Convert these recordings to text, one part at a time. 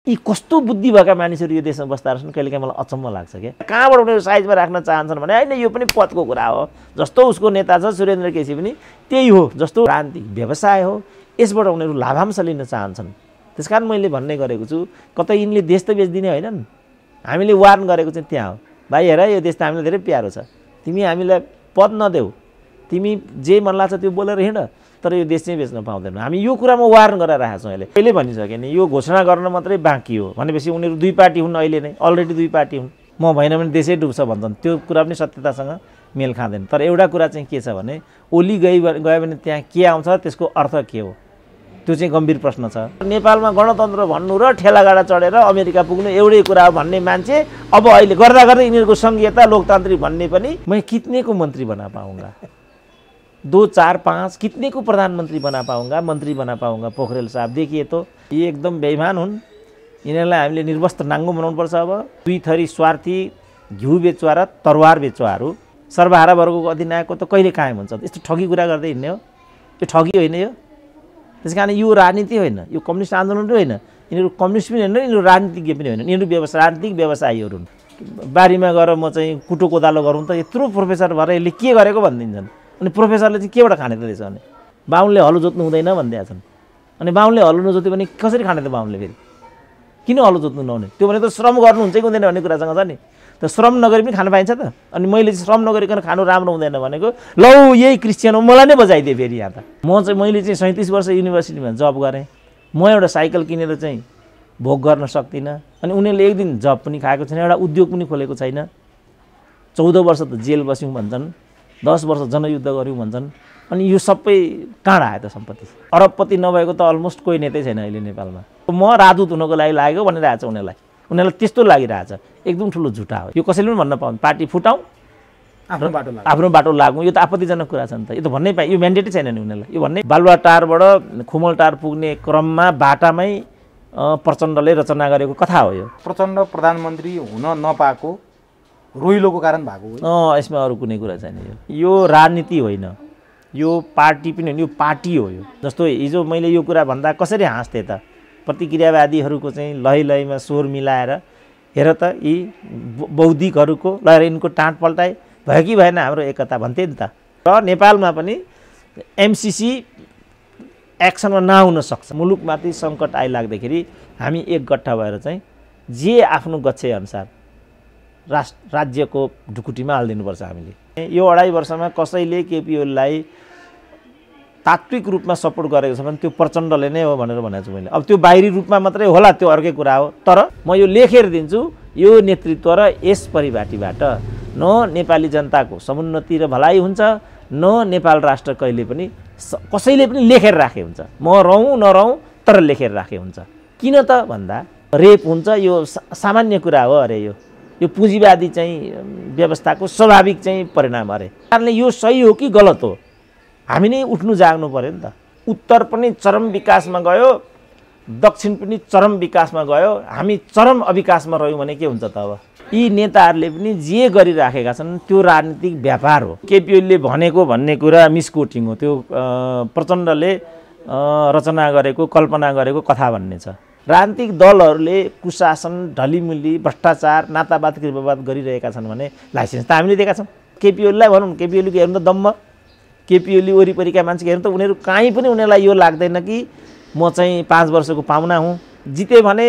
यी कस्तो बुद्धि भएका मानिसहरू यो देशमा बस्दा रहेछन् कहिलेकाहीँ मलाई अचम्म लाग्छ क्या। कहाँबाट उनीहरू साइजमा राख्न चाहन्छन् भने होइन यो पनि पदको कुरा हो, जस्तो उसको नेता छ सुरेन्द्र केसी पनि त्यही हो, जस्तो राजनीतिक व्यवसाय हो, यसबाट उनीहरू लाभांश लिन चाहन्छन्। त्यसकारण मैले भन्ने गरेको छु कतै यिनले देश त बेच्दिने होइनन्, हामीले वार्न गरेको चाहिँ त्यहाँ हो। भाइ हेर यो देश त हामीलाई धेरै प्यारो छ, तिमी हामीलाई पद नदेऊ, तिमी जे मन लाग्छ त्यो बोलेर हिँड, तर यो देश चाहिँ बेच्न पाउँदैन। हामी यो कुरामा वार्न गरेर राखेको छौँ। अहिले भनिसके नि यो घोषणा गर्न मात्रै बाँकी हो भनेपछि उनीहरू दुई पार्टी हुन्, अहिले नै अलरेडी दुई पार्टी हुन्। म भएन भने देशै डुब्छ भन्छन्, त्यो कुरा पनि सत्यतासँग मेल खाँदैन। तर एउटा कुरा चाहिँ के छ भने ओली गयो भने त्यहाँ के आउँछ त्यसको अर्थ के हो, त्यो चाहिँ गम्भीर प्रश्न छ। नेपालमा गणतन्त्र भन्नु र ठेलागाडा चढेर अमेरिका पुग्नु एउटै कुरा हो भन्ने मान्छे अब अहिले गर्दा गर्दै यिनीहरूको संघीयता लोकतान्त्रिक भन्ने पनि मैं कितने को मन्त्री बना पाऊंगा, 2 4 5 कितने को प्रधानमंत्री बना पाऊंगा, मंत्री बना पाऊंगा। पोखरेल साहब देखिए तो ये एकदम बेईमान हुन्। यिनीहरूलाई हामीले निर्वस्त्र नाङ्गो बनाउनुपर्छ। अब दुई थरी स्वार्थी घिउ बेचुवा र तरवार बेचुवाहरू सर्वहारा वर्गको अधिनायकको त कहिले कायम हुन्छ? यस्तो ठगी कुरा गर्दै हिँड्ने हो, यो ठगी होइन यो। त्यस कारण यो राजनीति होइन, यो कम्युनिस्ट आन्दोलन पनि होइन, यिनीहरू कम्युनिस्ट पनि होइन, यिनीहरू राजनीतिज्ञ पनि होइन, यिनीहरू राजनीतिक व्यवसायीहरू हुन्। बारीमा गएर म चाहिँ कुटो कोदालो गरौँ त यत्रो प्रोफेसर भएर यसले के गरेको भनिदिन्छन्। अनि प्रोफेसरले चाहिँ केबाट खाने त रहेछ भने बाहुनले हलो जोत्नु हुँदैन भनिदिएका छन्। अनि बाहुनले हलो नजोत्यो भने कसरी खाने त बाहुनले? फेरि किन हलो जोत्नु नहुने? त्यो भने त श्रम गर्नुहुन्छ कि हुँदैन भन्ने कुरासँग छ नि। त श्रम नगरी पनि खान पाइन्छ त। अनि मैले चाहिँ श्रम नगरिकन खानु राम्रो हुँदैन भनेको लौ यही क्रिस्चियन हो, मलाई नै बजाइदिए फेरि यहाँ त। मैले चाहिँ 37 वर्ष युनिभर्सिटीमा जब गरेँ, म एउटा साइकल किनेर चाहिँ भोग गर्न सक्दिनँ। अनि उनीहरूले एक दिन जब पनि खाएको छैन, एउटा उद्योग पनि खोलेको छैन। 14 वर्ष त जेल बस्यौँ भन्छन्, 10 वर्ष जनयुद्ध गऱ्यौँ भन्छन्। अनि यो सबै कहाँ आयो त सम्पत्ति? अरबपति नभएको त अलमोस्ट कोही नेतै छैन अहिले नेपालमा। म राजदूत हुनको लागि लागेको भनिरहेको छ उनीहरूलाई त्यस्तो लागिरहेछ। एकदम ठुलो झुटा हो यो, कसैले पनि भन्न पाउँदैन। पार्टी फुटाउँ, आफ्नो बाटो लागौँ, यो त आपत्तिजनक कुरा छ नि त। यो त भन्नै पाइ, यो म्यान्डेटै छैन नि उनीहरूलाई यो भन्ने। बालुवाटारबाट खुमलटार पुग्ने क्रममा बाटामै प्रचण्डले रचना गरेको कथा हो यो। प्रचण्ड प्रधानमन्त्री हुन नपाएको रोइलोको कारण भएको हो। यसमा अरू कुनै कुरा छैन। यो राजनीति होइन, यो पार्टी पनि होइन, यो पार्टी हो यो। जस्तो हिजो मैले यो कुरा भन्दा कसरी हाँस्थेँ त? प्रतिक्रियावादीहरूको चाहिँ लय लयमा स्वर मिलाएर हेर त यी बौद्धिकहरूको ल यिनको टाँट पल्टाइ भयो कि भएन हाम्रो एकता भन्थे नि त। र नेपालमा पनि एमसिसी एक्सनमा नआउन सक्छ। मुलुकमाथि सङ्कट आइलाग्दाखेरि हामी एकगट्ठा भएर चाहिँ जे आफ्नो गच्छे अनुसार राज्यको ढुकुटीमा हालिदिनुपर्छ हामीले। यो 2.5 वर्षमा कसैले केपी ओलीलाई तात्विक रूपमा सपोर्ट गरेको छ भने त्यो प्रचण्डले नै हो भनेर भनेको छु मैले। अब त्यो बाहिरी रूपमा मात्रै होला त्यो अर्कै कुरा हो, तर म यो लेखेर दिन्छु यो नेतृत्व र यस परिपाटीबाट न नेपाली जनताको समुन्नति र भलाइ हुन्छ, न नेपाल राष्ट्र कहिले पनि कसैले पनि लेखेर राखे हुन्छ। म रहँ नरहँ तर लेखेर राखे हुन्छ। किन त भन्दा रेप हुन्छ यो सामान्य कुरा हो। अरे यो पुँजीवादी चाहिँ व्यवस्थाको स्वाभाविक चाहिँ परिणाम अरे। कारणले यो सही हो कि गलत हो हामी नै उठ्नु जाग्नु पर्यो नि त। उत्तर पनि चरम विकासमा गयो, दक्षिण पनि चरम विकासमा गयो, हामी चरम अविकासमा रह्यौँ भने के हुन्छ त? अब यी नेताहरूले पनि जे गरिराखेका छन् त्यो राजनीतिक व्यापार हो। केपी ओलीले भनेको भन्ने कुरा मिसकोटिङ हो। त्यो प्रचण्डले रचना गरेको कल्पना गरेको कथा भन्ने छ। राजनीतिक दलहरूले कुशासन ढलिमुली भ्रष्टाचार नातावाद कृपावाद गरिरहेका छन् भने लाइसेन्स त हामीले दिएका छौँ। केपी ओलीलाई भनौँ, केपी ओलीको हेर्नु त दम्म, केपी ओली वरिपरिका मान्छेको हेर्नु त उनीहरू कहीँ पनि उनीहरूलाई यो लाग्दैन कि म चाहिँ 5 वर्षको पाहुना हुँ। जिते भने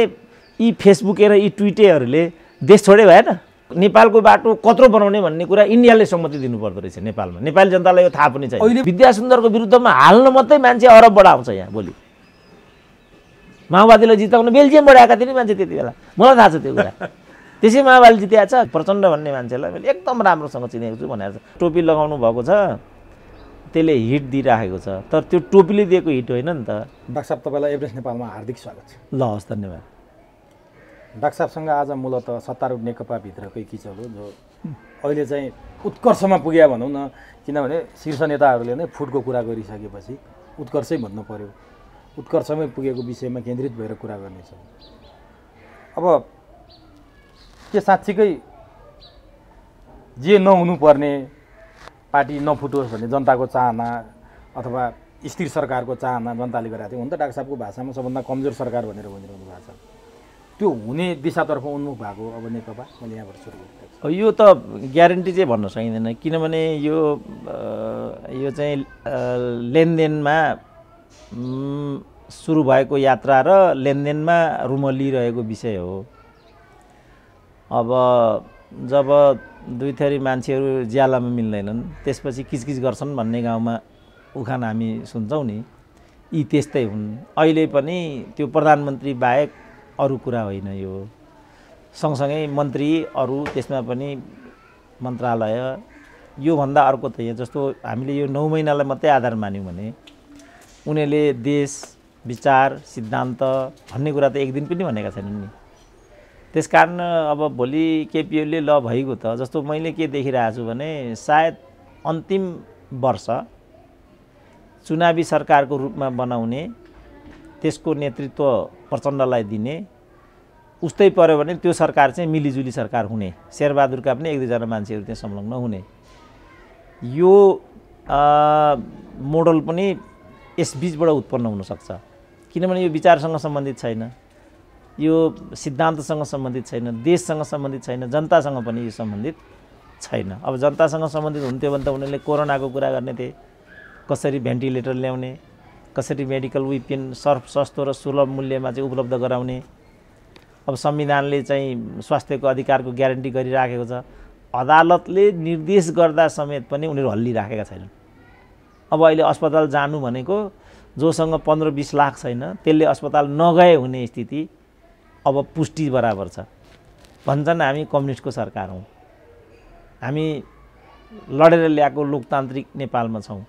यी फेसबुक र यी ट्विटरहरूले देश छोडे भएन। नेपालको बाटो कत्रो बनाउने भन्ने कुरा इन्डियाले सम्मति दिनुपर्दो रहेछ नेपालमा। नेपाली जनतालाई यो थाहा पनि छैन। अहिले विद्यासुन्दरको विरुद्धमा हाल्न मात्रै मान्छे अरबबाट आउँछ यहाँ। भोलि माओवादीलाई जिताउन बेल्जियमबाट आएका थिए नि मान्छे त्यति बेला, मलाई थाहा छ त्यो कुरा। त्यसै माओवादी जितेको छ। प्रचण्ड भन्ने मान्छेलाई मैले एकदम राम्रोसँग चिनेको छु भनेर टोपी लगाउनु भएको छ, त्यसले हिट दिइराखेको छ। तर त्यो टोपीले दिएको हिट होइन नि त। डाक्टर साहब तपाईँलाई एभरेस्ट नेपालमा हार्दिक स्वागत छ। ल हस्, धन्यवाद। डाक्टर साहबसँग आज मूलतः सत्तारूढ नेकपाभित्रकै किचलो जो अहिले चाहिँ उत्कर्षमा पुग्या भनौँ न। किनभने शीर्ष नेताहरूले नै फुटको कुरा गरिसकेपछि उत्कर्षै भन्नु पर्यो। उत्कर्षमै पुगेको विषयमा केन्द्रित भएर कुरा गर्नेछ। अब के साँच्चीकै जे नहुनुपर्ने पार्टी नफुटोस् भन्ने जनताको चाहना अथवा स्थिर सरकारको चाहना जनताले गरेको थियो। हुन त डाक्टर साहबको भाषामा सबभन्दा कमजोर सरकार भनेर भनिरहनु भएको छ। त्यो हुने दिशातर्फ उन्मुख भएको अब नेकपा मैले यहाँबाट सुरु गरेँ। यो त ग्यारेन्टी चाहिँ भन्न सकिँदैन, किनभने यो चाहिँ लेनदेनमा सुरु भएको यात्रा र लेनदेनमा रुमलिरहेको विषय हो। अब जब दुई थरी मान्छेहरू ज्यालामा मिल्दैनन् त्यसपछि किचकिच गर्छन् भन्ने गाउँमा उखान हामी सुन्छौँ नि, यी त्यस्तै हुन्। अहिले पनि त्यो प्रधानमन्त्री बाहेक अरू कुरा होइन, यो सँगसँगै मन्त्री अरू त्यसमा पनि मन्त्रालय, योभन्दा अर्को त यहाँ जस्तो हामीले यो 9 महिनालाई मात्रै आधार मान्यौँ भने उनीहरूले देश विचार सिद्धान्त भन्ने कुरा त एक दिन पनि भनेका छैनन् नि। त्यसकारण अब भोलि केपी ओलीले ल भइगयो त, जस्तो मैले के देखिरहेको छु भने सायद अन्तिम वर्ष चुनावी सरकारको रूपमा बनाउने, त्यसको नेतृत्व प्रचण्डलाई दिने, उस्तै पर्यो भने त्यो सरकार चाहिँ मिलिजुली सरकार हुने, शेरबहादुरका पनि 1-2 जना मान्छेहरू त्यहाँ संलग्न हुने, यो मोडल पनि यसबीचबाट उत्पन्न हुनसक्छ। किनभने यो विचारसँग सम्बन्धित छैन, यो सिद्धान्तसँग सम्बन्धित छैन, देशसँग सम्बन्धित छैन, जनतासँग पनि यो सम्बन्धित छैन। अब जनतासँग सम्बन्धित हुन्थ्यो भने त उनीहरूले कोरोनाको कुरा गर्ने थिए, कसरी भेन्टिलेटर ल्याउने, कसरी मेडिकल विपिन सस्तो र सुलभ मूल्यमा चाहिँ उपलब्ध गराउने। अब संविधानले चाहिँ स्वास्थ्यको अधिकारको ग्यारेन्टी गरिराखेको छ, अदालतले निर्देश गर्दा समेत पनि उनीहरू हल्लिराखेका छैनन्। अब अहिले अस्पताल जानु भनेको जोसँग 15-20 लाख छैन त्यसले अस्पताल नगए हुने स्थिति अब पुष्टि बराबर छ। भन्छन् हामी कम्युनिस्टको सरकार हौँ, हामी लडेर ल्याएको लोकतान्त्रिक नेपालमा छौँ,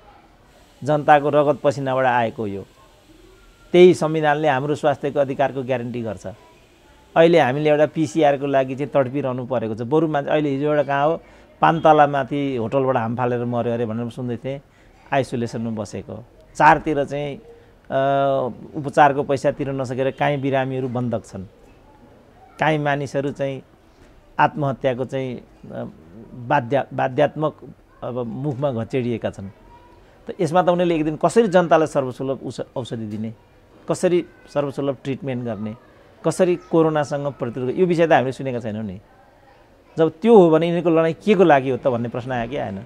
जनताको रगत पसिनाबाट आएको यो, त्यही संविधानले हाम्रो स्वास्थ्यको अधिकारको ग्यारेन्टी गर्छ। अहिले हामीले एउटा पिसिआरको लागि चाहिँ तडपिरहनु परेको छ। बरु मान्छे अहिले हिजो एउटा कहाँ हो 5 तलामाथि होटलबाट हाम फालेर मर्यो अरे भनेर सुन्दै थिएँ, आइसोलेसनमा बसेको। 4तिर चाहिँ उपचारको पैसा तिर्न नसकेर काहीँ बिरामीहरू बन्धक छन्, काहीँ मानिसहरू चाहिँ आत्महत्याको चाहिँ बाध्यात्मक अब मुखमा घचेडिएका छन्। त यसमा त उनीहरूले एक दिन कसरी जनतालाई सर्वसुलभ औषधि दिने, कसरी सर्वसुलभ ट्रिटमेन्ट गर्ने, कसरी कोरोनासँग प्रतिरोध, यो विषय त हामीले सुनेका छैनौँ नि। जब त्यो हो भने यिनीहरूको लडाइँ के को लागि हो त भन्ने प्रश्न आयो कि आएन।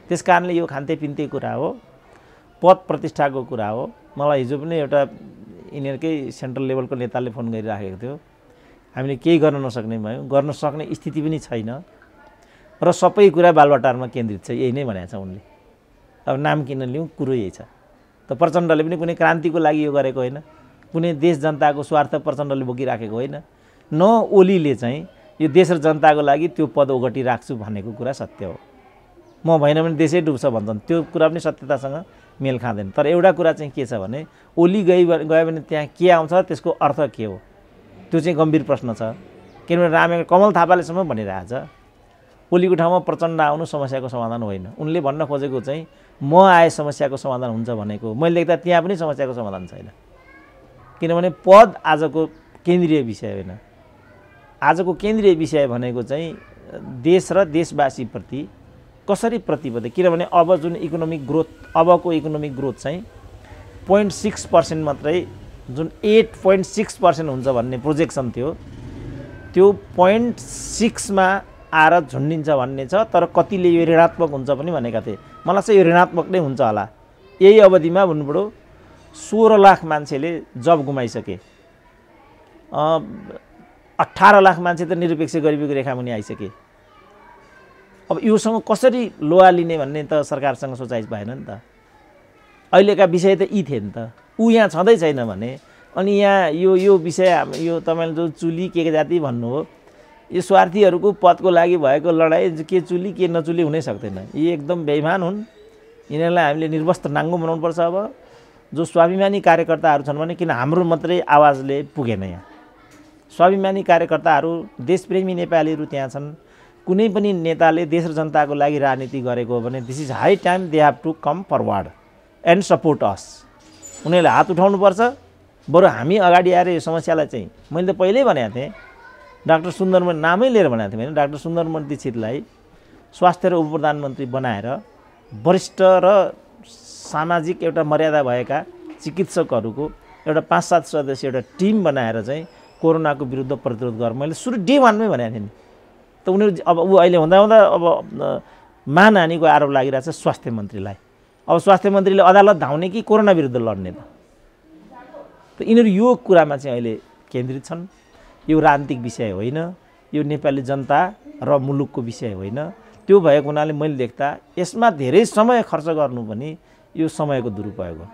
त्यस कारणले यो खान्तेपिन्ते कुरा हो, पद प्रतिष्ठाको कुरा हो। मलाई हिजो पनि एउटा यिनीहरूकै सेन्ट्रल लेभलको नेताले फोन गरिराखेको थियो, हामीले केही गर्न नसक्ने भयौँ, गर्न सक्ने स्थिति पनि छैन र सबै कुरा बालुवाटारमा केन्द्रित छ, यही नै भनेको छ उनले। अब नाम किन लिउँ, कुरो यही छ। त प्रचण्डले पनि कुनै क्रान्तिको लागि यो गरेको होइन, कुनै देश जनताको स्वार्थ प्रचण्डले बोकिराखेको होइन, न ओलीले चाहिँ यो देश र जनताको लागि त्यो पद ओगटी राख्छु भनेको कुरा सत्य हो। म भएन भने देशै डुब्छ भन्छन्, त्यो कुरा पनि सत्यतासँग मेल खाँदैन। तर एउटा कुरा चाहिँ के छ भने ओली गयो भने त्यहाँ के आउँछ, त्यसको अर्थ के हो, त्यो चाहिँ गम्भीर प्रश्न छ। किनभने रामेको कमल थापालेसम्म भनिरहेछ ओलीको ठाउँमा प्रचण्ड आउनु समस्याको समाधान होइन। उनले भन्न खोजेको चाहिँ म आए समस्याको समाधान हुन्छ भनेको, मैले देख्दा त्यहाँ पनि समस्याको समाधान छैन। किनभने पद आजको केन्द्रीय विषय होइन। आजको केन्द्रीय विषय भनेको चाहिँ देश र देशवासीप्रति कसरी प्रतिबद्ध, किनभने अब जुन इकोनोमिक ग्रोथ, अबको इकोनोमिक ग्रोथ चाहिँ 0.6% मात्रै, जुन 8.6% हुन्छ भन्ने प्रोजेक्सन थियो, त्यो 0.6 मा आएर झुन्डिन्छ भन्ने छ। तर कतिले यो ऋणात्मक हुन्छ पनि भनेका थिए, मलाई चाहिँ यो ऋणात्मक नै हुन्छ होला। यही अवधिमा भन्नुपऱ्यो 16 लाख मान्छेले जब गुमाइसके, 18 लाख मान्छे त निरपेक्ष गरिबीको रेखामुनि आइसके। अब योसँग कसरी लोहा लिने भन्ने त सरकारसँग सोचाइ भएन नि त। अहिलेका विषय त यी थिए नि त, ऊ यहाँ छँदै छैन भने, अनि यहाँ यो विषय, यो तपाईँले जो चुली के जाति भन्नु हो, यो स्वार्थीहरूको पदको लागि भएको लडाइँ के चुली के नचुली हुनै सक्दैन। यी एकदम बेइमान हुन्, यिनीहरूलाई हामीले निर्वस्त्र नाङ्गो बनाउनुपर्छ। अब जो स्वाभिमानी कार्यकर्ताहरू छन् भने, किन हाम्रो मात्रै आवाजले पुगेन, यहाँ स्वाभिमानी कार्यकर्ताहरू, देशप्रेमी नेपालीहरू त्यहाँ छन्। कुनै पनि नेताले देश र जनताको लागि राजनीति गरेको हो भने this is high time they have to come forward and support us. उनीहरूले हात उठाउनुपर्छ। बरु हामी अगाडि आएर यो समस्यालाई चाहिँ, मैले त पहिल्यै भनेको थिएँ, डाक्टर सुन्दरमणि नामै लिएर भनेको थिएँ, डाक्टर सुन्दरमणि दीक्षितलाई स्वास्थ्य र उपप्रधानमन्त्री बनाएर वरिष्ठ र सामाजिक एउटा मर्यादा भएका चिकित्सकहरूको एउटा 5-7 सदस्यीय एउटा टिम बनाएर चाहिँ कोरोनाको विरुद्ध प्रतिरोध गर। मैले सुरु डे 1 मै भनेको थिएँ नि। त उनीहरू अब ऊ अहिले हुँदा हुँदा अब मानहानिको आरोप लागिरहेछ स्वास्थ्य मन्त्रीलाई। अब स्वास्थ्य मन्त्रीले अदालत धाउने कि कोरोना विरुद्ध लड्ने त यिनीहरू यो कुरामा चाहिँ अहिले केन्द्रित छन्। यो राजनीतिक विषय होइन, यो नेपाली जनता र मुलुकको विषय होइन। त्यो भएको हुनाले मैले देख्दा यसमा धेरै समय खर्च गर्नु पनि यो समयको दुरुपयोग हो।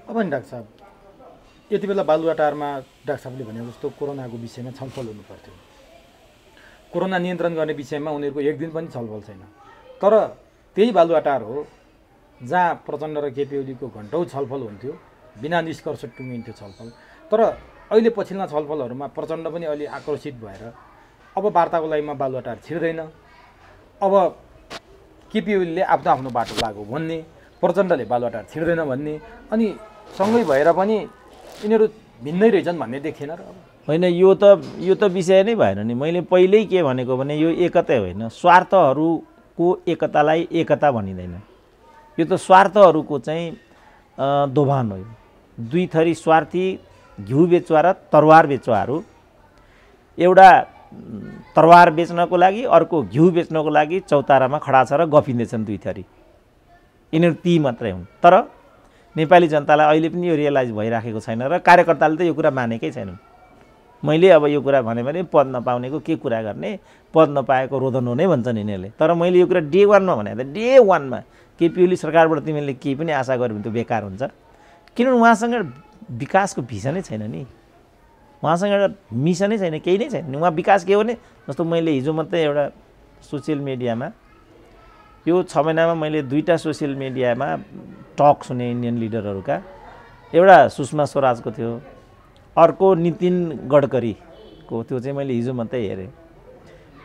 अब नि डाक्टर साहब, यति बेला बालुवाटारमा डाक्टर साहबले भने जस्तो कोरोनाको विषयमा छलफल हुनु पर्थ्यो। कोरोना नियन्त्रण गर्ने विषयमा उनीहरूको एक दिन पनि छलफल छैन। तर त्यही बालुवाटार हो जहाँ प्रचण्ड र केपी ओलीको घन्टौँ छलफल हुन्थ्यो, बिना निष्कर्ष टुङ्गिन्थ्यो छलफल। तर अहिले पछिल्ला छलफलहरूमा प्रचण्ड पनि अलि आक्रोशित भएर अब वार्ताको लागि म बालुवाटार छिर्दैन, अब केपी ओलीले आफ्नो आफ्नो बाटो लाग्यो भन्ने, प्रचण्डले बालुवाटार छिर्दैन भन्ने, अनि सँगै भएर पनि यिनीहरू भिन्नै रहेछन् भन्ने देखिएन र? होइन, यो त विषय नै भएन नि। मैले पहिल्यै के भनेको भने यो एकता होइन, स्वार्थहरूको एकतालाई एकता भनिँदैन। यो त स्वार्थहरूको चाहिँ दोभान हो। दुई थरी स्वार्थी घिउ बेचुवा र तरवार बेचुवाहरू, एउटा तरवार बेच्नको लागि अर्को घिउ बेच्नको लागि चौतारामा खडा छ र गफिँदैछन् दुई थरी। यिनीहरू ती मात्रै हुन्। तर नेपाली जनतालाई अहिले पनि यो रियलाइज भइराखेको छैन र कार्यकर्ताले त यो कुरा मानेकै छैनन्। मैले अब यो कुरा भने पद नपाउनेको के कुरा गर्ने, पद नपाएको रोदन हुने भन्छन् यिनीहरूले। तर मैले यो कुरा डे 1 मा भने त डे 1 मा केपी ओली सरकारबाट तिमीले केही पनि आशा गर्यो भने त्यो बेकार हुन्छ। किनभने उहाँसँग विकासको भिजनै छैन नि, उहाँसँग एउटा मिसनै छैन, केही नै छैन। उहाँ विकास के हो भने, जस्तो मैले हिजो मात्रै एउटा सोसियल मिडियामा, यो 6 महिनामा मैले 2टा सोसियल मिडियामा टक सुने इन्डियन लिडरहरूका। एउटा सुषमा स्वराजको थियो, अर्को नितिन गडकरीको त्यो चाहिँ मैले हिजो मात्रै हेरेँ।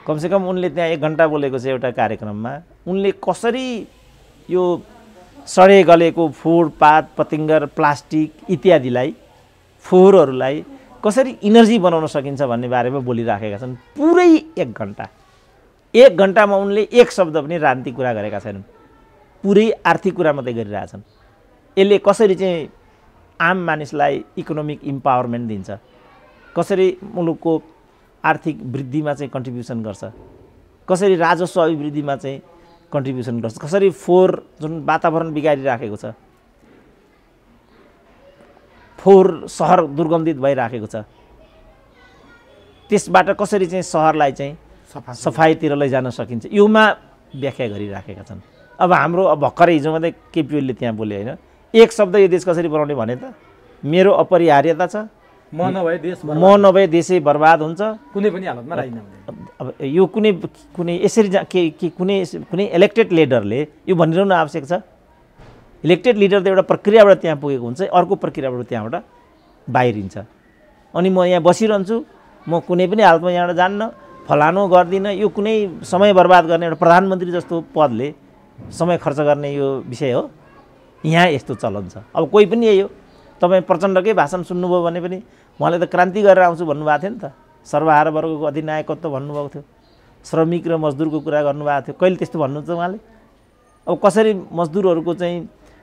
कमसेकम उनले त्यहाँ 1 घन्टा बोलेको छ एउटा कार्यक्रममा। उनले कसरी यो सडे गलेको फुडपात, पतिङ्गर, प्लास्टिक इत्यादिलाई, फोहोरहरूलाई कसरी इनर्जी बनाउन सकिन्छ भन्ने बारेमा बोलिराखेका छन् पुरै 1 घन्टा। 1 घन्टामा उनले एक शब्द पनि राजनीतिक कुरा गरेका छैनन्, पुरै आर्थिक कुरा मात्रै गरिरहेछन्। यसले कसरी चाहिँ आम मानिसलाई इकोनोमिक इम्पावरमेन्ट दिन्छ, कसरी मुलुकको आर्थिक वृद्धिमा चाहिँ कन्ट्रिब्युसन गर्छ, कसरी राजस्व अभिवृद्धिमा चाहिँ कन्ट्रिब्युसन गर्छ, कसरी फोहोर जुन वातावरण बिगारिराखेको छ, फोहोर सहर दुर्गन्धित भइराखेको छ, त्यसबाट कसरी चाहिँ सहरलाई चाहिँ सफाइतिर लैजान सकिन्छ, योमा व्याख्या गरिराखेका छन्। अब हाम्रो भर्खरै हिजो मात्रै केपी ओलीले त्यहाँ बोले होइन, एक शब्द यो देश कसरी बनाउने भने त मेरो अपरिहार्यता छ, म नभए देशै बर्बाद हुन्छ, कुनै पनि हालतमा राइन हुँदैन। अब यो कुनै यसरी कुनै इलेक्टेड लिडरले यो भनिरहनु आवश्यक छ। इलेक्टेड लिडर त एउटा प्रक्रियाबाट त्यहाँ पुगेको हुन्छ, अर्को प्रक्रियाबाट त्यहाँबाट बाहिरिन्छ। अनि म यहाँ बसिरहन्छु, म कुनै पनि हालतमा यहाँबाट जान्न, फलानु गर्दिनँ, यो कुनै समय बर्बाद गर्ने एउटा प्रधानमन्त्री जस्तो पदले समय खर्च गर्ने यो विषय हो। यहाँ यस्तो चलन छ। अब कोही पनि यही हो, तपाईँ प्रचण्डकै भाषण सुन्नुभयो भने पनि उहाँले त क्रान्ति गरेर आउँछु भन्नुभएको थियो नि त, सर्वहारा वर्गको अधिनायकत्व भन्नुभएको थियो, श्रमिक र मजदुरको कुरा गर्नुभएको थियो। कहिले त्यस्तो भन्नुहुन्छ उहाँले? अब कसरी मजदुरहरूको चाहिँ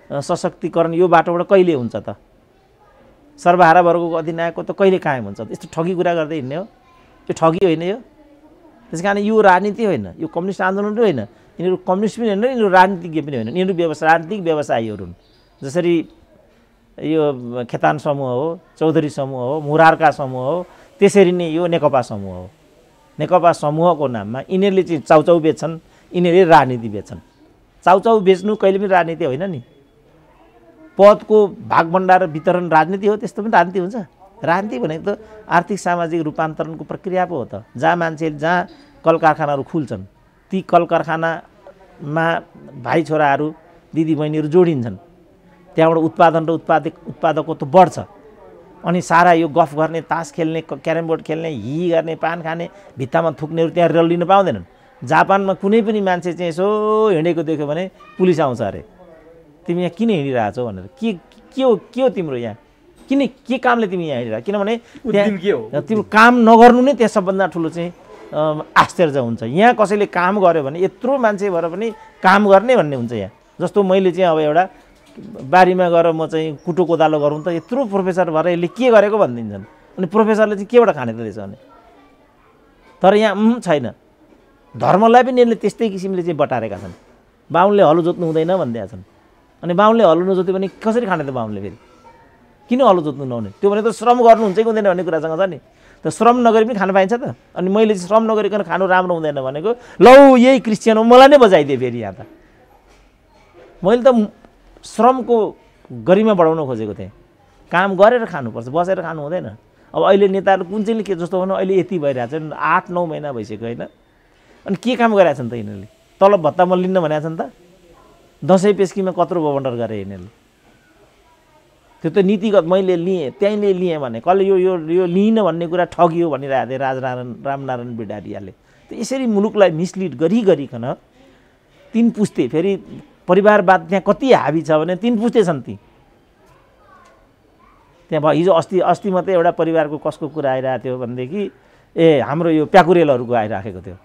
सशक्तिकरण यो बाटोबाट कहिले हुन्छ त? सर्वहारा वर्गको अधिनायकत्व कहिले कायम हुन्छ? यस्तो ठगी कुरा गर्दै हिँड्ने हो? यो ठगी होइन यो। त्यस कारण यो राजनीति होइन, यो कम्युनिस्ट आन्दोलन पनि होइन, यिनीहरू कम्युनिस्ट पनि होइन, यिनीहरू राजनीतिज्ञ पनि होइन, यिनीहरू राजनीतिक व्यवसायीहरू हुन्। जसरी यो खेतान समूह हो, चौधरी समूह हो, मुरारका समूह हो, त्यसरी नै यो नेकपा समूह हो। नेकपा समूहको नाममा यिनीहरूले चाहिँ चाउचाउ बेच्छन्, यिनीहरूले राजनीति बेच्छन्। चाउचाउ बेच्नु कहिले पनि राजनीति होइन नि। पदको भागभण्डार वितरण राजनीति हो, त्यस्तो पनि राजनीति हुन्छ? राजनीति भनेको त आर्थिक सामाजिक रूपान्तरणको प्रक्रिया पो हो त। जहाँ मान्छे, जहाँ कल कारखानाहरू खुल्छन्, ती कल कारखानामा भाइ छोराहरू, दिदी बहिनीहरू जोडिन्छन्, त्यहाँबाट उत्पादन र उत्पादकत्व त बढ्छ। अनि सारा यो गफ गर्ने, तास खेल्ने, क्यारम बोर्ड खेल्ने, हि गर्ने, पान खाने, भित्तामा थुक्नेहरू त्यहाँ रेल लिन पाउँदैनन्। जापानमा कुनै पनि मान्छे चाहिँ यसो हिँडेको देख्यो भने पुलिस आउँछ अरे, तिमी यहाँ किन हिँडिरहेछौ भनेर। के हो तिम्रो यहाँ, के कामले तिमी यहाँ हिँडिरह? किनभने त्यहाँ तिम्रो काम नगर्नु नै त्यहाँ सबभन्दा ठुलो चाहिँ आश्चर्य हुन्छ। यहाँ कसैले काम गर्यो भने यत्रो मान्छे भएर पनि काम गर्ने भन्ने हुन्छ यहाँ। जस्तो मैले चाहिँ अब एउटा बारीमा गएर म चाहिँ कुटो कोदालो गरौँ त यत्रो प्रोफेसर भएर यसले के गरेको भनिदिन्छन्। अनि प्रोफेसरले चाहिँ केबाट खाने त त्यसो भने? तर यहाँ छैन। धर्मलाई पनि यिनले त्यस्तै किसिमले चाहिँ बटारेका छन्। बाहुनले हलो जोत्नु हुँदैन भनिदिएका छन्। अनि बाहुनले हलो नजोत्यो भने कसरी खाने त बाहुनले? फेरि किन हलो जोत्नु नहुने? त्यो भने त श्रम गर्नुहुन्छ कि हुँदैन भन्ने कुरासँग छ नि। त श्रम नगरी पनि खान पाइन्छ त? अनि मैले चाहिँ श्रम नगरिकन खानु राम्रो हुँदैन भनेको लौ यही क्रिस्चियन हो, मलाई नै बजाइदिएँ फेरि यहाँ त। मैले त श्रमको गरिमा बढाउन खोजेको थिएँ। काम गरेर खानुपर्छ, बसेर खानु हुँदैन। अब अहिले नेताहरू कुन चाहिँले के जस्तो भन्नु अहिले यति भइरहेको छ, 8-9 महिना भइसक्यो होइन। अनि के काम गरिरहेको छन् त यिनीहरूले? तलब भत्ता म लिन्न भनेको छन् त? दसैँ पेस्कीमा कत्रो बवन्डर गरे यिनीहरूले? त्यो त नीतिगत मैले लिएँ, त्यहीँले लिएँ भने कसले यो यो यो लिइन भन्ने कुरा ठगियो भनिरहेको थिएँ रामनारायण बिडारियाले। त यसरी मुलुकलाई मिसलिड गरिकन 3 पुस्ते, फेरि परिवारवाद त्यहाँ कति हाबी छ भने 3 पुस्ते छन् ती त्यहाँ। हिजो अस्ति मात्रै एउटा परिवारको कसको कुरा आइरहेको थियो भनेदेखि हाम्रो यो प्याकुरेलहरूको आइराखेको थियो।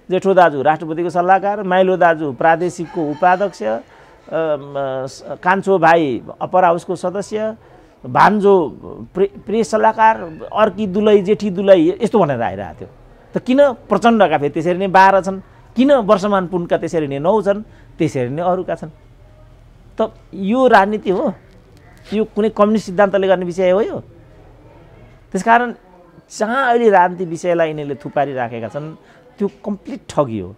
जेठो दाजु राष्ट्रपतिको सल्लाहकार, माइलो दाजु प्रादेशिकको उपाध्यक्ष, कान्छो भाइ अप्पर हाउसको सदस्य, भान्जो प्रेस सल्लाहकार, अर्की दुलै जेठी दुलै यस्तो भनेर आइरहेको थियो। त किन प्रचण्डका फेरि त्यसरी नै 12 छन्, किन वर्षमान पुनका त्यसरी नै 9 छन्, त्यसरी नै अरूका छन्। त यो राजनीति हो? यो कुनै कम्युनिस्ट सिद्धान्तले गर्ने विषय हो यो? त्यसकारण जहाँ अहिले राजनीति विषयलाई यिनीहरूले थुपारिराखेका छन् त्यो कम्प्लिट ठगी हो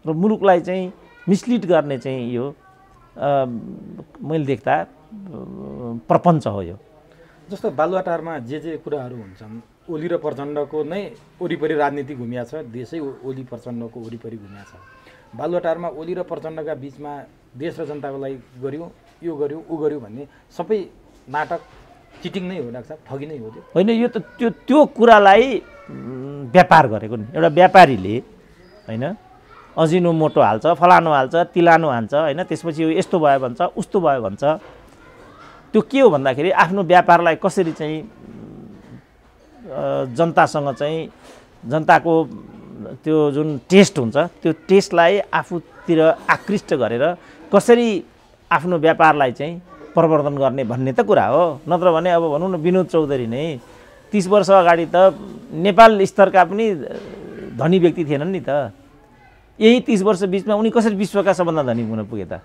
र मुलुकलाई चाहिँ मिसलिड गर्ने चाहिँ यो मैले देख्दा प्रपञ्च हो यो। जस्तो बालुवाटारमा जे कुराहरू हुन्छन्, ओली र प्रचण्डको नै वरिपरि राजनीति घुमिया छ, देशै ओली प्रचण्डको वरिपरि घुमिया छ। बालुवाटारमा ओली र प्रचण्डका बिचमा देश र जनताको लागि गर्यो, यो गर्यो, ऊ गर्यो भन्ने सबै नाटक चिटिङ नै हो डाक्टर साहब, ठगी नै हो त्यो? होइन, यो त त्यो कुरालाई व्यापार गरेको नि एउटा व्यापारीले होइन, अजिनो मोटो हाल्छ, फलानो हाल्छ, तिलानो हाल्छ होइन, त्यसपछि यो यस्तो भयो भन्छ, उस्तो भयो भन्छ। त्यो के हो भन्दाखेरि आफ्नो व्यापारलाई कसरी चाहिँ जनतासँग चाहिँ जनताको त्यो जुन टेस्ट हुन्छ त्यो टेस्टलाई आफूतिर आकृष्ट गरेर कसरी आफ्नो व्यापारलाई चाहिँ प्रवर्धन गर्ने भन्ने त कुरा हो। नत्र भने अब भनौँ न विनोद चौधरी नै 30 वर्ष अगाडि त नेपाल स्तरका पनि धनी व्यक्ति थिएनन् नि त। यही 30 वर्ष बिचमा उनी कसरी विश्वका सबभन्दा धनी हुन पुगे त?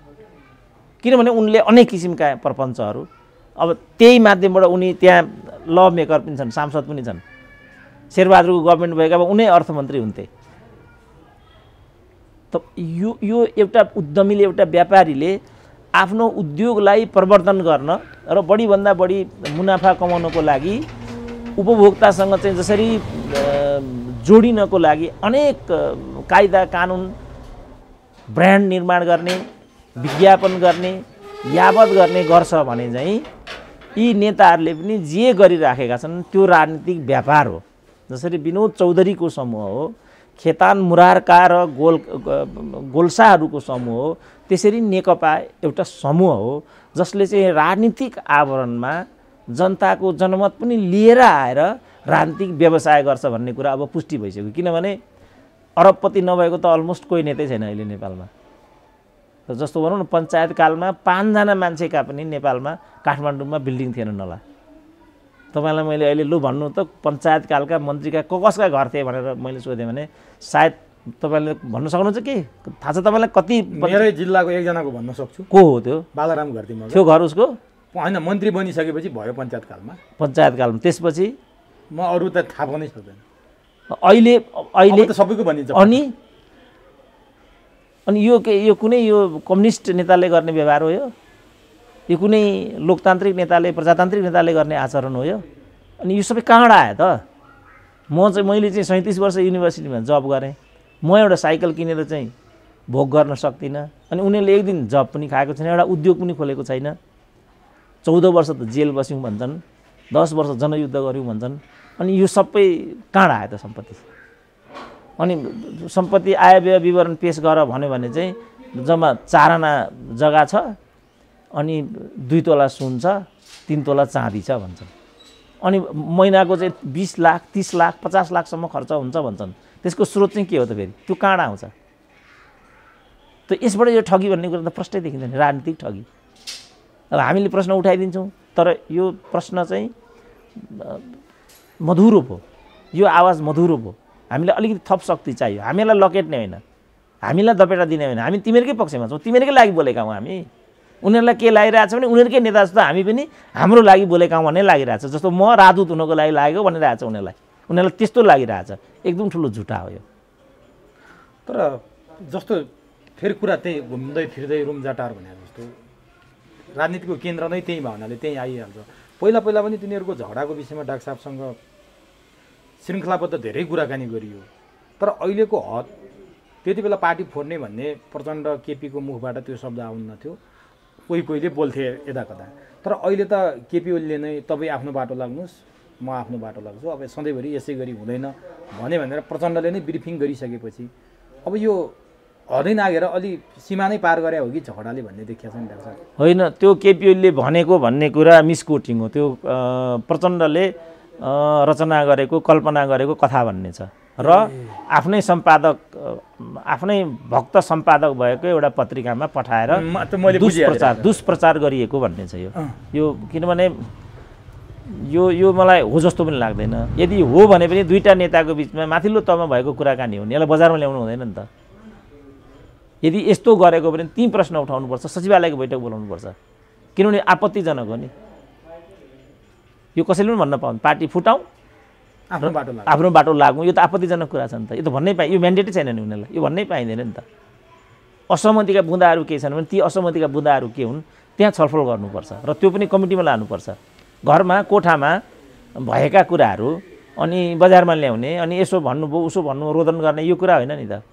किनभने उनले अनेक किसिमका प्रपञ्चहरू, अब त्यही माध्यमबाट उनी त्यहाँ ल मेकर पनि छन्, सांसद पनि छन्। शेरबहादुरको गभर्मेन्ट भएका भए उनै अर्थमन्त्री हुन्थे। त यो एउटा उद्यमीले, एउटा व्यापारीले आफ्नो उद्योगलाई प्रवर्धन गर्न र बढीभन्दा बढी मुनाफा कमाउनको लागि उपभोक्तासँग चाहिँ जसरी जोडिनको लागि अनेक कायदा कानुन, ब्रान्ड निर्माण गर्ने, विज्ञापन गर्ने, यावत गर्ने गर्छ भने चाहिँ यी नेताहरूले पनि जे गरिराखेका छन् त्यो राजनीतिक व्यापार हो। जसरी विनोद चौधरीको समूह हो, खेतान मुरारका र गोल्साहरूको समूह हो, त्यसरी नेकपा एउटा समूह हो जसले चाहिँ राजनीतिक आवरणमा जनताको जनमत पनि लिएर आएर राजनीतिक व्यवसाय गर्छ भन्ने कुरा अब पुष्टि भइसक्यो। किनभने अरबपति नभएको त अलमोस्ट कोही नेतै छैन अहिले नेपालमा। जस्तो भनौँ न पञ्चायत कालमा 5 जना मान्छेका पनि नेपालमा काठमाडौँमा बिल्डिङ थिएनन् होला। तपाईँलाई मैले अहिले लु भन्नु त पञ्चायत कालका मन्त्रीका कसका घर थिए भनेर मैले सोधेँ भने सायद तपाईँले भन्न सक्नुहुन्छ कि थाहा छ तपाईँलाई? कति मेरै जिल्लाको एकजनाको भन्न सक्छु। को हो त्यो? बालाराम घरती मगर। थियो घर उसको? होइन, मन्त्री बनिसकेपछि भयो पञ्चायत कालमा। पञ्चायत कालमा त्यसपछि म अरू त थाहा पनि सक्दैन। अहिले त सबैको भनिन्छ। अनि यो कुनै यो कम्युनिस्ट नेताले गर्ने व्यवहार हो? यो कुनै लोकतान्त्रिक नेताले, प्रजातान्त्रिक नेताले गर्ने आचरण हो यो? अनि यो सबै कहाँबाट आयो त? मैले चाहिँ 37 वर्ष युनिभर्सिटीमा जब गरेँ। म एउटा साइकल किनेर चाहिँ भोग गर्न सक्दिनँ। अनि उनीहरूले एक दिन जब पनि खाएको छैन, एउटा उद्योग पनि खोलेको छैन। 14 वर्ष त जेल बस्यौँ भन्छन्, 10 वर्ष जनयुद्ध गऱ्यौँ भन्छन्। अनि यो सबै कहाँबाट आयो त सम्पत्ति? अनि सम्पत्ति आय व्यय विवरण पेश गर भन्यो भने चाहिँ जम्मा 4 आना जग्गा छ, अनि 2 तोला सुन छ, 3 तोला चाँदी छ भन्छन्। अनि महिनाको चाहिँ 20 लाख, 30 लाख, 50 लाखसम्म खर्च हुन्छ भन्छन्। त्यसको स्रोत चाहिँ के हो त फेरि? त्यो कहाँबाट आउँछ? त यसबाट यो ठगी भन्ने कुरा त प्रष्टै देखिन्छ नि, राजनीतिक ठगी। अब हामीले प्रश्न उठाइदिन्छौँ, तर यो प्रश्न चाहिँ मधुरो भयो, यो आवाज मधुरो भयो। हामीलाई अलिकति थप शक्ति चाहियो, हामीलाई लकेट्ने होइन, हामीलाई दपेटा दिने होइन। हामी तिमीहरूकै पक्षमा छौँ, तिमीहरूकै लागि बोलेका हौँ हामी। उनीहरूलाई के लागिरहेछ भने उनीहरूकै नेता जस्तो हामी पनि हाम्रो लागि बोलेका हौँ भन्ने लागिरहेछ, जस्तो म राजदूत हुनको लागि लागेको भनिरहेछ उनीहरूलाई त्यस्तो लागिरहेछ। एकदम ठुलो झुटा हो यो। तर जस्तो फेरि कुरा त्यही घुम्दै फिर्दै रुमजाटार भने जस्तो राजनीतिको केन्द्र नै त्यही भावनाले त्यहीँ आइहाल्छ। पहिला पनि तिनीहरूको झगडाको विषयमा डाक्टर साहबसँग श्रृङ्खलाबद्ध धेरै कुराकानी गरियो, तर अहिलेको हद त्यति बेला पार्टी फोड्ने भन्ने प्रचण्ड केपीको मुखबाट त्यो शब्द आउन्न थियो, कोहीले बोल्थे यता कता। तर अहिले त केपी ओलीले नै तपाईँ आफ्नो बाटो लाग्नुहोस्, म आफ्नो बाटो लाग्छु, अब सधैँभरि यसै गरी हुँदैन भनेर प्रचण्डले नै ब्रिफिङ गरिसकेपछि अब यो हदै नागेर अलि सीमा नै पार गरे हो कि झगडाले भन्ने देखिया छ नि डाक्टर साहब? होइन, त्यो केपी ओलीले भनेको भन्ने कुरा मिसकोटिङ हो। त्यो प्रचण्डले रचना गरेको कल्पना गरेको कथा भन्ने छ र आफ्नै भक्त सम्पादक भएको एउटा पत्रिकामा पठाएर दुष्प्रचार गरिएको भन्ने छ यो। किनभने यो मलाई हो जस्तो पनि लाग्दैन। यदि हो भने पनि दुईटा नेताको बिचमा माथिल्लो तहमा भएको कुराकानी हो नि, यसलाई बजारमा ल्याउनु हुँदैन नि त। यदि यस्तो गरेको भने ती प्रश्न उठाउनुपर्छ, सचिवालयको बैठक बोलाउनुपर्छ, किनभने आपत्तिजनक हो नि। यो कसैले पनि भन्न पाउँदैन पार्टी फुटाउँ आफ्नो बाटो लागौँ, यो त आपत्तिजनक कुरा छ नि त। यो त भन्नै यो म्यान्डेटै छैन नि उनीहरूलाई, यो भन्नै पाइँदैन नि त। असहमतिका बुँदाहरू केही छन् भने ती असहमतिका बुँदाहरू के हुन् त्यहाँ छलफल गर्नुपर्छ र त्यो पनि कमिटीमा लानुपर्छ। घरमा कोठामा भएका कुराहरू अनि बजारमा ल्याउने अनि यसो भन्नुभयो उसो भन्नु रोदन गर्ने यो कुरा होइन नि त।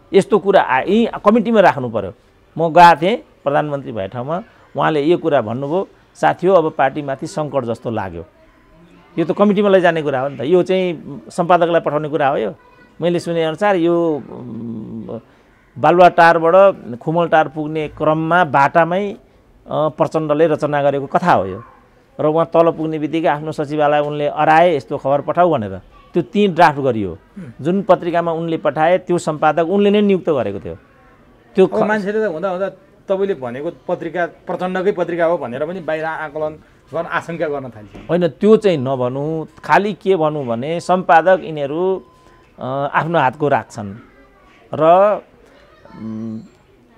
यस्तो कुरा यहीँ कमिटीमा राख्नु पर्यो। म गएको थिएँ प्रधानमन्त्री भए ठाउँमा, उहाँले यो कुरा भन्नुभयो, साथी हो अब पार्टीमाथि सङ्कट जस्तो लाग्यो। यो त कमिटीमा लैजाने कुरा हो नि त, यो चाहिँ सम्पादकलाई पठाउने कुरा हो। यो मैले सुनेअनुसार यो बालुवाटारबाट खुमलटार पुग्ने क्रममा बाटामै प्रचण्डले रचना गरेको कथा हो यो। र उहाँ तल पुग्ने बित्तिकै आफ्नो सचिवालय उनले अराए यस्तो खबर पठाऊ भनेर त्यो 3 ड्राफ्ट गरियो। जुन पत्रिकामा उनले पठाए त्यो सम्पादक उनले नै नियुक्त गरेको थियो। त्यो मान्छेले त हुँदा तपाईँले भनेको पत्रिका प्रचण्डकै पत्रिका हो भनेर पनि बाहिर आकलन गर्न आशंका गर्न थाल्छ। होइन, त्यो चाहिँ नभनौँ, खालि के भनौँ भने सम्पादक यिनीहरू आफ्नो हातको राख्छन् र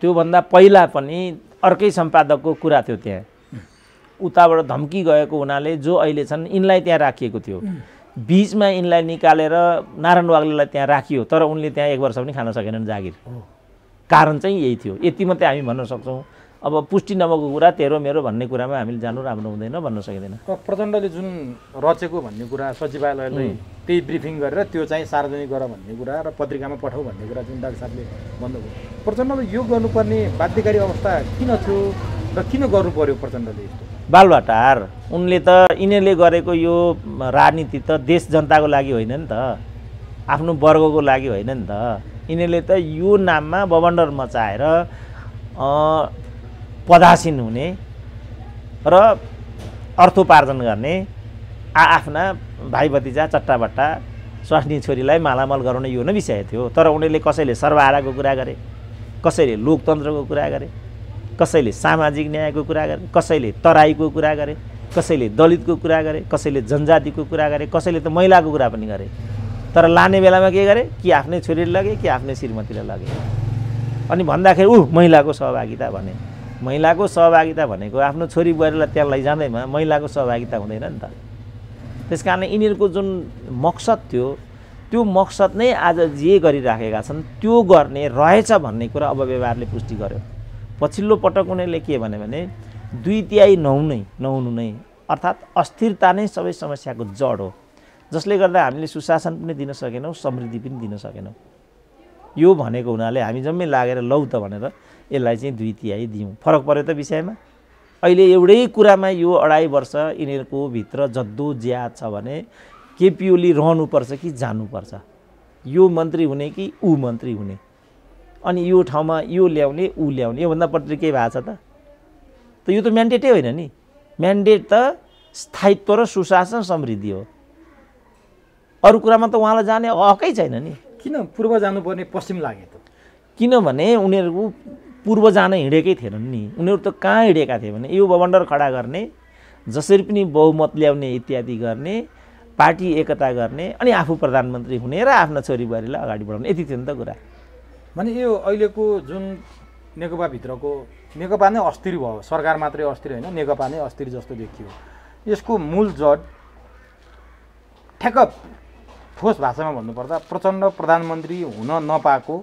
त्योभन्दा पहिला पनि अर्कै सम्पादकको कुरा थियो त्यहाँ। उताबाट धम्की गएको हुनाले जो अहिले छन् यिनलाई त्यहाँ राखिएको थियो। बीचमा यिनलाई निकालेर नारायण वाग्लेलाई त्यहाँ राखियो, तर उनले त्यहाँ 1 वर्ष पनि खान सकेनन् जागिर। कारण चाहिँ यही थियो। यति मात्रै हामी भन्न सक्छौँ। अब पुष्टि नभएको कुरा तेरो मेरो भन्ने कुरामा हामीले जानु राम्रो हुँदैन, भन्न सकिँदैन। प्रचण्डले जुन रचेको भन्ने कुरा सचिवालयले त्यही ब्रिफिङ गरेर त्यो चाहिँ सार्वजनिक गर भन्ने कुरा र पत्रिकामा पठाऊ भन्ने कुरा जुन डाक्टर साहबले भन्नुभयो, प्रचण्डले यो गर्नुपर्ने बाध्यकारी अवस्था किन थियो र किन गर्नु पर्यो प्रचण्डले यस्तो? बालुवाटार उनले त यिनीहरूले गरेको यो राजनीति त देश जनताको लागि होइन नि त, आफ्नो वर्गको लागि होइन नि त। यिनीहरूले त यो नाममा बबन्डर मचाएर पदासीन हुने र अर्थोपार्जन गर्ने आफ्ना भाइ भतिजा चट्टाबट्टा स्वास्नी छोरीलाई मालामाल गराउने यो नै विषय थियो। तर उनीहरूले कसैले सर्वहाराको कुरा गरे, कसैले लोकतन्त्रको कुरा गरे, कसैले सामाजिक न्यायको कुरा गरे, कसैले तराईको कुरा गरे, कसैले दलितको कुरा गरे, कसैले जनजातिको कुरा गरे, कसैले त महिलाको कुरा पनि गरे। तर लाने बेलामा के गरे कि आफ्नै छोरीले लगे कि आफ्नै श्रीमतीलाई लगे। अनि भन्दाखेरि महिलाको सहभागिता भने, महिलाको सहभागिता भनेको आफ्नो छोरी बुहारीलाई त्यहाँ लैजाँदैमा महिलाको सहभागिता हुँदैन नि त। त्यस कारणले यिनीहरूको जुन मकसद थियो त्यो मकसद नै आज जे गरिराखेका छन् त्यो गर्ने रहेछ भन्ने कुरा अब व्यवहारले पुष्टि गर्यो। पछिल्लो पटक उनीहरूले के भने 2/3 नहुनु नै अर्थात् अस्थिरता नै सबै समस्याको जड हो, जसले गर्दा हामीले सुशासन पनि दिन सकेनौँ, समृद्धि पनि दिन सकेनौँ। यो भनेको हुनाले हामी जम्मै लागेर लौ त भनेर यसलाई चाहिँ 2/3 दियौँ। फरक पर्यो त विषयमा। अहिले एउटै कुरामा यो 2.5 वर्ष यिनीहरूको भित्र जद्दोज्याद छ भने केपी ओली रहनुपर्छ कि जानुपर्छ, यो मन्त्री हुने कि ऊ मन्त्री हुने, अनि यो ठाउँमा यो ल्याउने ऊ ल्याउने, योभन्दा बढी केही भएको छ त? यो त म्यान्डेटै होइन नि। म्यान्डेट त स्थायित्व र सुशासन समृद्धि हो। अरू कुरामा त उहाँलाई जाने हकै छैन नि। किन पूर्व जानुपर्ने पश्चिम लाग्यो त? किनभने उनीहरू पूर्व जान हिँडेकै थिएनन् नि। उनीहरू त कहाँ हिँडेका थिए भने यो बबन्डर खडा गर्ने, जसरी पनि बहुमत ल्याउने इत्यादि गर्ने, पार्टी एकता गर्ने अनि आफू प्रधानमन्त्री हुने र आफ्ना छोरीबुहारीलाई अगाडि बढाउने, यति थियो नि त कुरा। भने यो अहिलेको जुन नेकपाभित्रको नेकपा नै अस्थिर भयो, सरकार मात्रै अस्थिर होइन, नेकपा नै अस्थिर जस्तो देखियो। यसको मूल जड ठ्याक्क ठोस भाषामा भन्नुपर्दा प्रचण्ड प्रधानमन्त्री हुन नपाएको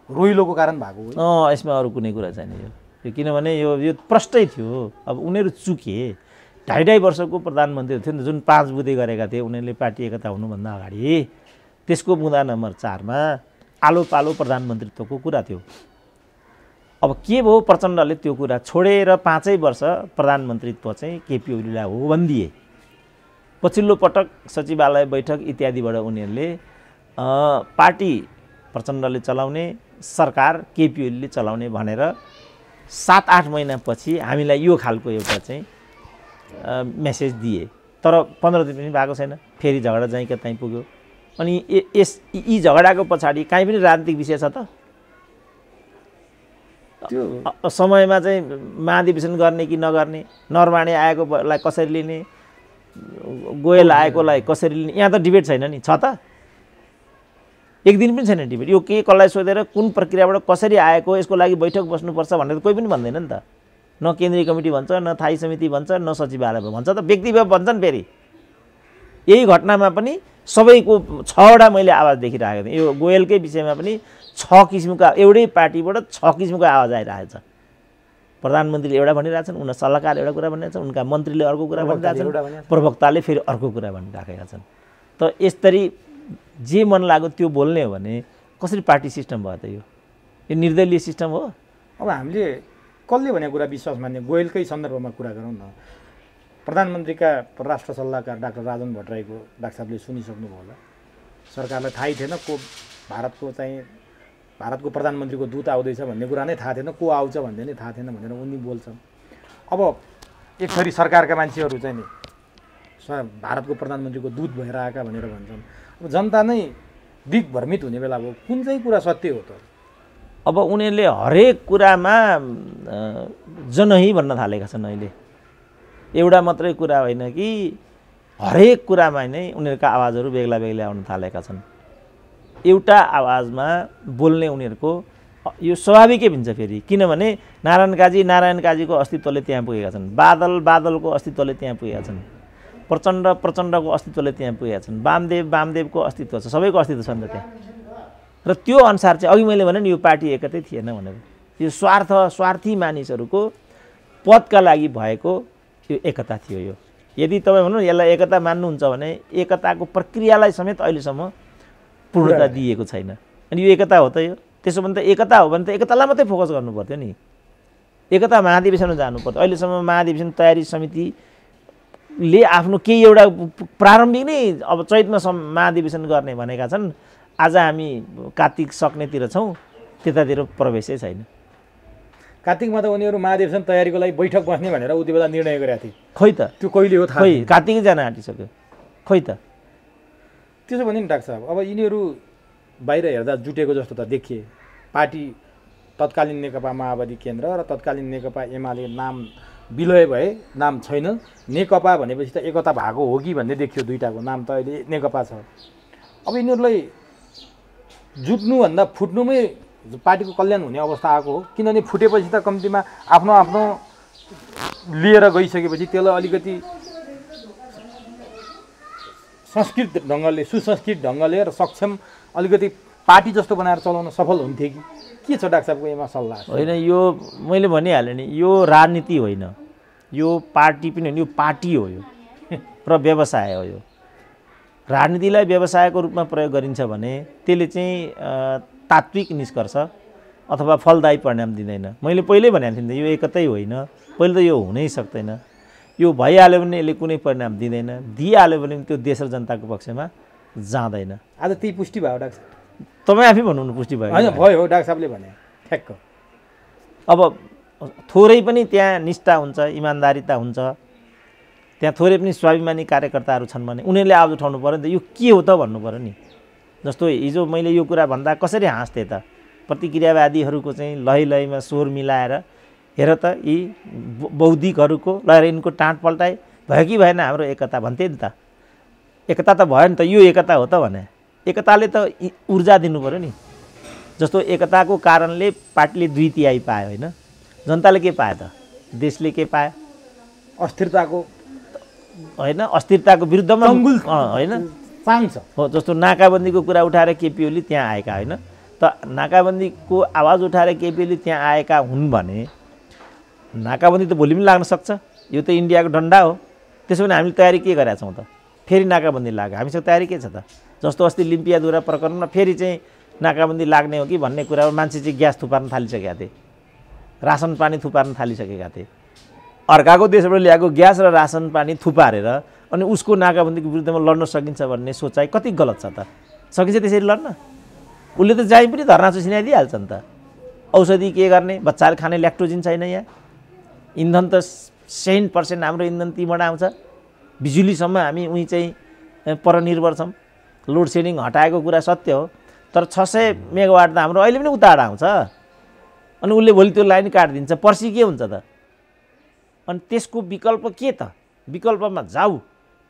रोइलोको कारण भएको हो। यसमा अरू कुनै कुरा छैन यो, किनभने यो प्रष्टै थियो। अब उनीहरू चुके, 2.5 वर्षको प्रधानमन्त्री थियो नि त, जुन 5 बुँदे गरेका थिए उनीहरूले पार्टी एकता हुनुभन्दा अगाडि। त्यसको बुँदा नम्बर 4मा आलो पालो प्रधानमन्त्रीत्वको कुरा थियो। अब के भयो, प्रचण्डले त्यो कुरा छोडेर 5 वर्ष प्रधानमन्त्रीत्व चाहिँ केपी ओलीलाई हो भनिदिए। पछिल्लो पटक सचिवालय बैठक इत्यादिबाट उनीहरूले पार्टी प्रचण्डले चलाउने, सरकार केपी ओलीले चलाउने भनेर 7-8 महिनापछि हामीलाई यो खालको एउटा चाहिँ मेसेज दिए। तर 15 दिन पनि भएको छैन, फेरि झगडा चाहिँ कतै पुग्यो। अनि यी झगडाको पछाडि काहीँ पनि राजनीतिक विषय छ त? त्यो समयमा चाहिँ महाधिवेशन गर्ने कि नगर्ने, नरमाणे आएकोलाई कसरी लिने, गोयल आएकोलाई कसरी लिने, यहाँ त डिबेट छैन नि, छ त? एक दिन पनि छैन डिबेट। यो के कसलाई सोधेर कुन प्रक्रियाबाट कसरी आएको, यसको लागि बैठक बस्नुपर्छ भनेर कोही पनि भन्दैन नि त। न केन्द्रीय कमिटी भन्छ, न थाई समिति भन्छ, न सचिवालय भन्छ त, व्यक्तिगत भन्छन्। फेरि यही घटनामा पनि सबैको 6वटा मैले आवाज देखिरहेको थिएँ। यो गोयलकै विषयमा पनि 6 किसिमका, एउटै पार्टीबाट 6 किसिमको आवाज आइरहेछ। प्रधानमन्त्रीले एउटा भनिरहेछन्, उनीहरू सल्लाहकार एउटा कुरा भनिरहेछन्, उनका मन्त्रीले अर्को कुरा भनिरहेछन्, प्रवक्ताले फेरि अर्को कुरा भनिराखेका छन्। त यसरी जे मन लाग्यो त्यो बोल्ने हो भने कसरी पार्टी सिस्टम भयो त? यो निर्दलीय सिस्टम हो। अब हामीले कसले भनेको कुरा विश्वास मान्ने? गोयलकै सन्दर्भमा कुरा गरौँ न। प्रधानमन्त्रीका परराष्ट्र सल्लाहकार डाक्टर राजन भट्टराईको डाक्टर साहबले सुनिसक्नुभयो होला। सरकारलाई थाहै थिएन को भारतको प्रधानमन्त्रीको दूत आउँदैछ भन्ने कुरा नै थाहा थिएन, को आउँछ भन्ने नै थाहा थिएन भनेर उनी बोल्छन्। अब एक थरी सरकारका मान्छेहरू चाहिँ नि भारतको प्रधानमन्त्रीको दूत भएर आएका भनेर भन्छन्। अब जनता नै दिग्भ्रमित हुने बेला भयो, कुन चाहिँ कुरा सत्य हो त? अब उनीहरूले हरेक कुरामा जनही भन्न थालेका छन् अहिले। एउटा मात्रै कुरा होइन कि हरेक कुरामा नै उनीहरूका आवाजहरू बेग्ला बेग्लै आउन थालेका छन्। एउटा आवाजमा बोल्ने उनीहरूको यो स्वाभाविकै हुन्छ फेरि, किनभने नारायण काजीको अस्तित्वले त्यहाँ पुगेका छन्, बादलको अस्तित्वले त्यहाँ पुगेका छन्, प्रचण्डको अस्तित्वले त्यहाँ पुगेका छन्, वामदेवको अस्तित्व छ, सबैको अस्तित्व छ नि त त्यहाँ। र त्यो अनुसार चाहिँ अघि मैले भने नि यो पार्टी एकतै थिएन भनेर, यो स्वार्थी मानिसहरूको पदका लागि भएको यो एकता थियो। यो यदि तपाईँ भन्नु यसलाई एकता मान्नुहुन्छ भने एकताको प्रक्रियालाई समेत अहिलेसम्म पूर्णता दिएको छैन। अनि यो एकता हो त? यो त्यसो भने त एकता हो भने त एकतालाई मात्रै फोकस गर्नु पर्थ्यो नि। एकता महाधिवेशनमा जानु पर्थ्यो। अहिलेसम्म महाधिवेशन तयारी समितिले आफ्नो केही एउटा प्रारम्भिक नै अब चैतमा महाधिवेशन गर्ने भनेका छन्। आज हामी कार्तिक सक्नेतिर छौँ, त्यतातिर प्रवेशै छैन। कार्तिकमा त उनीहरू महाधिवेशन तयारीको लागि बैठक बस्ने भनेर उति बेला निर्णय गरेका थिए। खोइ त त्यो कहिले हो थाहा? खोइ कार्तिकै जान आँटिसक्यो। खोइ त त्यसो भने नि डाक्टर साहब, अब यिनीहरू बाहिर हेर्दा जुटेको जस्तो त देखिए। पार्टी तत्कालीन नेकपा माओवादी केन्द्र र तत्कालीन नेकपा एमाले नाम विलय भए, नाम छैन। नेकपा भनेपछि त एकता भएको हो कि भन्ने देखियो। दुईटाको नाम त अहिले नेकपा छ। अब यिनीहरूलाई जुट्नुभन्दा फुट्नुमै पार्टीको कल्याण हुने अवस्था आएको हो। किनभने फुटेपछि त कम्तीमा आफ्नो लिएर गइसकेपछि त्यसलाई अलिकति संस्कृत ढङ्गले, सुसंस्कृत ढङ्गले र सक्षम अलिकति पार्टी जस्तो बनाएर चलाउन सफल हुन्थे कि के छ डाक्टर साहबको यसमा सल्लाह? होइन, यो मैले भनिहालेँ नि, यो राजनीति होइन, यो पार्टी पनि होइन, यो पार्टी हो यो र व्यवसाय हो। यो राजनीतिलाई व्यवसायको रूपमा प्रयोग गरिन्छ भने त्यसले चाहिँ तात्विक निष्कर्ष अथवा फलदायी परिणाम दिँदैन। मैले पहिल्यै भनेको थिएँ यो एकतै होइन, पहिले त यो हुनै सक्दैन। यो भइहाल्यो भने यसले कुनै परिणाम दिँदैन, दिइहाल्यो भने त्यो देश र जनताको पक्षमा जाँदैन। आज त्यही पुष्टि भयो डाक्टर साहब? तपाईँ आफै भन्नु पुष्टि भयो? होइन, भयो हो, डाक्टर साहबले भने ठ्याक्क। अब थोरै पनि त्यहाँ निष्ठा हुन्छ, इमान्दारिता हुन्छ, त्यहाँ थोरै पनि स्वाभिमानी कार्यकर्ताहरू छन् भने उनीहरूले आवाज उठाउनु पऱ्यो नि त। यो के हो त भन्नु पऱ्यो नि। जस्तो हिजो मैले यो कुरा भन्दा कसरी हाँस्थेँ त? प्रतिक्रियावादीहरूको चाहिँ लहीमा स्वर मिलाएर हेर त यी बौद्धिकहरूको ल यिनको टाँट पल्टाइ भयो कि भएन हाम्रो एकता भन्थे नि त। एकता त भयो नि त, यो एकता हो त भने। एकताले त ऊर्जा दिनु पऱ्यो नि। जस्तो एकताको कारणले पार्टीले 2/3 पायो होइन, जनताले के पायो त? देशले के पायो? अस्थिरताको होइन, अस्थिरताको विरुद्धमा होइन चाहन्छ हो। जस्तो नाकाबन्दीको कुरा उठाएर केपी ओली त्यहाँ आएका होइन त, नाकाबन्दीको आवाज उठाएर केपी ओली त्यहाँ आएका हुन् भने नाकाबन्दी त भोलि पनि लाग्न सक्छ। यो त इन्डियाको डन्डा हो। त्यसो भने हामीले तयारी के गरेका छौँ त? फेरि नाकाबन्दी लाग्यो, हामीसँग तयारी के छ त? जस्तो अस्ति लिम्पियाधुरा प्रकरणमा फेरि चाहिँ नाकाबन्दी लाग्ने हो कि भन्ने कुरामा मान्छे चाहिँ ग्यास थुपार्न थालिसकेका थिए, रासन पानी थुपार्न थालिसकेका थिए। अर्काको देशबाट ल्याएको ग्यास र रासन पानी थुपारेर अनि उसको नाकाबन्दीको विरुद्धमा लड्न सकिन्छ भन्ने सोचाइ कति गलत छ त? सकिन्छ त्यसरी लड्न? उसले त जहीँ पनि धर्ना सुनाइदिइहाल्छ नि त। औषधि के गर्ने? बच्चाले खाने ल्याक्टोजिन छैन यहाँ। इन्धन त 100% हाम्रो इन्धन तीबाट आउँछ। बिजुलीसम्म हामी उहीँ चाहिँ परनिर्भर छौँ। लोड सेडिङ हटाएको कुरा सत्य हो, तर 600 मेगावाट त हाम्रो अहिले पनि उताबाट आउँछ। अनि उसले भोलि त्यो लाइन काटिदिन्छ, पर्सि के हुन्छ त? अनि त्यसको विकल्प के त? विकल्पमा जाऊ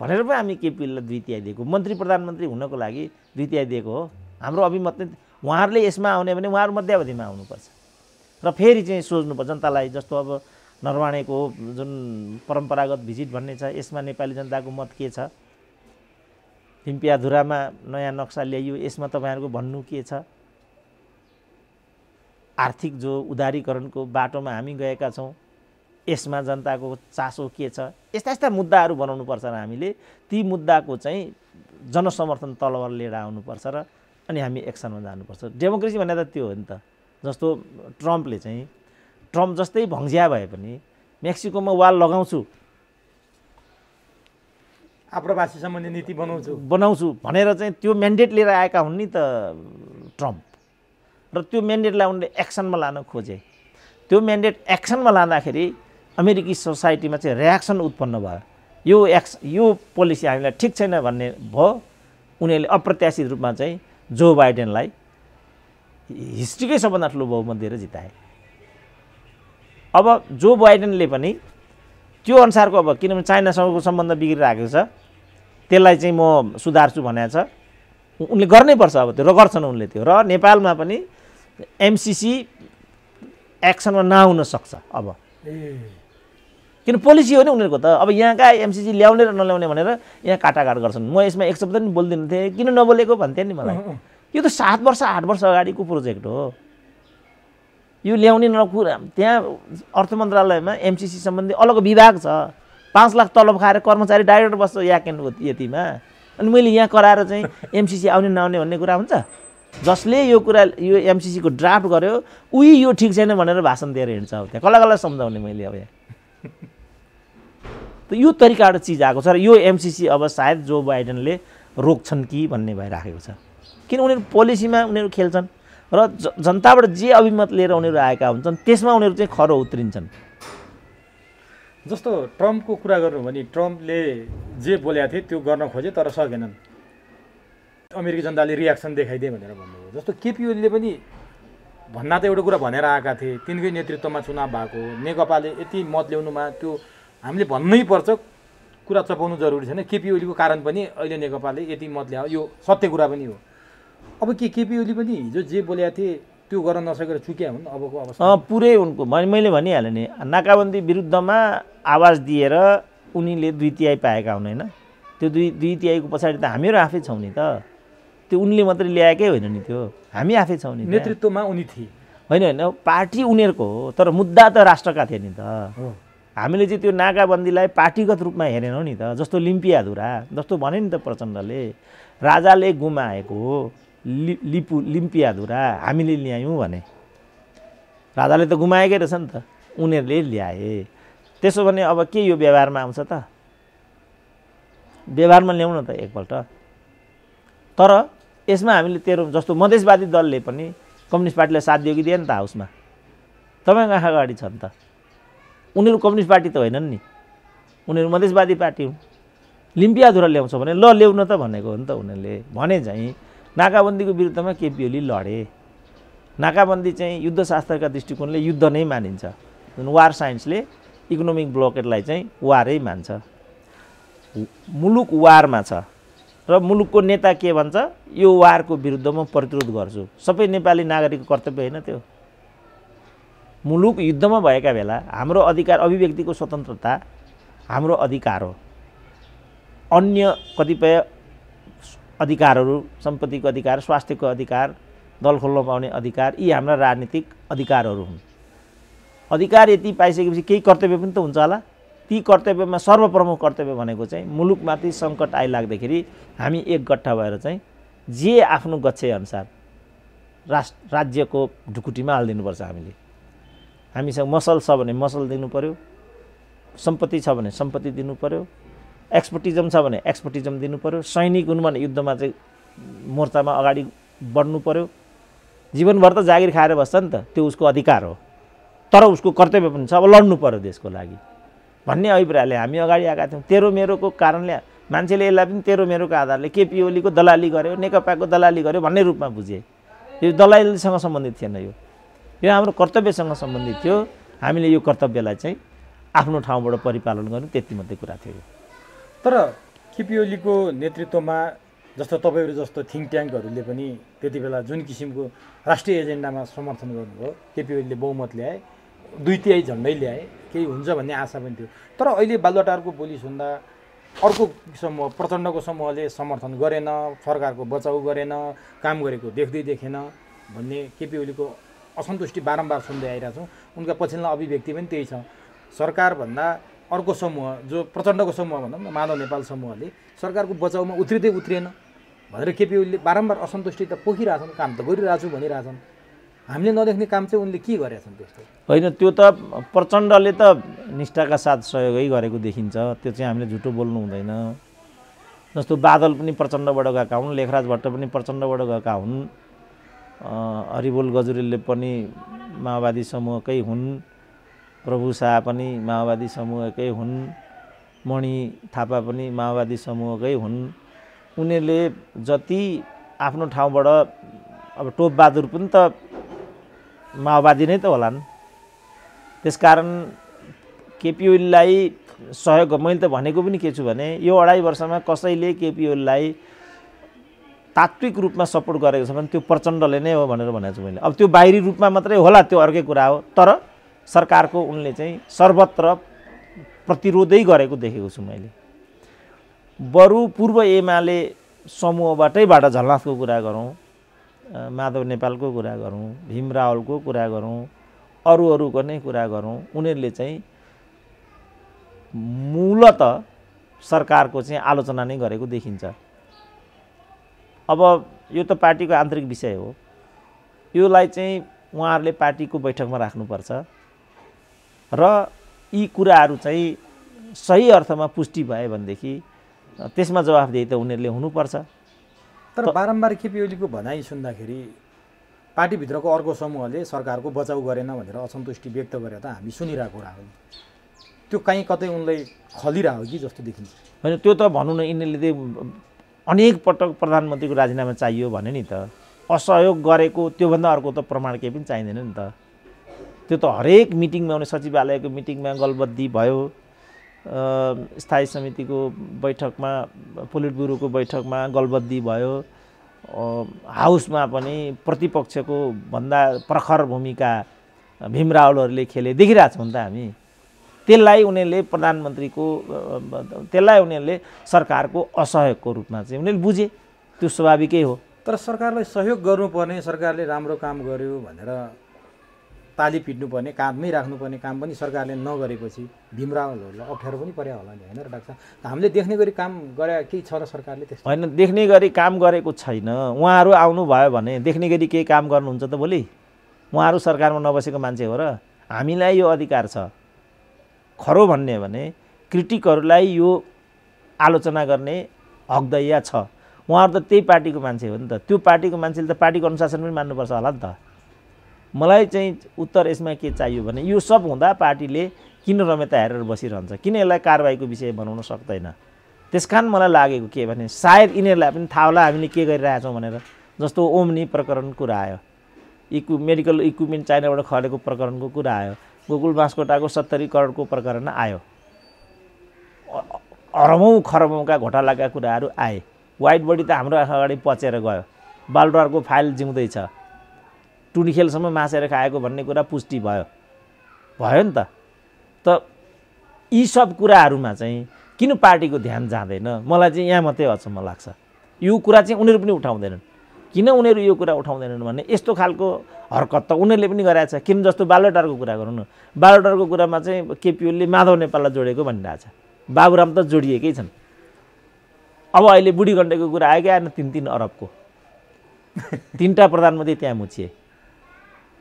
भनेर पनि हामी केपीलाई 2/3 दिएको। मन्त्री प्रधानमन्त्री हुनको लागि 2/3 दिएको हो। हाम्रो अभिमत नै उहाँहरूले यसमा आउने भने उहाँहरू मध्यावधिमा आउनुपर्छ र फेरि चाहिँ सोच्नुपर्छ जनतालाई। जस्तो अब नरवाणेको जुन परम्परागत भिजिट भन्ने छ, यसमा नेपाली जनताको मत के छ? लिम्पियाधुरामा नयाँ नक्सा ल्याइयो, यसमा तपाईँहरूको भन्नु के छ? आर्थिक जो उदारीकरणको बाटोमा हामी गएका छौँ, यसमा जनताको चासो के छ? यस्ता यस्ता मुद्दाहरू बनाउनुपर्छ र हामीले ती मुद्दाको चाहिँ जनसमर्थन तलबाट लिएर आउनुपर्छ र अनि हामी एक्सनमा जानुपर्छ। डेमोक्रेसी भने त त्यो हो नि त। जस्तो ट्रम्प जस्तै भङ्ज्या भए पनि मेक्सिकोमा वाल लगाउँछु, आप्रवासी सम्बन्धी नीति बनाउँछु भनेर चाहिँ त्यो म्यान्डेट लिएर आएका हुन् नि त ट्रम्प। र त्यो म्यान्डेटलाई उनले एक्सनमा लान खोजे। त्यो म्यान्डेट एक्सनमा लाँदाखेरि अमेरिकी सोसाइटीमा चाहिँ रियाक्सन उत्पन्न भयो। यो पोलिसी हामीलाई ठिक छैन भन्ने भयो। उनीहरूले अप्रत्याशित रूपमा चाहिँ जो बाइडेनलाई हिस्ट्रीकै सबभन्दा ठुलो बहुमत दिएर जिताए। अब जो बाइडेनले पनि त्यो अनुसारको, अब किनभने चाइनासँगको सम्बन्ध बिग्रिरहेको छ, त्यसलाई चाहिँ म सुधार्छु भनेको छ, उनले गर्नै पर्छ। अब त्यो र गर्छन् उनले त्यो। र नेपालमा पनि एमसिसी एक्सनमा नआउन सक्छ अब, किन पोलिसी हो नि उनीहरूको त। अब यहाँका एमसिसी ल्याउने र नल्याउने भनेर यहाँ काटाकाट गर्छन्। म यसमा एक शब्द पनि बोल्दिनँ थिएँ, किन नबोलेको भन्थेँ नि मलाई। यो त 7 वर्ष 8 वर्ष अगाडिको प्रोजेक्ट हो। यो ल्याउने कुरा त्यहाँ अर्थ मन्त्रालयमा एमसिसी सम्बन्धी अलग विभाग छ। 5 लाख तलब खाएर कर्मचारी डाइरेक्टर बस्छ याकेनको यतिमा। अनि मैले यहाँ कराएर चाहिँ एमसिसी आउने नआउने भन्ने कुरा हुन्छ? जसले यो कुरा यो एमसिसीको ड्राफ्ट गर्यो उही यो ठिक छैन भनेर भाषण दिएर हिँड्छ। अब त्यहाँ कसलाई सम्झाउने मैले अब यहाँ त यो तरिकाबाट चिज आएको छ र यो एमसिसी अब सायद जो बाइडेनले रोक्छन् कि भन्ने भइराखेको छ। किन उनीहरू पोलिसीमा उनीहरू खेल्छन् र जनताबाट जे अभिमत लिएर उनीहरू आएका हुन्छन् त्यसमा उनीहरू चाहिँ खरो उत्रिन्छन्। जस्तो ट्रम्पको कुरा गर्नु भने ट्रम्पले जे बोलेका थिए त्यो गर्न खोजे तर सकेनन्। अमेरिकी जनताले रियाक्सन देखाइदिए भनेर भन्नुभयो। जस्तो केपी ओलीले पनि भन्ना त एउटा कुरा भनेर आएका थिए, तिनकै नेतृत्वमा चुनाव भएको, नेकपाले यति मत ल्याउनुमा त्यो हामीले भन्नै पर्छ, कुरा चपाउनु जरुरी छैन। केपी ओलीको कारण पनि अहिले नेकपाले यति मत ल्यायो, यो सत्य कुरा पनि हो। अब के केपी ओली पनि हिजो जे बोलेका थिए त्यो गर्न नसकेर चुक्या हुन् अबको अवस्था? पुरै उनको मैले भनिहालेँ नि, नाकाबन्दी विरुद्धमा आवाज दिएर उनीले 2/3 पाएका हुन् होइन। त्यो 2/3 को पछाडि त हामीहरू आफै छौँ नि त। त्यो उनले मात्रै ल्याएकै होइन नि, त्यो हामी आफै छौँ नि। नेतृत्वमा उनी थिए होइन, पार्टी उनीहरूको हो, तर मुद्दा त राष्ट्रका थिए नि त। हामीले चाहिँ त्यो नाकाबन्दीलाई पार्टीगत रूपमा हेरेनौँ नि त। जस्तो लिम्पियाधुरा जस्तो भने नि त प्रचण्डले, राजाले गुमाएको लिम्पियाधुरा हामीले ल्यायौँ भने। राजाले त गुमाएकै रहेछ नि त, उनीहरूले ल्याए। त्यसो भने अब के यो व्यवहारमा आउँछ त? व्यवहारमा ल्याउन त एकपल्ट। तर यसमा हामीले तेरो जस्तो मधेसवादी दलले पनि कम्युनिस्ट पार्टीलाई साथ दियो कि दिएन त हाउसमा? तपाईँको आँखा अगाडि छ नि त। उनीहरू कम्युनिस्ट पार्टी त होइनन् नि, उनीहरू मधेसवादी पार्टी हुन्। लिम्पियाधुरा ल्याउँछ भने ल ल्याउन त भनेको हो नि त। उनीहरूले भने चाहिँ नाकाबन्दीको विरुद्धमा केपी ओली लडे। नाकाबन्दी चाहिँ युद्धशास्त्रका दृष्टिकोणले युद्ध नै मानिन्छ। जुन वार साइन्सले इकोनोमिक ब्लकेटलाई चाहिँ वारै मान्छ। मुलुक वारमा छ, र मुलुकको नेता के भन्छ, यो वारको विरुद्ध म प्रतिरोध गर्छु। सबै नेपाली नागरिकको कर्तव्य होइन त्यो? मुलुक युद्धमा भएका बेला हाम्रो अधिकार, अभिव्यक्तिको स्वतन्त्रता हाम्रो अधिकार हो। अन्य कतिपय अधिकारहरू, सम्पत्तिको अधिकार, स्वास्थ्यको अधिकार, दल खोल्न पाउने अधिकार, यी हाम्रा राजनीतिक अधिकारहरू हुन्। अधिकार यति पाइसकेपछि केही कर्तव्य पनि त हुन्छ होला। ती कर्तव्यमा सर्वप्रमुख कर्तव्य भनेको चाहिँ मुलुकमाथि सङ्कट आइलाग्दाखेरि हामी एक गट्ठा भएर चाहिँ जे आफ्नो गच्छेअनुसार राज्यको ढुकुटीमा हालिदिनुपर्छ। हामीसँग मसल छ भने मसल दिनु पर्यो, सम्पत्ति छ भने सम्पत्ति दिनु पर्यो, एक्सपर्टिजम छ भने एक्सपर्टिजम दिनु पर्यो, सैनिक हुनु भने युद्धमा चाहिँ मोर्चामा अगाडि बढ्नु पर्यो। जीवनभर त जागिर खाएर बस्छ नि त, त्यो उसको अधिकार हो। तर उसको कर्तव्य पनि छ, अब लड्नु पर्यो देशको लागि भन्ने अभिप्रायले हामी अगाडि आएका थियौँ। तेरो मेरोको कारणले मान्छेले यसलाई पनि तेरो मेरोको आधारले केपी ओलीको दलाली गर्यो, नेकपाको दलाली गर्यो भन्ने रूपमा बुझे। यो दलालीसँग सम्बन्धित थिएन, यो हाम्रो कर्तव्यसँग सम्बन्धित थियो। हामीले यो कर्तव्यलाई चाहिँ आफ्नो ठाउँबाट परिपालन गर्नु, त्यति मात्रै कुरा थियो। तर केपी ओलीको नेतृत्वमा जस्तो तपाईँहरू जस्तो थिङ्क ट्याङ्कहरूले पनि त्यति बेला जुन किसिमको राष्ट्रिय एजेन्डामा समर्थन गर्नुभयो, केपी ओलीले बहुमत ल्याए, 2/3 झन्डै ल्याए, केही हुन्छ भन्ने आशा पनि थियो। तर अहिले बालुवाटारको बोली सुन्दा अर्को समूह, प्रचण्डको समूहले समर्थन गरेन, सरकारको बचाउ गरेन, काम गरेको देखेन भन्ने केपी ओलीको असन्तुष्टि बारम्बार सुन्दै आइरहेको छौँ। उनका पछिल्ला अभिव्यक्ति पनि त्यही छ। सरकारभन्दा अर्को समूह, जो प्रचण्डको समूह भनौँ न, माधव नेपाल समूहले सरकारको बचाउमा उत्रिएन भनेर केपी ओलीले बारम्बार असन्तुष्टि त पोखिरहेछन्, काम त गरिरहेको छु भनिरहेछन्। हामीले नदेख्ने काम चाहिँ उनले के गरेका छन् त्यस्तो? होइन, त्यो त प्रचण्डले त निष्ठाका साथ सहयोगै गरेको देखिन्छ। त्यो चाहिँ हामीले झुटो बोल्नु हुँदैन। जस्तो बादल पनि प्रचण्डबाट गएका हुन्, लेखराज भट्ट पनि प्रचण्डबाट गएका हुन्, हरिबोल गजुरेलले पनि माओवादी समूहकै हुन्, प्रभु शाह पनि माओवादी समूहकै हुन्, मणि थापा पनि माओवादी समूहकै हुन्। उनीहरूले जति आफ्नो ठाउँबाट, अब टोपबहादुर पनि त माओवादी नै त होलान्। त्यसकारण केपी ओलीलाई सहयोग, मैले त भनेको पनि के छु भने यो 2.5 वर्षमा कसैले केपी ओलीलाई तात्विक रूपमा सपोर्ट गरेको छ भने त्यो प्रचण्डले नै हो भनेर भनेको छु मैले। अब त्यो बाहिरी रूपमा मात्रै होला, त्यो अर्कै कुरा हो। तर सरकारको उनले चाहिँ सर्वत्र प्रतिरोधै गरेको देखेको छु मैले। बरु पूर्व एमाले समूहबाटैबाट झलनाथको कुरा गरौँ, माधव नेपालको कुरा गरौँ, भीम रावलको कुरा गरौँ, अरूको नै कुरा गरौँ, उनीहरूले चाहिँ मूलत सरकारको चाहिँ आलोचना नै गरेको देखिन्छ। अब यो त पार्टीको आन्तरिक विषय हो। योलाई चाहिँ उहाँहरूले पार्टीको बैठकमा राख्नुपर्छ र यी कुराहरू चाहिँ सही अर्थमा पुष्टि भए भनेदेखि त्यसमा जवाफदेही त उनीहरूले हुनुपर्छ। तर बारम्बार केपी ओलीको भनाइ सुन्दाखेरि पार्टीभित्रको अर्को समूहले सरकारको बचाउ गरेन भनेर असन्तुष्टि व्यक्त गरे त हामी सुनिरहेको कुरा हो। त्यो कहीँ कतै उनलाई खलिरहेको कि जस्तो देखिन्छ। होइन, त्यो त भनौँ न, यिनीहरूले अनेक पटक प्रधानमन्त्रीको राजीनामा चाहियो भने नि त, असहयोग गरेको त्योभन्दा अर्को त प्रमाण केही पनि चाहिँदैन नि त। त्यो त हरेक मिटिङमा आउने, सचिवालयको मिटिङमा गलबद्दी भयो, स्थायी समितिको बैठकमा, पोलिट ब्युरोको बैठकमा गलबद्दी भयो, हाउसमा पनि प्रतिपक्षको भन्दा प्रखर भूमिका भीम रावलहरूले खेले देखिरहेछौँ नि त हामी। त्यसलाई उनीहरूले प्रधानमन्त्रीको, त्यसलाई उनीहरूले सरकारको असहयोगको रूपमा चाहिँ उनीहरूले बुझे। त्यो स्वाभाविकै हो। तर सरकारलाई सहयोग गर्नुपर्ने, सरकारले राम्रो काम गर्यो भनेर ताली पिट्नुपर्ने, काँधमै राख्नुपर्ने काम पनि सरकारले नगरेपछि भीम रावलहरूलाई अप्ठ्यारो पनि पर्यो होला नि, होइन र डाक्टर साहब? हामीले देख्ने गरी काम गरे केही छ र सरकारले? त्यस्तो होइन, देख्ने गरी काम गरेको छैन। उहाँहरू आउनुभयो भने देख्ने गरी केही काम गर्नुहुन्छ त भोलि? उहाँहरू सरकारमा नबसेको मान्छे हो र? हामीलाई यो अधिकार छ। खरो भन्ने भने क्रिटिकहरूलाई यो आलोचना गर्ने हकदैया छ। उहाँहरू त त्यही पार्टीको मान्छे हो नि त। त्यो पार्टीको मान्छेले त पार्टीको अनुशासन पनि मान्नुपर्छ होला नि त। मलाई चाहिँ उत्तर यसमा के चाहियो भने, यो सब हुँदा पार्टीले किन रमेता हेरेर बसिरहन्छ, किन यसलाई कारबाहीको विषय बनाउन सक्दैन? त्यसकारण मलाई लागेको के भने सायद यिनीहरूलाई पनि थाहा होला हामीले के गरिरहेछौँ भनेर। जस्तो ओम्नी प्रकरण कुरा आयो, मेडिकल इक्विपमेन्ट चाइनाबाट खरेको प्रकरणको कुरा आयो, गोकुल बाँसकोटाको 70 करोडको प्रकरण आयो, अरबौँ खरबौँका घोटालाका कुराहरू आए। वाइट बडी त हाम्रो अगाडि पचेर गयो, बालुवाको फाइल जिउँदैछ, टुनिखेलसम्म मासेर खाएको भन्ने कुरा पुष्टि भयो नि त। यी सब कुराहरूमा चाहिँ किन पार्टीको ध्यान जाँदैन, मलाई चाहिँ यहाँ मात्रै अचम्म लाग्छ। यो कुरा चाहिँ उनीहरू पनि उठाउँदैनन्। किन उनीहरू यो कुरा उठाउँदैनन् भने यस्तो खालको हरकत त उनीहरूले पनि गरेछ। किन जस्तो बालुवाटारको कुरा गरौँ न, बालुवाटारको कुरामा चाहिँ केपी ओलीले माधव नेपाललाई जोडेको भनिरहेछ, बाबुराम त जोडिएकै छन्। अब अहिले बुढी गण्डकीको कुरा आयो क्या, 3-3 अरबको 3टा प्रधानमन्त्री त्यहाँ मुछिए।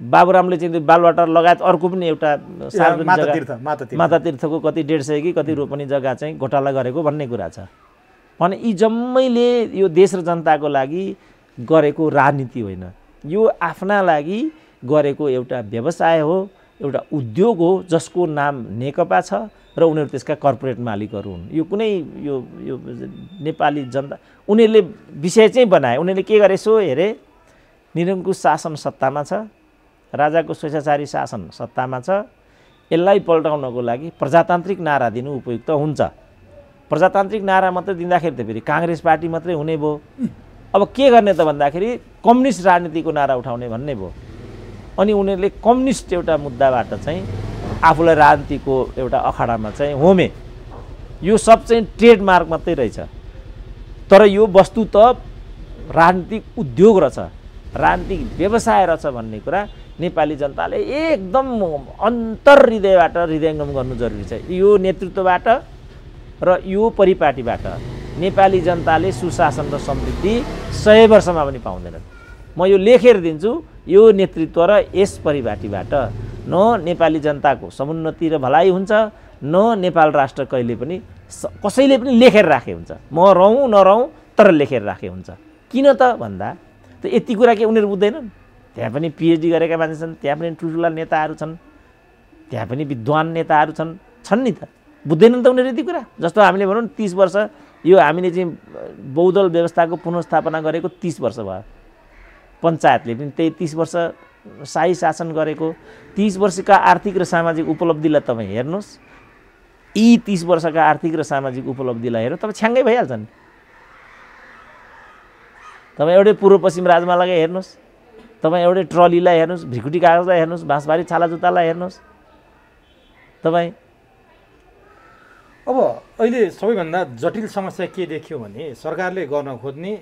बाबुरामले चाहिँ बालुवाटार लगायत अर्को पनि एउटा सार्वजनिक जग्गा माता तीर्थको कति 150 कि कति रोपनी जग्गा चाहिँ घोटाला गरेको भन्ने कुरा छ भने यी जम्मैले यो देश र जनताको लागि गरेको राजनीति होइन, यो आफ्ना लागि गरेको एउटा व्यवसाय हो, एउटा उद्योग हो जसको नाम नेकपा छ र उनीहरू त्यसका कर्पोरेट मालिकहरू हुन्। यो कुनै यो नेपाली जनता उनीहरूले विषय चाहिँ बनाए। उनीहरूले के गरे सो हेरे, निरङ्कुश शासन सत्तामा छ, राजाको स्वेच्छाचारी शासन सत्तामा छ, यसलाई पल्टाउनको लागि प्रजातान्त्रिक नारा दिनु उपयुक्त हुन्छ। प्रजातान्त्रिक नारा मात्रै दिँदाखेरि त फेरि काङ्ग्रेस पार्टी मात्रै हुने भयो। अब के गर्ने त भन्दाखेरि कम्युनिस्ट राजनीतिको नारा उठाउने भन्ने भयो। अनि उनीहरूले कम्युनिस्ट एउटा मुद्दाबाट चाहिँ आफूलाई राजनीतिको एउटा अखाडामा चाहिँ होमे। यो सब चाहिँ ट्रेडमार्क मात्रै रहेछ, तर यो वस्तु त राजनीतिक उद्योग रहेछ, राजनीतिक व्यवसाय रहेछ भन्ने कुरा नेपाली जनताले एकदम अन्तर्हृदयबाट हृदयङ्गम गर्नु जरुरी छ। यो नेतृत्वबाट र यो परिपाटीबाट नेपाली जनताले सुशासन र समृद्धि 100 वर्षमा पनि पाउँदैनन्। म यो लेखेर दिन्छु, यो नेतृत्व र यस परिपाटीबाट न नेपाली जनताको समुन्नति र भलाइ हुन्छ, न नेपाल राष्ट्र कहिले पनि कसैले पनि लेखेर राखे हुन्छ। म रहँ नरहँ तर लेखेर राखे हुन्छ। किन त भन्दा त यति कुरा के उनीहरू बुझ्दैनन्? त्यहाँ पनि पिएचडी गरेका मान्छे छन्, त्यहाँ पनि ठुल्ठुला नेताहरू छन्, त्यहाँ पनि विद्वान नेताहरू छन् नि त। बुझ्दैनन् त उनीहरू यति कुरा? जस्तो हामीले भनौँ 30 वर्ष यो हामीले चाहिँ बहुदल व्यवस्थाको पुनर्स्थापना गरेको 30 वर्ष भयो। पञ्चायतले पनि त्यही 30 वर्ष शाही शासन गरेको। 30 वर्षका आर्थिक र सामाजिक उपलब्धिलाई तपाईँ हेर्नुहोस्, यी 30 वर्षका आर्थिक र सामाजिक उपलब्धिलाई हेर्नु तपाईँ छ्याङ्गै भइहाल्छ नि। तपाईँ एउटै पूर्व पश्चिम राजमार्गलाई हेर्नुहोस्, तपाईँ एउटै ट्रलीलाई हेर्नुहोस्, भिकुटी कागजलाई हेर्नुहोस्, बाँसबारी छाला जुत्तालाई हेर्नुहोस् तपाईँ। अब अहिले सबैभन्दा जटिल समस्या के देखियो भने सरकारले गर्न खोज्ने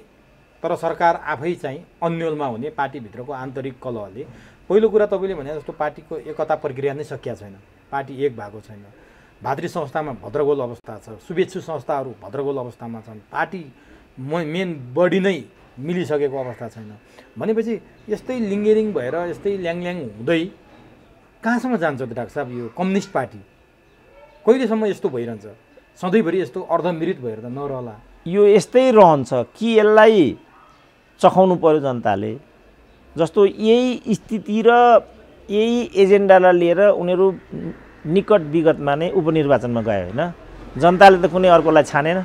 तर सरकार आफै चाहिँ अन्यलमा हुने पार्टीभित्रको आन्तरिक कलहले। पहिलो कुरा तपाईँले भने जस्तो पार्टीको एकता प्रक्रिया नै सकिया छैन, पार्टी एक भएको छैन, भातृ संस्थामा भद्रगोल अवस्था छ, शुभेच्छु संस्थाहरू भद्रगोल अवस्थामा छन्, पार्टी मेन बडी नै मिलिसकेको अवस्था छैन भनेपछि यस्तै लिङ्गेरिङ भएर यस्तै ल्याङल्याङ हुँदै कहाँसम्म जान्छ त डाक्टर साहब यो कम्युनिस्ट पार्टी? कहिलेसम्म यस्तो भइरहन्छ? सधैँभरि यस्तो अर्धमृत भएर त नरहला। यो यस्तै रहन्छ कि यसलाई चखाउनु पर्यो जनताले। जस्तो यही स्थिति र यही एजेन्डालाई लिएर उनीहरू निकट विगतमा नै उपनिर्वाचनमा गयो होइन। जनताले त कुनै अर्कोलाई छानेन,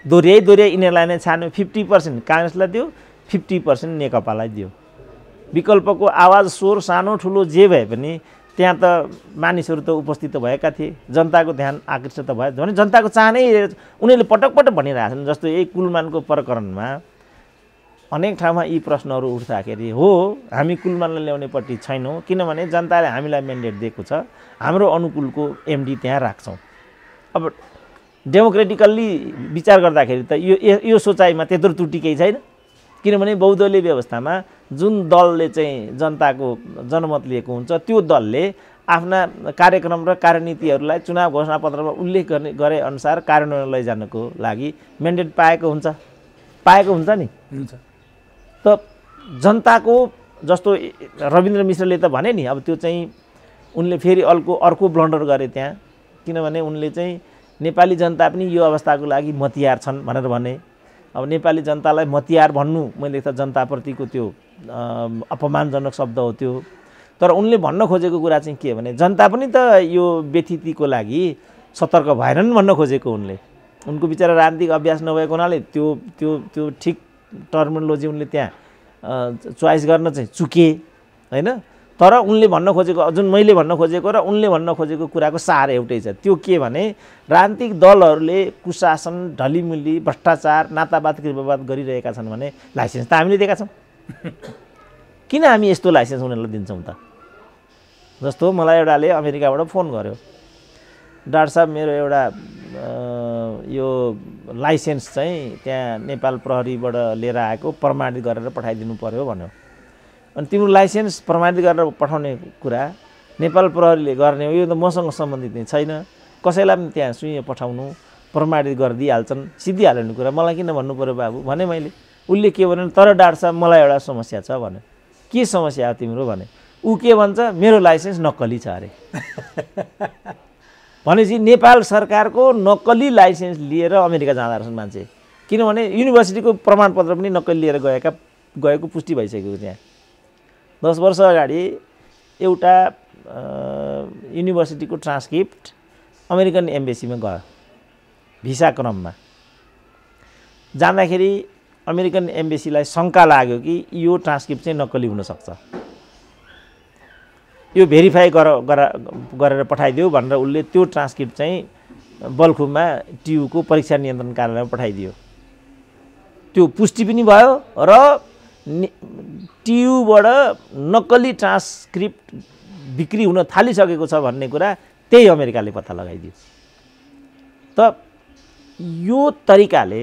दोहोऱ्याइ यिनीहरूलाई नै छान्यो। 50% काङ्ग्रेसलाई दियो, 50% नेकपालाई दियो। विकल्पको आवाज स्वर सानो ठुलो जे भए पनि त्यहाँ त मानिसहरू त उपस्थित भएका थिए, जनताको ध्यान आकृष्ट त भयो भने जनताको चाहनै उनीहरूले पटक पटक भनिरहेछन्। जस्तो यही कुलमानको प्रकरणमा अनेक ठाउँमा यी प्रश्नहरू उठ्दाखेरि हो हामी कुलमानलाई ल्याउनेपट्टि छैनौँ, किनभने जनताले हामीलाई म्यान्डेट दिएको छ, हाम्रो अनुकूलको एमडी त्यहाँ राख्छौँ। अब डेमोक्रेटिकल्ली विचार गर्दाखेरि त यो सोचाइमा त्यत्रो त्रुटि केही छैन, किनभने बहुदलीय व्यवस्थामा जुन दलले चाहिँ जनताको जनमत लिएको हुन्छ त्यो दलले आफ्ना कार्यक्रम र कार्यनीतिहरूलाई चुनाव घोषणापत्रमा उल्लेख गरे अनुसार कार्यान्वयन लैजानको लागि म्यान्डेट पाएको हुन्छ नि। त जनताको जस्तो रविन्द्र मिश्रले त भने नि, अब त्यो चाहिँ उनले फेरि अर्को ब्लन्डर गरे त्यहाँ, किनभने उनले चाहिँ नेपाली जनता पनि यो अवस्थाको लागि मतियार छन् भनेर भने। अब नेपाली जनतालाई मतियार भन्नु मैले त जनताप्रतिको त्यो अपमानजनक शब्द हो त्यो। तर उनले भन्न खोजेको कुरा चाहिँ के भने जनता पनि त यो व्यथितिको लागि सतर्क भएनन् भन्न खोजेको उनले। उनको बिचरा राजनीतिक अभ्यास नभएको हुनाले त्यो ठिक टर्मिनोलोजी उनले त्यहाँ चोइस गर्न चाहिँ चुके होइन। तर उनले भन्न खोजेको जुन मैले भन्न खोजेको र उनले भन्न खोजेको कुराको सार एउटै छ। त्यो के भने राजनीतिक दलहरूले कुशासन, ढलिमुली, भ्रष्टाचार, नातावाद, कृपावाद गरिरहेका छन् भने लाइसेन्स त हामीले दिएका छौँ। किन हामी यस्तो लाइसेन्स उनीहरूलाई दिन्छौँ त? जस्तो मलाई एउटाले अमेरिकाबाट फोन गर्यो, डाक्टर साहब मेरो एउटा यो लाइसेन्स चाहिँ त्यहाँ नेपाल प्रहरीबाट लिएर आएको प्रमाणित गरेर पठाइदिनु पर्यो भन्यो। अनि तिम्रो लाइसेन्स प्रमाणित गरेर पठाउने कुरा नेपाल प्रहरीले गर्ने हो, यो त मसँग सम्बन्धित नै छैन। कसैलाई पनि त्यहाँ सुइँ पठाउनु प्रमाणित गरिदिइहाल्छन्, सिद्धिहाल्यो नि कुरा, मलाई किन भन्नु पऱ्यो बाबु भने मैले। उसले के भन्यो, तर डाक्टर साहब मलाई एउटा समस्या छ भन्यो। के समस्या हो तिम्रो भने, ऊ के भन्छ, मेरो लाइसेन्स नक्कली छ अरे। भनेपछि नेपाल सरकारको नक्कली लाइसेन्स लिएर अमेरिका जाँदा रहेछन् मान्छे, किनभने युनिभर्सिटीको प्रमाणपत्र पनि नक्कली लिएर गएको पुष्टि भइसकेको। त्यहाँ 10 वर्ष अगाडि एउटा युनिभर्सिटीको ट्रान्सक्रिप्ट अमेरिकन एम्बेसीमा गयो भिसा क्रममा। जाँदाखेरि अमेरिकन एम्बेसीलाई शङ्का लाग्यो कि यो ट्रान्सक्रिप्ट चाहिँ नक्कली हुनसक्छ, यो भेरिफाई गरेर पठाइदियो भनेर उसले त्यो ट्रान्सक्रिप्ट चाहिँ बल्खुमा टियुको परीक्षा नियन्त्रण कार्यालयमा पठाइदियो। त्यो पुष्टि पनि भयो र टियुबाट नक्कली ट्रान्सक्रिप्ट बिक्री हुन थालिसकेको छ भन्ने कुरा त्यही अमेरिकाले पत्ता लगाइदियो। त यो तरिकाले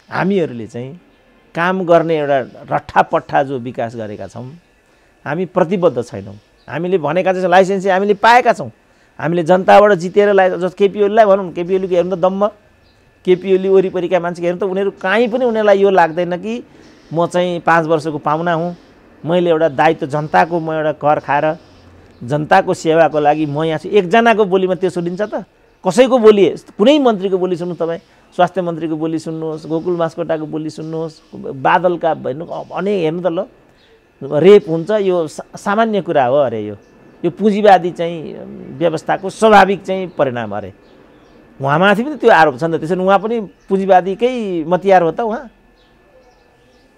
हामीहरूले चाहिँ काम गर्ने एउटा रट्ठापट्ठा जो विकास गरेका छौँ, हामी प्रतिबद्ध छैनौँ। हामीले भनेका चाहिँ लाइसेन्स चाहिँ हामीले पाएका छौँ, हामीले जनताबाट जितेर जस्तो केपी ओलीलाई भनौँ, केपी ओलीको हेर्नु त दम्म, केपी ओली वरिपरिका मान्छेको हेर्नु त उनीहरू कहीँ पनि उनीहरूलाई यो लाग्दैन कि म चाहिँ 5 वर्षको पाहुना हुँ, मैले एउटा दायित्व जनताको, म एउटा कर खाएर जनताको सेवाको लागि म यहाँ छु। एकजनाको बोलीमा त्यो सुनिन्छ त? कसैको बोली, कुनै मन्त्रीको बोली सुन्नु, तपाईँ स्वास्थ्य मन्त्रीको बोली सुन्नुहोस्, गोकुल बास्कोटाको बोली सुन्नुहोस्, बादलका हेर्नु, अनेक हेर्नु त ल, रेप हुन्छ, यो सामान्य कुरा हो अरे। यो पुँजीवादी चाहिँ व्यवस्थाको स्वाभाविक चाहिँ परिणाम अरे। उहाँमाथि पनि त्यो आरोप छ नि त, त्यसरी उहाँ पनि पुँजीवादीकै मतियार हो त उहाँ।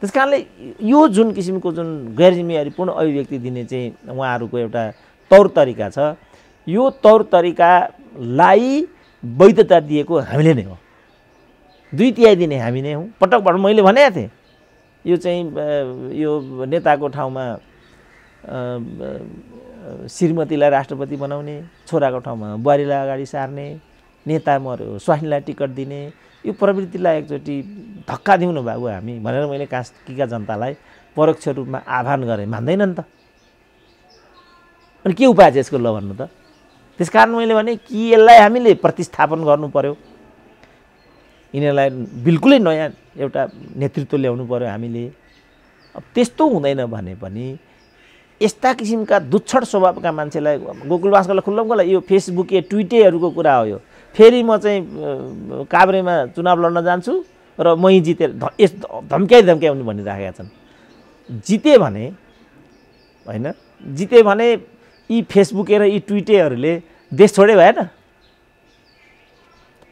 त्यस कारणले यो जुन किसिमको जुन गैर जिम्मेवारीपूर्ण अभिव्यक्ति दिने चाहिँ उहाँहरूको एउटा तौर तरिका छ, यो तौर तरिकालाई वैधता दिएको हामीले नै हो, 2/3 दिने हामी नै हौँ। पटकबाट मैले भनेको थिएँ, यो चाहिँ यो नेताको ठाउँमा श्रीमतीलाई राष्ट्रपति बनाउने, छोराको ठाउँमा बुहारीलाई अगाडि सार्ने, नेता मर्यो स्वास्नीलाई टिकट दिने, यो प्रवृत्तिलाई एकचोटि धक्का दिउँ न बाबु हामी भनेर मैले कास्कीका जनतालाई परोक्ष रूपमा आह्वान गरेँ। मान्दैन नि त, अनि के उपाय छ यसको ल भन्नु त? त्यस कारण मैले भने कि यसलाई हामीले प्रतिस्थापन गर्नु पर्यो, यिनीहरूलाई बिल्कुलै नयाँ एउटा नेतृत्व ल्याउनु पर्यो हामीले। अब त्यस्तो हुँदैन भने पनि यस्ता किसिमका दुच्छड स्वभावका मान्छेलाई, गोकुल बास्कोलाई खुल्लमखुल्ला यो फेसबुके ट्विटरहरूको कुरा हो यो, फेरि म चाहिँ काभ्रेमा चुनाव लड्न जान्छु र मै जितेर धम्क्याइ उनी भनिराखेका छन्। जिते भने होइन, जिते भने यी फेसबुके र यी ट्विटरहरूले देश छोडे भएन।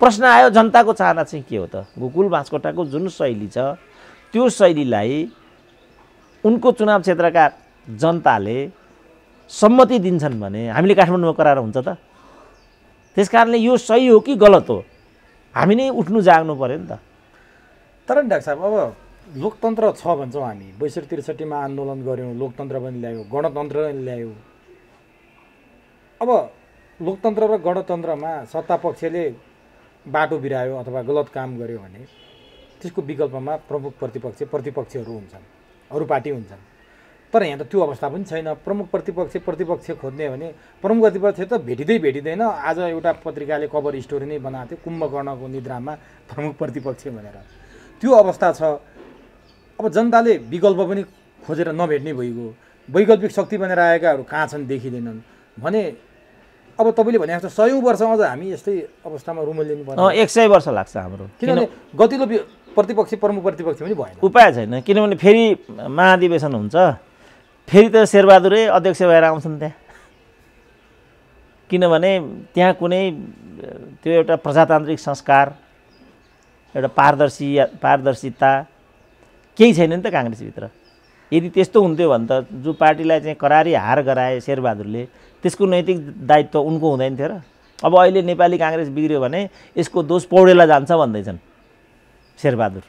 प्रश्न आयो जनताको चाहना चाहिँ के हो त? गोकुल बास्कोटाको जुन शैली छ त्यो शैलीलाई उनको चुनाव क्षेत्रका जनताले सम्मति दिन्छन् भने हामीले काठमाडौँमा कराएर हुन्छ त? त्यस कारणले यो सही हो कि गलत हो, हामी नै उठ्नु जाग्नु पर्यो नि त। तर नि डाक्टर साहब, अब लोकतन्त्र छ भन्छौँ हामी, 62-63 मा आन्दोलन गऱ्यौँ, लोकतन्त्र पनि ल्यायो, गणतन्त्र पनि ल्यायो। अब लोकतन्त्र र गणतन्त्रमा सत्ता पक्षले बाटो बिरायो अथवा गलत काम गर्यो भने त्यसको विकल्पमा प्रमुख प्रतिपक्षहरू हुन्छन्, अरू पार्टी हुन्छन्। तर यहाँ त त्यो अवस्था पनि छैन। प्रमुख प्रतिपक्ष खोज्ने भने प्रमुख प्रतिपक्ष त भेटिँदैन। आज एउटा पत्रिकाले कभर स्टोरी नै बनाएको थियो, कुम्भकर्णको निद्रामा प्रमुख प्रतिपक्ष भनेर। त्यो अवस्था छ। अब जनताले विकल्प पनि खोजेर नभेट्ने भइगयो, वैकल्पिक शक्ति बनेर आएकाहरू कहाँ छन् देखिँदैनन् भने अब तपाईँले भने जस्तो 100औं वर्ष अझ हामी यस्तै अवस्थामा रुमलिनु पर्छ। 100 वर्ष लाग्छ हाम्रो, किनभने गतिलो प्रतिपक्ष प्रमुख प्रतिपक्ष पनि भएन, उपाय छैन। किनभने फेरि महाधिवेशन हुन्छ, फेरि त शेरबहादुरै अध्यक्ष भएर आउँछन् त्यहाँ। किनभने त्यहाँ कुनै त्यो एउटा प्रजातान्त्रिक संस्कार, एउटा पारदर्शिता केही छैन नि त काङ्ग्रेसभित्र। यदि त्यस्तो हुन्थ्यो भने त जो पार्टीलाई चाहिँ करारी हार गराए शेरबहादुरले त्यसको नैतिक दायित्व उनको हुँदैन थियो र। अब अहिले नेपाली काङ्ग्रेस बिग्रियो भने यसको दोष पौडेललाई जान्छ भन्दैछन् शेरबहादुर।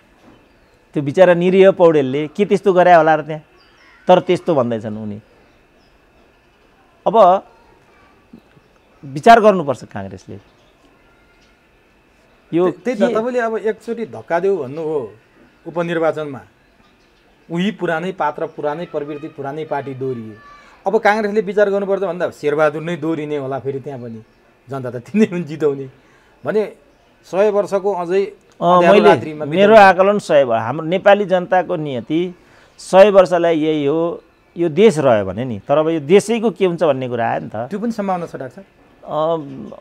त्यो बिचरा निरीह पौडेलले के त्यस्तो गरे होला र त्यहाँ, तर त्यस्तो भन्दैछन् उनी। अब विचार गर्नुपर्छ काङ्ग्रेसले। यो त्यही त तपाईँले अब एकचोटि धक्का देऊ भन्नु हो उपनिर्वाचनमा, उही पुरानै पात्र, पुरानै प्रवृत्ति, पुरानै पार्टी दोहोरिए। अब काङ्ग्रेसले विचार गर्नुपर्छ भन्दा शेरबहादुर नै दोहोरिने होला फेरि त्यहाँ पनि, जनता त तिनै हुन् जिताउने भने 100 वर्षको अझै मैले मेरो आकलन 100 वर्ष हाम्रो नेपाली जनताको नियति 100 वर्षलाई यही हो। यो देश रह्यो भने नि, तर अब यो देशैको के हुन्छ भन्ने कुरा आयो नि त। त्यो पनि सम्भावना छ डाक्टर साहब,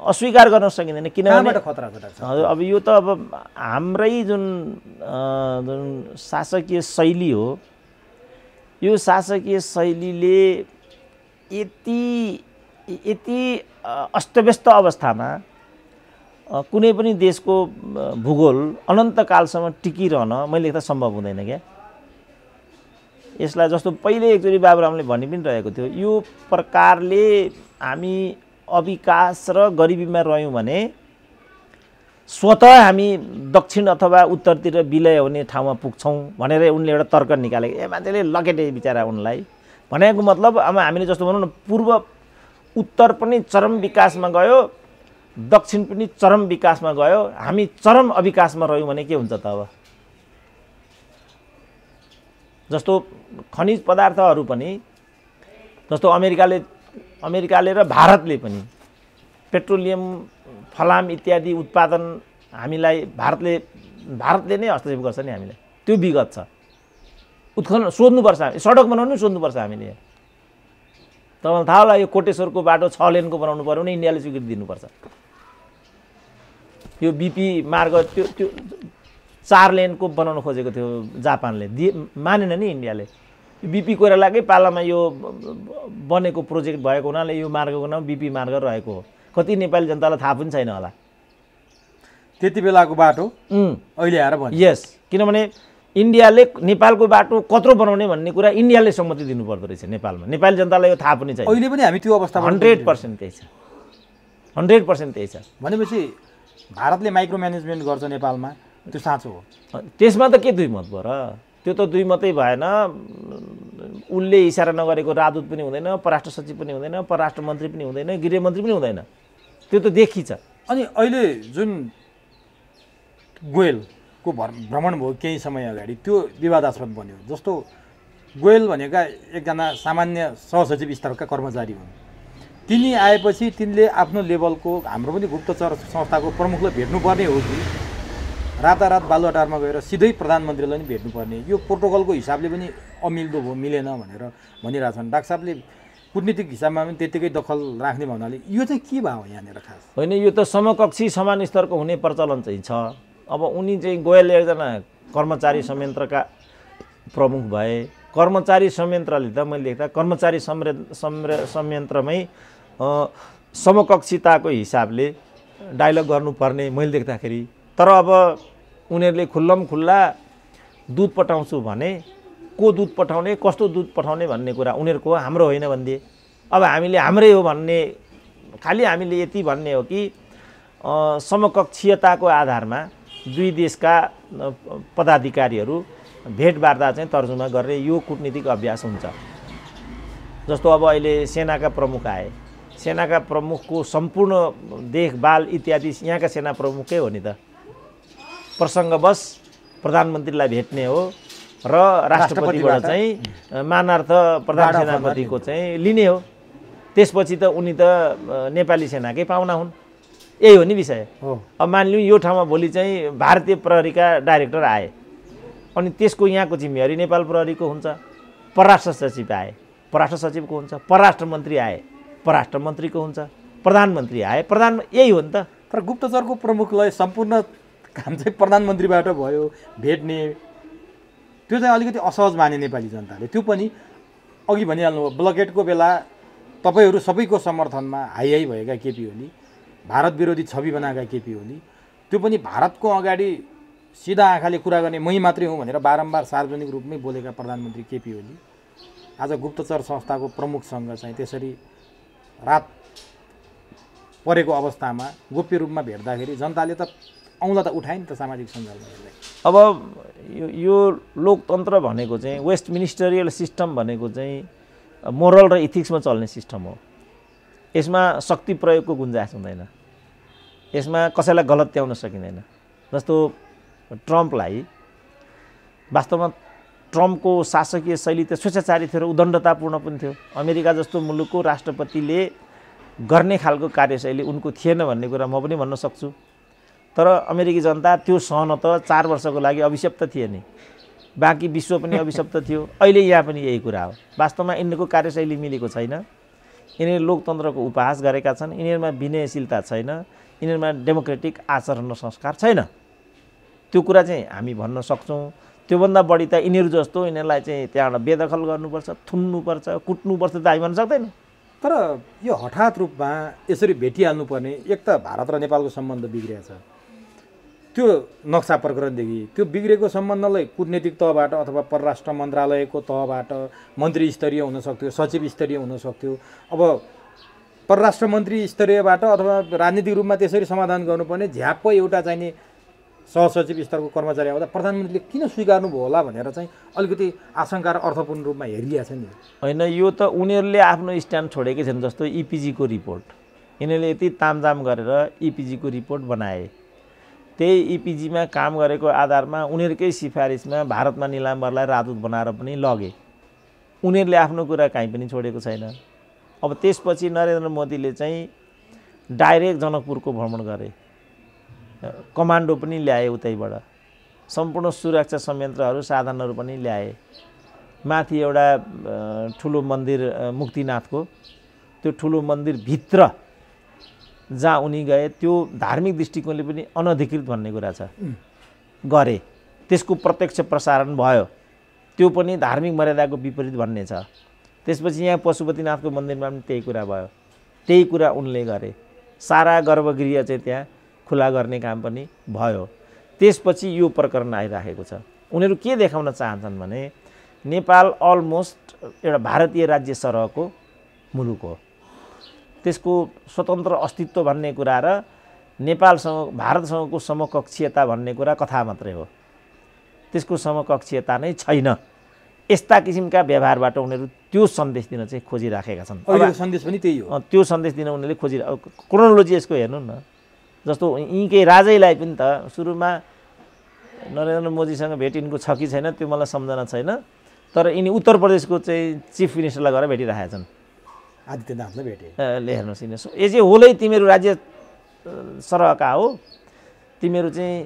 अस्वीकार गर्न सकिँदैन किनभने खतरा छ डाक्टर साहब। अब यो त अब हाम्रै जुन शासकीय शैली हो, यो शासकीय शैलीले यति अस्तव्यस्त अवस्थामा कुनै पनि देशको भूगोल अनन्तकालसम्म टिकिरहन मैले देख्दा सम्भव हुँदैन क्या। यसलाई जस्तो पहिले एकचोटि बाबुरामले भनि पनि रहेको थियो, यो प्रकारले हामी अविकास र गरिबीमा रह्यौँ भने स्वतः हामी दक्षिण अथवा उत्तरतिर विलय हुने ठाउँमा पुग्छौँ भनेर उनले एउटा तर्क निकालेको। मान्छेले लकेटे बिचरा उनलाई। भनेको मतलब अब हामीले जस्तो भनौँ न, पूर्व उत्तर पनि चरम विकासमा गयो, दक्षिण पनि चरम विकासमा गयो, हामी चरम अविकासमा रह्यौँ भने के हुन्छ त। अब जस्तो खनिज पदार्थहरू पनि, जस्तो अमेरिकाले र भारतले पनि पेट्रोलियम, फलाम इत्यादि उत्पादन हामीलाई भारतले नै हस्तक्षेप गर्छ नि हामीलाई, त्यो विगत छ। उत्खनन सोध्नुपर्छ, सडक बनाउनु सोध्नुपर्छ हामीले। तपाईँलाई थाहा होला यो कोटेश्वरको बाटो 6 लेनको बनाउनु पऱ्यो भने इन्डियाले स्वीकृति दिनुपर्छ। यो बीपी मार्ग त्यो 4 लेनको बनाउन खोजेको थियो जापानले, मानेन नि इन्डियाले। बीपी कोइरालाकै पालामा यो बनेको प्रोजेक्ट भएको हुनाले यो मार्गको नाम बीपी मार्ग रहेको हो। कति नेपाली जनतालाई थाहा पनि छैन होला त्यति बेलाको बाटो अहिले आएर भन्छ। यस, किनभने इन्डियाले नेपालको बाटो कत्रो बनाउने भन्ने कुरा इन्डियाले सम्मति दिनु पर्दो रहेछ नेपालमा। नेपाली जनतालाई यो थाहा पनि छैन। अहिले पनि हामी त्यो अवस्थामा 100% त्यही छ, 100% त्यही छ। भनेपछि भारतले माइक्रो म्यानेजमेन्ट गर्छ नेपालमा, त्यो साँचो हो। त्यसमा त के दुई मत भयो र? त्यो त दुई मतै भएन। उसले इसारा नगरेको राजदूत पनि हुँदैन, परराष्ट्र सचिव पनि हुँदैन, परराष्ट्र मन्त्री पनि हुँदैन, गृहमन्त्री पनि हुँदैन। त्यो त देखिन्छ। अनि अहिले जुन गोयलको भ्रमण भयो केही समय अगाडि, त्यो विवादास्पद बन्यो। जस्तो गोयल भनेका एकजना सामान्य सहसचिव स्तरका कर्मचारी हुन्। तिनी आएपछि तिनले आफ्नो लेभलको, हाम्रो पनि गुप्तचर संस्थाको प्रमुखलाई भेट्नुपर्ने हो कि रातारात बालुवाटारमा गएर सिधै प्रधानमन्त्रीलाई नि भेट्नुपर्ने, यो प्रोटोकलको हिसाबले पनि अमिल्दो भयो, मिलेन भनेर भनिरहेछन्। डाक्टर साहबले कूटनीतिक हिसाबमा पनि त्यत्तिकै दखल राख्ने भन्नाले यो चाहिँ के भयो यहाँनिर खास? होइन, यो त समकक्षी समान स्तरको हुने प्रचलन चाहिँ छ। अब उनी चाहिँ गोयल एकजना कर्मचारी संयन्त्रका प्रमुख भए। कर्मचारी संयन्त्रले त मैले देख्दा कर्मचारी संयन्त्रमै समकक्षिताको हिसाबले डायलग गर्नुपर्ने मैले देख्दाखेरि। तर अब उनीहरूले खुल्लम खुल्ला दुध पठाउँछु भने को दुध पठाउने, कस्तो दुध पठाउने भन्ने कुरा उनीहरूको हो, हाम्रो होइन भनिदिए। अब हामीले हाम्रै हो भन्ने, खालि हामीले यति भन्ने हो कि समकक्षीयताको आधारमा दुई देशका पदाधिकारीहरू भेटवार्ता चाहिँ तर्जुमा गर्ने यो कूटनीतिक अभ्यास हुन्छ। जस्तो अब अहिले सेनाका प्रमुख आए, सेनाका प्रमुखको सम्पूर्ण देखभाल इत्यादि यहाँका सेना प्रमुखकै हो नि त। प्रसङ्गवश प्रधानमन्त्रीलाई भेट्ने हो र राष्ट्रपतिबाट चाहिँ मानार्थ प्रधान सेनापतिको चाहिँ लिने हो। त्यसपछि त उनी त नेपाली सेनाकै पाहुना हुन्। यही हो नि विषय। अब मानिलिउँ यो ठाउँमा भोलि चाहिँ भारतीय प्रहरीका डाइरेक्टर आए, अनि त्यसको यहाँको जिम्मेवारी नेपाल प्रहरीको हुन्छ। परराष्ट्र सचिव आए, परराष्ट्र सचिवको हुन्छ। परराष्ट्र मन्त्री आए, परराष्ट्र मन्त्रीको हुन्छ। प्रधानमन्त्री आए, यही हो नि त। तर गुप्तचरको प्रमुखलाई सम्पूर्ण काम चाहिँ प्रधानमन्त्रीबाट भयो भेट्ने, त्यो चाहिँ अलिकति असहज माने नेपाली जनताले। त्यो पनि अघि भनिहाल्नु भयो, ब्लकेटको बेला तपाईँहरू सबैको समर्थनमा हाई भएका केपी ओली, भारत विरोधी छवि बनाएका केपी ओली, त्यो पनि भारतको अगाडि सिधा आँखाले कुरा गर्ने मै मात्रै हुँ भनेर बारम्बार सार्वजनिक रूपमै बोलेका प्रधानमन्त्री केपी ओली आज गुप्तचर संस्थाको प्रमुखसँग चाहिँ त्यसरी रात परेको अवस्थामा गोप्य रूपमा भेट्दाखेरि जनताले त औँला त उठाए नि त सामाजिक सञ्जालमा यसलाई। अब यो लोकतन्त्र भनेको चाहिँ वेस्ट मिनिस्टरियल सिस्टम भनेको चाहिँ मोरल र इथिक्समा चल्ने सिस्टम हो। यसमा शक्ति प्रयोगको गुन्जाइस हुँदैन, यसमा कसैलाई गलत्याउन सकिँदैन। जस्तो ट्रम्पलाई वास्तवमा ट्रम्पको शासकीय शैली त स्वेच्छाचारी थियो र उदण्डतापूर्ण पनि थियो। अमेरिका जस्तो मुलुकको राष्ट्रपतिले गर्ने खालको कार्यशैली उनको थिएन भन्ने कुरा म पनि भन्न सक्छु। तर अमेरिकी जनता त्यो सहन त 4 वर्षको लागि अभिशप्त थिए नि, बाँकी विश्व पनि अभिशप्त थियो। अहिले यहाँ पनि यही कुरा हो। वास्तवमा यिनको कार्यशैली मिलेको छैन, यिनीहरू लोकतन्त्रको उपहास गरेका छन्, यिनीहरूमा विनयशीलता छैन, यिनीहरूमा डेमोक्रेटिक आचरण र संस्कार छैन। त्यो कुरा चाहिँ हामी भन्न सक्छौँ। त्योभन्दा बढी त यिनीहरू जस्तो यिनीहरूलाई चाहिँ त्यहाँबाट बेदखल गर्नुपर्छ, थुन्नुपर्छ, कुट्नुपर्छ त हामी भन्न सक्दैनौँ। तर यो हठात रूपमा यसरी भेटिहाल्नुपर्ने, एक त भारत र नेपालको सम्बन्ध बिग्रिएको छ, त्यो नक्सा प्रकरणदेखि त्यो बिग्रेको सम्बन्धलाई कूटनीतिक तहबाट अथवा परराष्ट्र मन्त्रालयको तहबाट मन्त्री स्तरीय हुन सक्थ्यो, सचिव स्तरीय हुन सक्थ्यो। अब परराष्ट्र मन्त्री स्तरीयबाट अथवा राजनीतिक रूपमा त्यसरी समाधान गर्नुपर्ने झ्याप्प एउटा चाहिने सहसचिव स्तरको कर्मचारी आउँदा प्रधानमन्त्रीले किन स्वीकार्नुभयो होला भनेर चाहिँ अलिकति आशंका र अर्थपूर्ण रूपमा हेरिएको छ नि। होइन, यो त उनीहरूले आफ्नो स्ट्यान्ड छोडेकै छन्। जस्तो इपिजीको रिपोर्ट यिनीहरूले यति तामझाम गरेर इपिजीको रिपोर्ट बनाए, त्यही इपिजीमा काम गरेको आधारमा उनीहरूकै सिफारिसमा भारतमा निलाम्बरलाई राजदूत बनाएर पनि लगे। उनीहरूले आफ्नो कुरा काहीँ पनि छोडेको छैन। अब त्यसपछि नरेन्द्र मोदीले चाहिँ डाइरेक्ट जनकपुरको भ्रमण गरे, कमान्डो पनि ल्याए उतैबाट, सम्पूर्ण सुरक्षा संयन्त्रहरू साधनहरू पनि ल्याए। माथि एउटा ठुलो मन्दिर मुक्तिनाथको, त्यो ठुलो मन्दिरभित्र जहाँ उनी गए त्यो धार्मिक दृष्टिकोणले पनि अनधिकृत भन्ने कुरा छ, गरे। त्यसको प्रत्यक्ष प्रसारण भयो, त्यो पनि धार्मिक मर्यादाको विपरीत भन्ने छ। त्यसपछि यहाँ पशुपतिनाथको मन्दिरमा पनि त्यही कुरा भयो, त्यही कुरा उनले गरे। सारा गर्भगृह चाहिँ त्यहाँ खुला गर्ने काम पनि भयो। त्यसपछि यो प्रकरण आइराखेको छ। उनीहरू के देखाउन चाहन्छन् भने नेपाल अलमोस्ट एउटा भारतीय राज्य सरहको मुलुक हो, त्यसको स्वतन्त्र अस्तित्व भन्ने कुरा र नेपालसँग भारतसँगको समकक्षीयता भन्ने कुरा कथा मात्रै हो, त्यसको समकक्षीयता नै छैन। यस्ता किसिमका व्यवहारबाट उनीहरू त्यो सन्देश दिन चाहिँ खोजिराखेका छन्। अहिलेको सन्देश पनि त्यही हो। त्यो सन्देश दिन उनीहरूले क्रोनोलोजी यसको हेर्नु न। जस्तो यिनकै राजैलाई पनि त सुरुमा नरेन्द्र मोदीसँग भेट यिनको छ कि छैन त्यो मलाई सम्झना छैन, तर यिनी उत्तर प्रदेशको चाहिँ चिफ मिनिस्टरलाई गएर भेटिरहेका छन्। आदित्यनाथलाई भेटे ले हेर्नुहोस्, यिनीहरू एज ए होलै तिमीहरू राज्य सरहका हो, तिमीहरू चाहिँ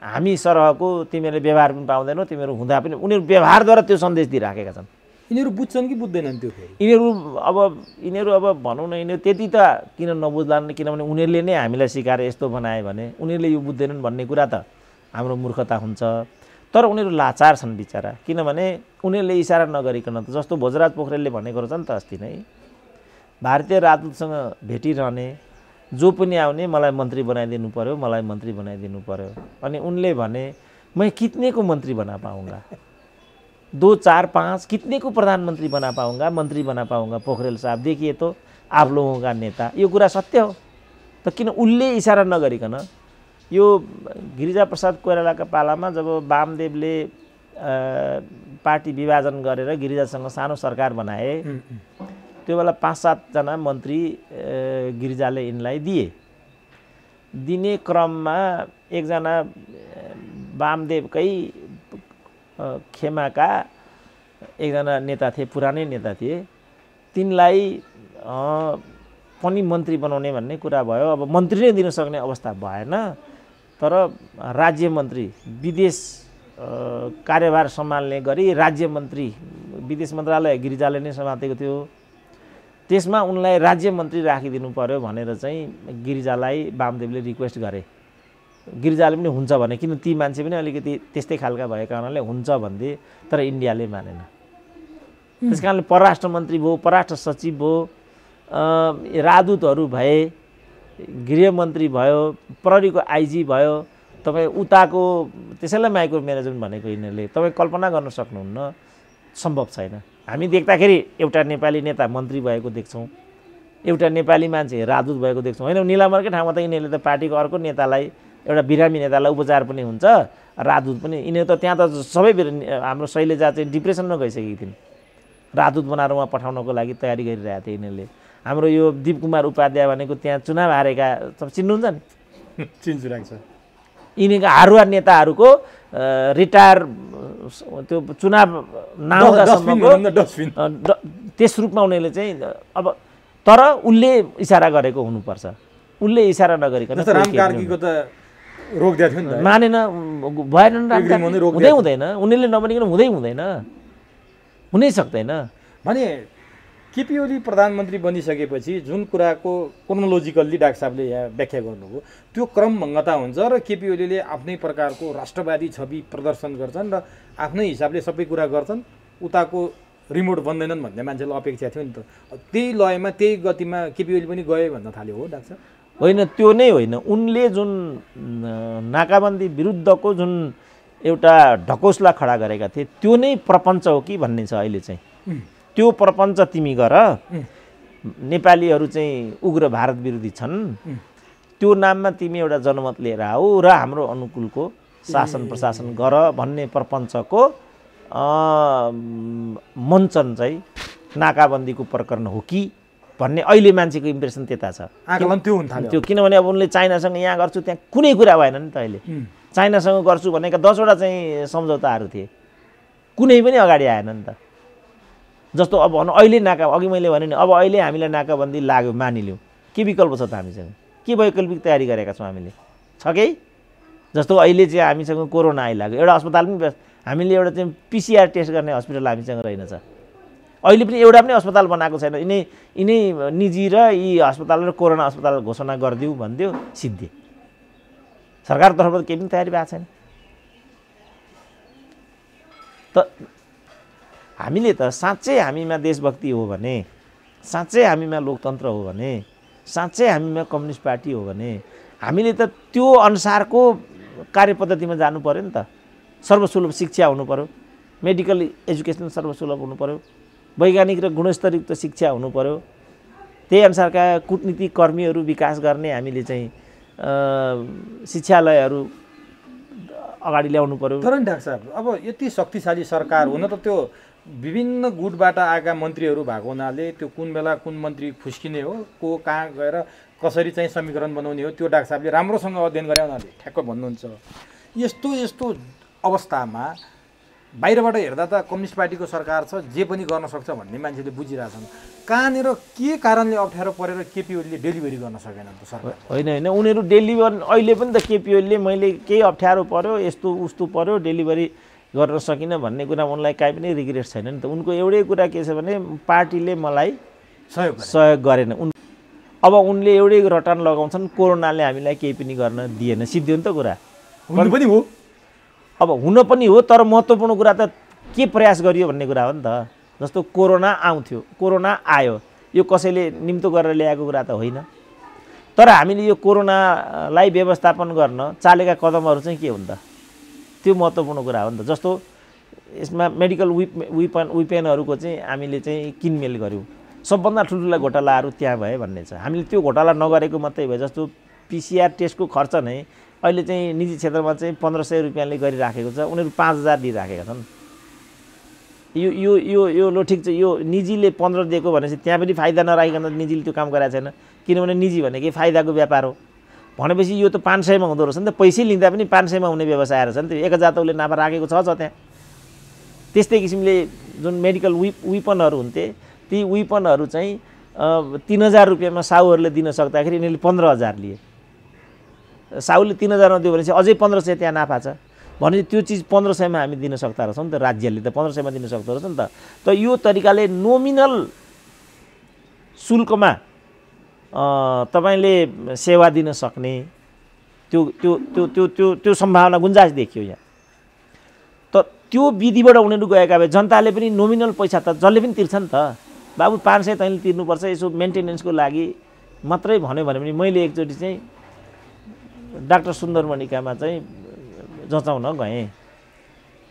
हामी सरहको, तिमीहरूले व्यवहार पनि पाउँदैनौ, तिमीहरू हुँदा पनि। उनीहरू व्यवहारद्वारा त्यो सन्देश दिइराखेका छन्। यिनीहरू बुझ्छन् कि बुझ्दैनन् त्यो फेरि? यिनीहरू अब भनौँ न, यिनीहरू त्यति त किन नबुझ्लान्, किनभने उनीहरूले नै हामीलाई सिकाएर यस्तो बनाए भने उनीहरूले यो बुझ्दैनन् भन्ने कुरा त हाम्रो मूर्खता हुन्छ। तर उनीहरू लाचार छन् बिचरा, किनभने उनीहरूले इसारा नगरिकन त, जस्तो भोजराज पोखरेलले भनेको रहेछ नि त अस्ति नै, भारतीय राजदूतसँग भेटिरहने जो पनि आउने मलाई मन्त्री बनाइदिनु पर्यो, मलाई मन्त्री बनाइदिनु पर्यो। अनि उनले भने मैं कितने को मन्त्री बना पाऊँगा, 2, 4, 5 कितने को प्रधानमंत्री बना पाऊंगा, मंत्री बना पाऊंगा। पोखरेल साहब देखिए तो आप लोगों का नेता। यो कुरा सत्य हो। त किन उनले इशारा नगरिकन यो गिरिजा प्रसाद कोइरालाका पालामा जब वामदेवले पार्टी विभाजन गरेर गिरिजासँग सानो सरकार बनाए, त्यो बेला 5-7 जना मन्त्री गिरिजाले यिनलाई दिने क्रममा एकजना वामदेवकै खेमाका एकजना नेता थिए, पुरानै नेता थिए, तिनलाई पनि मन्त्री बनाउने भन्ने कुरा भयो। अब मन्त्री नै दिन सक्ने अवस्था भएन, तर राज्य मन्त्री, विदेश कार्यभार सम्हाल्ने गरी राज्य मन्त्री, विदेश मन्त्रालय गिरिजाले नै समातेको थियो, त्यसमा उनलाई राज्य मन्त्री राखिदिनु पर्यो भनेर चाहिँ गिरिजालाई वामदेवले रिक्वेस्ट गरे। गिरिजाले पनि हुन्छ भने, किन ती मान्छे पनि अलिकति त्यस्तै खालका भएका कारणले हुन्छ भन्थे, तर इन्डियाले मानेन। त्यस कारणले परराष्ट्र मन्त्री भयो, परराष्ट्र सचिव भयो, राजदूतहरू भए, गृहमन्त्री भयो, प्रहरीको आइजी भयो, तपाईँ उताको त्यसैलाई माइक्रो म्यानेजमेन्ट भनेको यिनीहरूले तपाईँ कल्पना गर्न सक्नुहुन्न, सम्भव छैन। हामी देख्दाखेरि एउटा नेपाली नेता मन्त्री भएको देख्छौँ, एउटा नेपाली मान्छे राजदूत भएको देख्छौँ। होइन, निलामरकै ठाउँमा त यिनीहरूले त पार्टीको अर्को नेतालाई, एउटा बिरामी नेतालाई उपचार पनि हुन्छ, राजदूत पनि। यिनीहरू त त्यहाँ त सबै हाम्रो शैलजा चाहिँ डिप्रेसनमा गइसकेकी थिइन्, राजदूत बनाएर उहाँ पठाउनको लागि तयारी गरिरहेको थियो यिनीहरूले। हाम्रो यो दीप कुमार उपाध्याय भनेको त्यहाँ चुनाव हारेका चिन्नुहुन्छ नि, चिन्छु राख्छ। यिनीका हारुवा नेताहरूको रिटायर त्यो चुनाव नआउँदासम्मको त्यस रूपमा उनीहरूले चाहिँ अब, तर उसले इसारा गरेको हुनुपर्छ, उसले इसारा नगरिकन राम कार्कीको त रोकिदिएको थियो नि त, मानेन, भएन, हुँदै हुँदैन, उनीहरूले नबनिकन हुँदैन, हुनै सक्दैन। भने केपी ओली प्रधानमन्त्री बनिसकेपछि जुन कुराको क्रोनोलोजिकल्ली डाक्टर साहबले यहाँ व्याख्या गर्नुभयो त्यो क्रमभङ्गता हुन्छ र केपी ओलीले आफ्नै प्रकारको राष्ट्रवादी छवि प्रदर्शन गर्छन् र आफ्नै हिसाबले सबै कुरा गर्छन्, उताको रिमोट बन्दैनन् भन्ने मान्छेलाई अपेक्षा थियो नि त। त्यही लयमा त्यही गतिमा केपी ओली पनि गए भन्न थाल्यो हो डाक्टर साहब? होइन, त्यो नै होइन। उनले जुन नाकाबन्दी विरुद्धको जुन एउटा ढकोसला खडा गरेका थिए त्यो नै प्रपञ्च हो कि भन्ने छ अहिले चाहिँ। त्यो प्रपञ्च तिमी गर, नेपालीहरू चाहिँ उग्र भारत विरोधी छन्, त्यो नाममा तिमी एउटा जनमत लिएर आऊ र हाम्रो अनुकूलको शासन प्रशासन गर भन्ने प्रपञ्चको मञ्चन चाहिँ नाकाबन्दीको प्रकरण हो कि भन्ने अहिले मान्छेको इम्प्रेसन त्यता छ। आकलन त्यो हुन थाल्यो। त्यो किनभने अब उनले चाइनासँग यहाँ गर्छु त्यहाँ कुनै कुरा भएन नि त। अहिले चाइनासँग गर्छु भनेका 10वटा चाहिँ सम्झौताहरू थिए, कुनै पनि अगाडि आएन नि त। जस्तो अब भनौँ अहिले अघि मैले भने नि, अब अहिले हामीलाई नाकाबन्दी लाग्यो मानिलिउँ, के विकल्प छ त हामीसँग? के वैकल्पिक तयारी गरेका छौँ हामीले? छ केही? जस्तो अहिले चाहिँ हामीसँग कोरोना आइलाग्यो, एउटा अस्पताल पनि हामीले एउटा चाहिँ पिसिआर टेस्ट गर्ने हस्पिटल हामीसँग रहेनछ। अहिले पनि एउटा पनि अस्पताल बनाएको छैन। यिनै निजी र यी अस्पताल र कोरोना अस्पताल घोषणा गरिदिउँ भनिदियो, सिद्धि सरकार तर्फबाट केही पनि तयारी भएको छैन। त हामीले त साँच्चै हामीमा देशभक्ति हो भने, साँच्चै हामीमा लोकतन्त्र हो भने, साँच्चै हामीमा कम्युनिस्ट पार्टी हो भने हामीले त त्यो अनुसारको कार्यपद्धतिमा जानु पर्यो नि त। सर्वसुलभ शिक्षा हुनु पर्यो, मेडिकल एजुकेसन सर्वसुलभ हुनु पर्यो, वैज्ञानिक र गुणस्तरयुक्त शिक्षा हुनु पर्यो, त्यही अनुसारका कूटनीतिक कर्मीहरू विकास गर्ने हामीले चाहिँ शिक्षालयहरू अगाडि ल्याउनु पर्यो। तर नि डाक्टर साहब, अब यति शक्तिशाली सरकार हुन त त्यो विभिन्न गुटबाट आएका मन्त्रीहरू भएको हुनाले त्यो कुन बेला कुन मन्त्री फुस्किने हो, को कहाँ गएर कसरी चाहिँ समीकरण बनाउने हो, त्यो डाक्टर साहबले राम्रोसँग अध्ययन गरे हुनाले ठ्याक्क भन्नुहुन्छ। यस्तो अवस्थामा बाहिरबाट हेर्दा त कम्युनिस्ट पार्टीको सरकार छ, जे पनि गर्न सक्छ भन्ने मान्छेले बुझिरहेछन्। कहाँनिर के कारणले अप्ठ्यारो परेर केपी ओलीले डेलिभरी गर्न सकेन त सरकार? होइन, उनीहरू डेलिभरी अहिले पनि त केपी ओलीले मैले केही अप्ठ्यारो पर्यो, यस्तो उस्तो पर्यो, डेलिभरी गर्न सकिनँ भन्ने कुरा उनलाई काहीँ पनि रिग्रेट छैन नि त। उनको एउटै कुरा के छ भने पार्टीले मलाई सहयोग गरेन। अब उनले एउटै रटान लगाउँछन्, कोरोनाले हामीलाई केही पनि गर्न दिएन, सिद्धि हो नि त कुरा। हुनु पनि हो, अब हुन पनि हो, तर महत्त्वपूर्ण कुरा त के प्रयास गरियो भन्ने कुरा हो नि त। जस्तो कोरोना आउँथ्यो, कोरोना आयो, यो कसैले निम्तो गरेर ल्याएको कुरा त होइन। तर हामीले यो कोरोनालाई व्यवस्थापन गर्न चालेका कदमहरू चाहिँ के हो नि त, त्यो महत्त्वपूर्ण कुरा हो नि त। जस्तो यसमा मेडिकल विपेनहरूको चाहिँ हामीले चाहिँ किनमेल गऱ्यौँ, सबभन्दा ठुल्ठुला घोटालाहरू त्यहाँ भए भन्ने छ। हामीले त्यो घोटाला नगरेको मात्रै भयो। जस्तो पिसिआर टेस्टको खर्च नै अहिले चाहिँ निजी क्षेत्रमा चाहिँ 1500 रुपियाँले गरिराखेको छ, उनीहरू 5000 दिइराखेका छन्। यो यो यो यो लो ठिक छ, यो निजीले 15 दिएको भनेपछि त्यहाँ पनि फाइदा नराखिकन निजीले त्यो काम गरेको छैन, किनभने निजी भनेकै फाइदाको व्यापार हो भनेपछि यो त 500 मा हुँदो रहेछ नि त। पैसै लिँदा पनि 500 मा हुने व्यवसाय रहेछ नि त। 1000 त उसले नाफा राखेको छ त्यहाँ। त्यस्तै किसिमले जुन मेडिकल विपनहरू हुन्थे, ती विपनहरू चाहिँ 3000 रुपियाँमा साहुहरूले दिन सक्दाखेरि यिनीहरूले 15000 लिए। साहुले 3000 मा दियो भनेपछि अझै 1500 त्यहाँ नाफा छ भनेपछि त्यो चिज 1500 मा हामी दिन सक्दा रहेछौँ नि त। राज्यले त 1500 मा दिन सक्दो रहेछ नि त। त यो तरिकाले नोमिनल शुल्कमा तपाईले सेवा दिन सक्ने त्यो त्यो त्यो त्यो त्यो त्यो सम्भावना गुन्जाइस देखियो यहाँ। त त्यो विधिबाट उनीहरू गएका भए जनताले पनि नोमिनल पैसा त जसले पनि तिर्छ नि त। बाबु 500 तैँले तिर्नुपर्छ यसो मेन्टेनेन्सको लागि मात्रै भन्यो भने पनि मैले एकचोटि चाहिँ डाक्टर सुन्दरमणिकामा चाहिँ जचाउन गएँ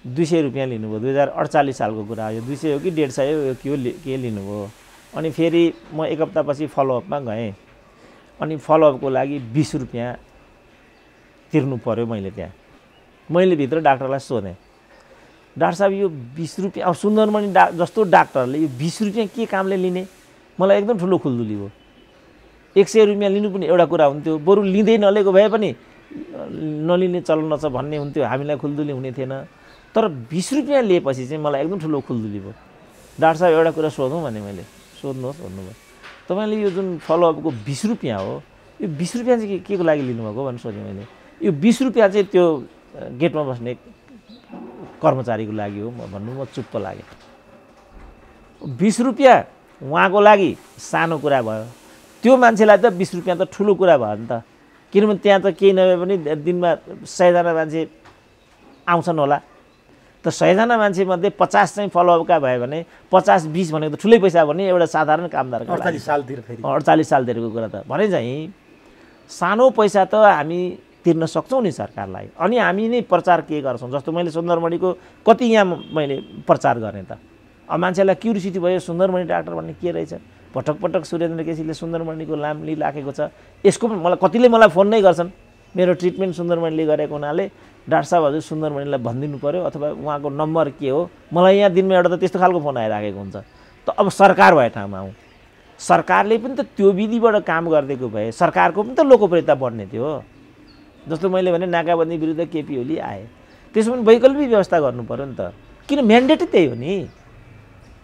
200 रुपियाँ लिनुभयो 2048 सालको कुरा हो यो 200 हो कि 150 हो के लिनुभयो अनि फेरि म एक हप्तापछि फलोअपमा गएँ अनि फलोअपको लागि 20 रुपियाँ तिर्नु पर्यो मैले त्यहाँ मैले भित्र डाक्टरलाई सोधेँ डाक्टर साहब यो 20 रुपियाँ अब सुन्दरमणि जस्तो डाक्टरले यो 20 रुपियाँ के कामले लिने मलाई एकदम ठुलो खुल्दुली भयो 100 रुपियाँ लिनु पनि एउटा कुरा हुन्थ्यो बरु लिँदै नलिएको भए पनि नलिने चलन छ भन्ने हुन्थ्यो हामीलाई खुल्दुली हुने थिएन तर 20 रुपियाँ लिएपछि चाहिँ मलाई एकदम ठुलो खुल्दुली भयो डाक्टर साहब एउटा कुरा सोधौँ भने मैले सोध्नुहोस् भन्नुभयो तपाईँले यो जुन फलोअपको 20 रुपियाँ हो यो 20 रुपियाँ चाहिँ के को लागि लिनुभएको भनेर सोधेँ मैले यो 20 रुपियाँ चाहिँ त्यो गेटमा बस्ने कर्मचारीको लागि हो भन्नु म चुप्प लागेँ 20 रुपियाँ उहाँको लागि सानो कुरा भयो त्यो मान्छेलाई त 20 रुपियाँ त ठुलो कुरा भयो नि त किनभने त्यहाँ त केही नभए पनि दिनमा 100 जना मान्छे आउँछन् होला त 100 जना मान्छेमध्ये 50 चाहिँ फलोअपका भयो भने 50-20 भनेको त ठुलै पैसा भने एउटा साधारण कामदारको 48 सालतिरको कुरा त भने चाहिँ सानो पैसा त हामी तिर्न सक्छौँ नि सरकारलाई अनि हामी नै प्रचार के गर्छौँ जस्तो मैले सुन्दरमणिको कति यहाँ मैले प्रचार गरेँ त अब मान्छेलाई क्युरियोसिटी भयो सुन्दरमणि डाक्टर भन्ने के रहेछ पटक पटक सुरेन्द्र केसीले सुन्दरमणिको नाम लिइराखेको छ यसको पनि मलाई कतिले मलाई फोन नै गर्छन् मेरो ट्रिटमेन्ट सुन्दरमणिले गरेको हुनाले डाक्टर साहब हजुर सुन्दरमणिलाई भनिदिनु पर्यो अथवा उहाँको नम्बर के हो मलाई यहाँ दिनमा एउटा त त्यस्तो खालको फोन आइराखेको हुन्छ त अब सरकार भए ठाउँमा आउँ सरकारले पनि त त्यो विधिबाट काम गरिदिएको भए सरकारको पनि त लोकप्रियता बढ्ने थियो जस्तो मैले भने नाकाबन्दी विरुद्ध केपी ओली आए त्यसो पनि वैकल्पिक व्यवस्था गर्नु पर्यो नि त किन म्यान्डेटै त्यही हो नि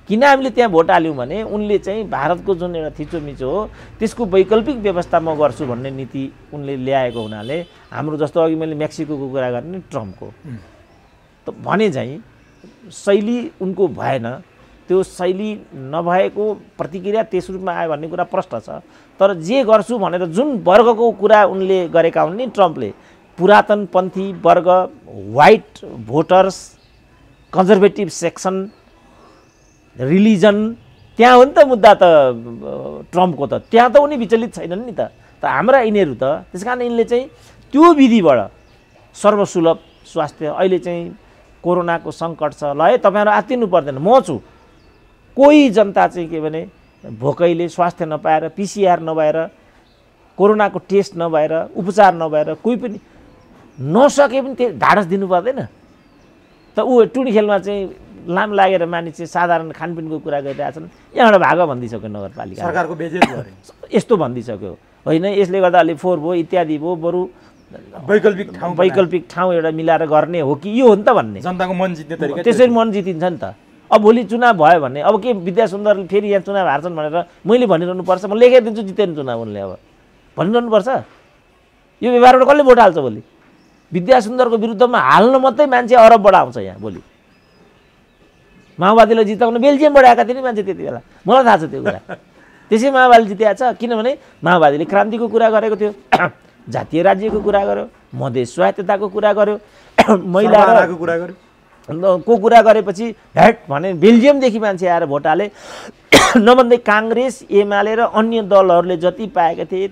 किन हामीले त्यहाँ भोट हाल्यौँ भने उनले चाहिँ भारतको जुन एउटा थिचोमिचो हो त्यसको वैकल्पिक व्यवस्था म गर्छु भन्ने नीति उनले ल्याएको हुनाले हाम्रो जस्तो अघि मैले मेक्सिकोको कुरा गरेँ नि ट्रम्पको त भने चाहिँ शैली उनको भएन त्यो शैली नभएको प्रतिक्रिया त्यस रूपमा आयो भन्ने कुरा प्रष्ट छ तर जे गर्छु भनेर जुन वर्गको कुरा उनले गरेका हुन् नि ट्रम्पले पुरातनपन्थी वर्ग white voters conservative section religion त्यहाँ हो नि त मुद्दा त ट्रम्पको त त्यहाँ त उनी विचलित छैनन् नि त हाम्रा यिनीहरू त त्यस कारण यिनले चाहिँ त्यो विधिबाट सर्वसुलभ स्वास्थ्य अहिले चाहिँ कोरोनाको सङ्कट छ ल है तपाईँहरू आत्तिनु पर्दैन म छु कोही जनता चाहिँ के भने भोकैले स्वास्थ्य नपाएर पिसिआर नभएर कोरोनाको टेस्ट नभएर उपचार नभएर कोही पनि नसके पनि त्यो ढाडस दिनु पर्दैन त ऊ टुडी खेलमा चाहिँ लाम लागेर मानिस साधारण खानपिनको कुरा गरिरहेछन् यहाँबाट भाग भनिदिइसक्यो नगरपालिका सरकारको बेजेट गरे यस्तो भनिदिइसक्यो होइन यसले गर्दा अलि फोहोर भयो इत्यादि भयो बरु वैकल्पिक ठाउँ एउटा मिलाएर गर्ने हो कि यो हो नि त भन्ने जनताको मन जित्ने तरिका त्यसरी मन जितिन्छ नि त अब भोलि चुनाव भयो भने अब के विद्या सुन्दरले फेरि यहाँ चुनाव हार्छन् भनेर मैले भनिरहनुपर्छ म लेखाइदिन्छु जितेन चुनाव उनले अब भनिरहनुपर्छ यो व्यवहारबाट कसले भोट हाल्छ भोलि विद्या सुन्दरको विरुद्धमा हाल्न मात्रै मान्छे अरबबाट आउँछ यहाँ भोलि माओवादीलाई जिताउन बेल्जियमबाट आएका थिए नि मान्छे त्यति बेला मलाई थाहा छ त्यो कुरा त्यसै माओवादीले जितेको छ किनभने माओवादीले क्रान्तिको कुरा गरेको थियो जातीय राज्यको कुरा गर्यो मधेस स्वायत्तताको कुरा गर्यो महिलाको कुरा गर्यो को कुरा गरेपछि हेट भने बेल्जियमदेखि मान्छे आएर भोट हाले नभन्दै काङ्ग्रेस एमाले र अन्य दलहरूले जति पाएका थिए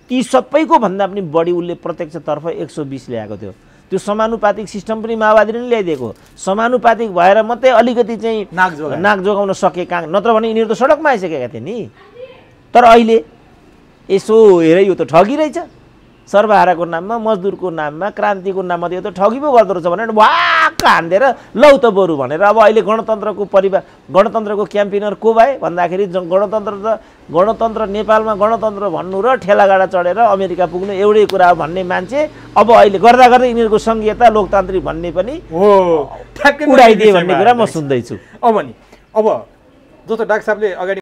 ती सबैको भन्दा पनि बढी उसले प्रत्यक्षतर्फ 120 ल्याएको थियो त्यो समानुपातिक सिस्टम पनि माओवादीले नै ल्याइदिएको समानुपातिक भएर मात्रै अलिकति चाहिँ नाक जोगाउन सके नत्र भने यिनीहरू त सडकमा आइसकेका थिए नि तर अहिले यसो हेरे यो त ठगी रहेछ सर्वहाराको नाममा मजदुरको नाममा क्रान्तिको नाममा यो त ठगी पो गर्दो रहेछ भनेर वाक्क हान्दिएर लौ त बरु भनेर अब अहिले गणतन्त्रको क्याम्पेनर को भए भन्दाखेरि गणतन्त्र नेपालमा गणतन्त्र भन्नु र ठेलागाडा चढेर अमेरिका पुग्नु एउटै कुरा हो भन्ने मान्छे अब अहिले गर्दा गर्दै यिनीहरूको सङ्घीयता लोकतान्त्रिक भन्ने पनि उडाइदिए भन्ने कुरा म सुन्दैछु अब जस्तो डाक्टर साहबले अगाडि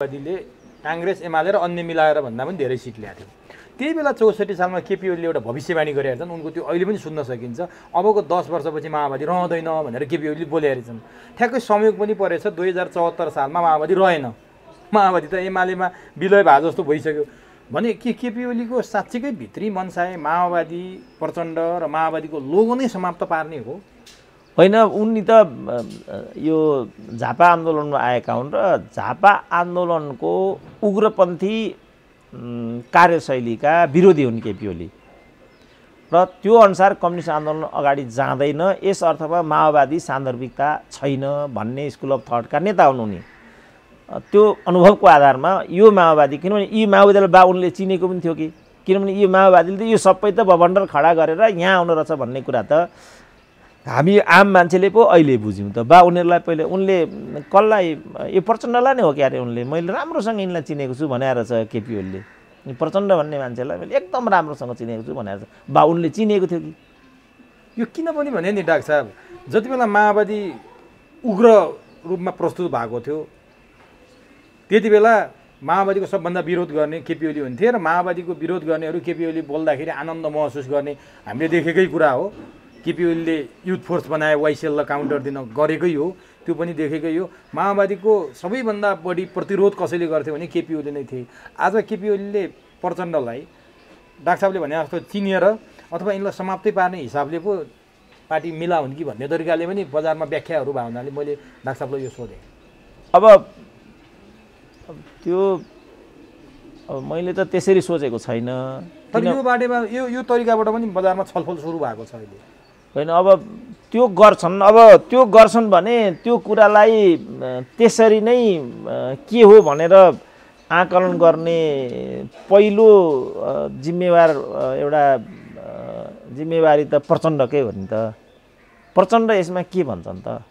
काङ्ग्रेस एमाले र अन्य मिलाएर भन्दा पनि धेरै सिट ल्याएको थियो त्यही बेला 64 सालमा केपी ओलीले एउटा भविष्यवाणी गरेका छन् उनको त्यो अहिले पनि सुन्न सकिन्छ अबको 10 वर्षपछि माओवादी रहँदैन भनेर केपी ओलीले बोलेका छन् ठ्याक्कै संयोग पनि परेछ 2074 सालमा माओवादी रहेन माओवादी त एमालेमा विलय भए जस्तो भइसक्यो भने के केपी ओलीको साँच्चीकै भित्री मनसाय माओवादी प्रचण्ड र माओवादीको लोगो नै समाप्त पार्ने हो होइन उनी त यो झापा आन्दोलनमा आएका हुन् र झापा आन्दोलनको उग्रपन्थी कार्यशैलीका विरोधी हुन् केपी ओली र त्यो अनुसार कम्युनिस्ट आन्दोलन अगाडि जाँदैन, यस अर्थमा माओवादी सान्दर्भिकता छैन भन्ने स्कुल अफ थटका नेता हुनु नि। त्यो अनुभवको आधारमा यो माओवादी, किनभने यी माओवादीलाई बा उनले चिनेको पनि थियो कि, किनभने यो माओवादीले त यो सबै त भवन्डर खडा गरेर यहाँ आउनु रहेछ भन्ने कुरा त हामी आम मान्छेले पो अहिले बुझ्यौँ त। बा उनीहरूलाई पहिले उनले कसलाई, यो प्रचण्डलाई नै हो क्यारे, उनले मैले राम्रोसँग यिनलाई चिनेको छु भनेर छ केपी ओलीले, प्रचण्ड भन्ने मान्छेलाई मैले एकदम राम्रोसँग चिनेको छु भनेर छ। बा उनले चिनेको थियो कि। यो किन पनि भने नि डाक्टर साहब, जति बेला माओवादी उग्र रूपमा प्रस्तुत भएको थियो त्यति बेला माओवादीको सबभन्दा विरोध गर्ने केपी ओली हुन्थे र माओवादीको विरोध गर्नेहरू केपी ओली बोल्दाखेरि आनन्द महसुस गर्ने हामीले देखेकै कुरा हो। केपी ओलीले युथ फोर्स बनाए, वाइसिएललाई काउन्टर दिन गरेकै हो, त्यो पनि देखेकै हो। माओवादीको सबैभन्दा बढी प्रतिरोध कसैले गर्थ्यो भने केपी ओली नै थिए। आज केपी ओलीले प्रचण्डलाई डाक्टर साहबले भने जस्तो चिनेर अथवा यिनलाई समाप्तै पार्ने हिसाबले पो पार्टी मिला हुन् कि भन्ने तरिकाले पनि बजारमा व्याख्याहरू भएको हुनाले मैले डाक्टर साहबलाई यो सोधेँ। अब त्यो मैले त त्यसरी सोचेको छैन। तर यो बारेमा यो तरिकाबाट पनि बजारमा छलफल सुरु भएको छ अहिले होइन। अब त्यो गर्छन्, अब त्यो गर्छन् भने त्यो कुरालाई त्यसरी नै के हो भनेर आकलन गर्ने पहिलो जिम्मेवार एउटा जिम्मेवारी त प्रचण्डकै हो नि त। प्रचण्ड यसमा के भन्छन् त?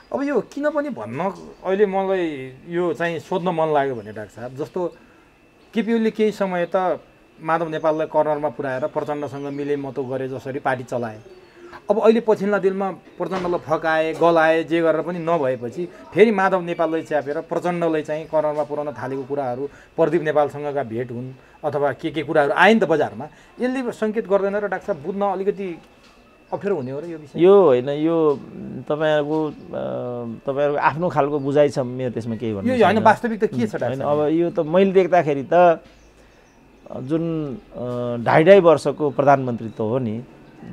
अब यो किन पनि भन्न अहिले मलाई यो चाहिँ सोध्न मन लाग्यो भने डाक्टर साहब, जस्तो केपी ओलीले केही समय त माधव नेपाललाई कर्नरमा पुर्याएर प्रचण्डसँग मिलेमतो गरे जसरी पार्टी चलाए। अब अहिले पछिल्ला दिनमा प्रचण्डलाई फकाए, गलाए, जे गरेर पनि नभएपछि फेरि माधव नेपाललाई च्यापेर प्रचण्डलाई चाहिँ कर्नरमा पुर्याउन थालेको कुराहरू, प्रदीप नेपालसँगका भेट हुन् अथवा के कुराहरू आए नि त बजारमा, यसले सङ्केत गर्दैन र डाक्टर साहब बुझ्न अलिकति अप्ठ्यारो हुने हो र यो विषय? यो होइन, यो तपाईँहरूको आफ्नो खालको बुझाइ छ, मेरो त्यसमा केही भन्नु यो होइन। वास्तविक त के छ होइन? अब यो त मैले देख्दाखेरि त जुन 2.5 वर्षको प्रधानमन्त्रीत्व हो नि,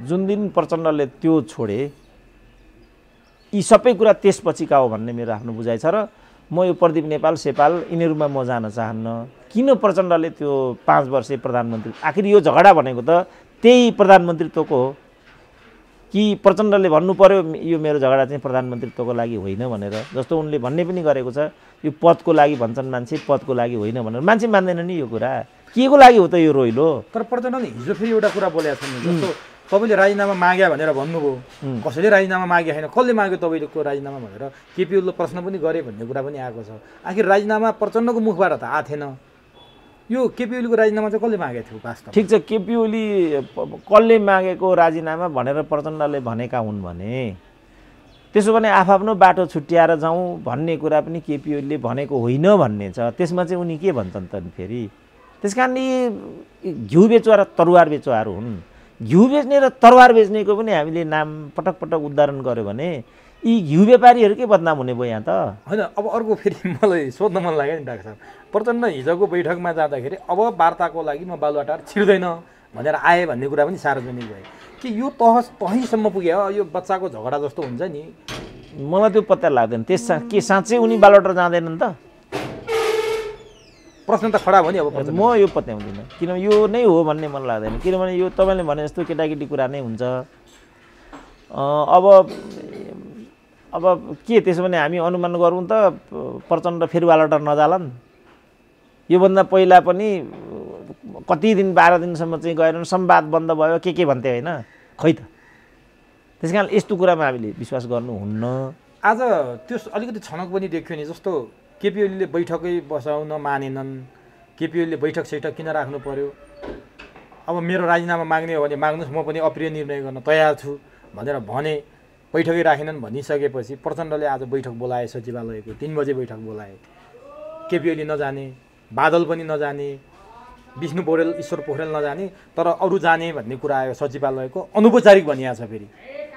जुन दिन प्रचण्डले त्यो छोडे, यी सबै कुरा त्यसपछिका हो भन्ने मेरो आफ्नो बुझाइ छ। र म यो प्रदीप नेपाल सेपाल यिनीहरूमा म जान चाहन्न। किन प्रचण्डले त्यो 5 वर्षे प्रधानमन्त्री, आखिर यो झगडा भनेको त त्यही प्रधानमन्त्रीत्वको हो कि प्रचण्डले भन्नु पर्यो यो मेरो झगडा चाहिँ प्रधानमन्त्रीत्वको लागि होइन भनेर, जस्तो उनले भन्ने पनि गरेको छ, यो पदको लागि भन्छन् मान्छे, पदको लागि होइन भनेर। मान्छे मान्दैन नि यो कुरा, के को लागि हो त यो रोइलो? तर प्रचण्डले हिजो फेरि एउटा कुरा बोलेको छ नि, जस्तो तपाईँले राजीनामा माग्या भनेर भन्नुभयो, कसैले राजीनामा मागे छैन, कसले माग्यो तपाईँको राजीनामा भनेर केपी ओलीले प्रश्न पनि गरे भन्ने कुरा पनि आएको छ। आखिर राजीनामा प्रचण्डको मुखबाट त आएको थिएन, यो केपी ओलीको राजीनामा चाहिँ कसले मागेको थियो वास्तव? ठिक छ, केपी ओली कसले मागेको राजीनामा भनेर प्रचण्डले भनेका हुन् भने त्यसो भने आफ्नो बाटो छुट्याएर जाउँ भन्ने कुरा पनि केपी ओलीले भनेको होइन भन्ने छ। त्यसमा चाहिँ उनी के भन्छन् त फेरि? त्यस कारणले घिउ बेचुवा र तरवार बेचुवाहरू हुन्। घिउ बेच्ने र तरवार बेच्नेको पनि हामीले नाम पटक पटक उदाहरण गऱ्यो भने यी घिउ व्यापारीहरूकै बदनाम हुने भयो यहाँ त। होइन, अब अर्को फेरि मलाई सोध्न मन लाग्यो नि डाक्टर साहब, प्रचण्ड हिजोको बैठकमा जाँदाखेरि अब वार्ताको लागि म बालुवाटार छिर्दैन भनेर आए भन्ने कुरा पनि सार्वजनिक भयो कि यो तहीसम्म पुग्यो? यो बच्चाको झगडा जस्तो हुन्छ नि, मलाई त्यो पत्ता लाग्दैन। के साँच्चै उनी बालुवाटार जाँदैनन् त? प्रश्न त खडा भयो नि। अब म यो पत्याउँदिनँ, किनभने यो नै हो भन्ने मन लाग्दैन, किनभने यो तपाईँले भने जस्तो केटाकेटी कुरा नै हुन्छ। अब के त्यसो भने हामी अनुमान गरौँ त प्रचण्ड फेरि बालुवाटार नजालान्? योभन्दा पहिला पनि कति दिन 12 दिनसम्म चाहिँ गएर संवाद बन्द भयो, के भन्थे होइन, खै त। त्यस कारण यस्तो कुरामा हामीले विश्वास गर्नुहुन्न। आज त्यो अलिकति छनक पनि देखियो नि, जस्तो केपी ओलीले बैठकै बसाउन मानेनन्, केपी ओलीले बैठक सैठक किन राख्नु पर्यो, अब मेरो राजीनामा माग्ने हो भने माग्नुहोस्, म पनि अप्रिय निर्णय गर्न तयार छु भनेर भने, बैठकै राखेनन् भनिसकेपछि प्रचण्डले आज बैठक बोलाए, सचिवालयको 3 बजे बैठक बोलाए। केपी ओली नजाने, बादल पनि नजाने, विष्णु पौडेल, ईश्वर पोखरेल नजाने, तर अरू जाने भन्ने कुरा आयो सचिवालयको, अनौपचारिक भनिएको छ। फेरि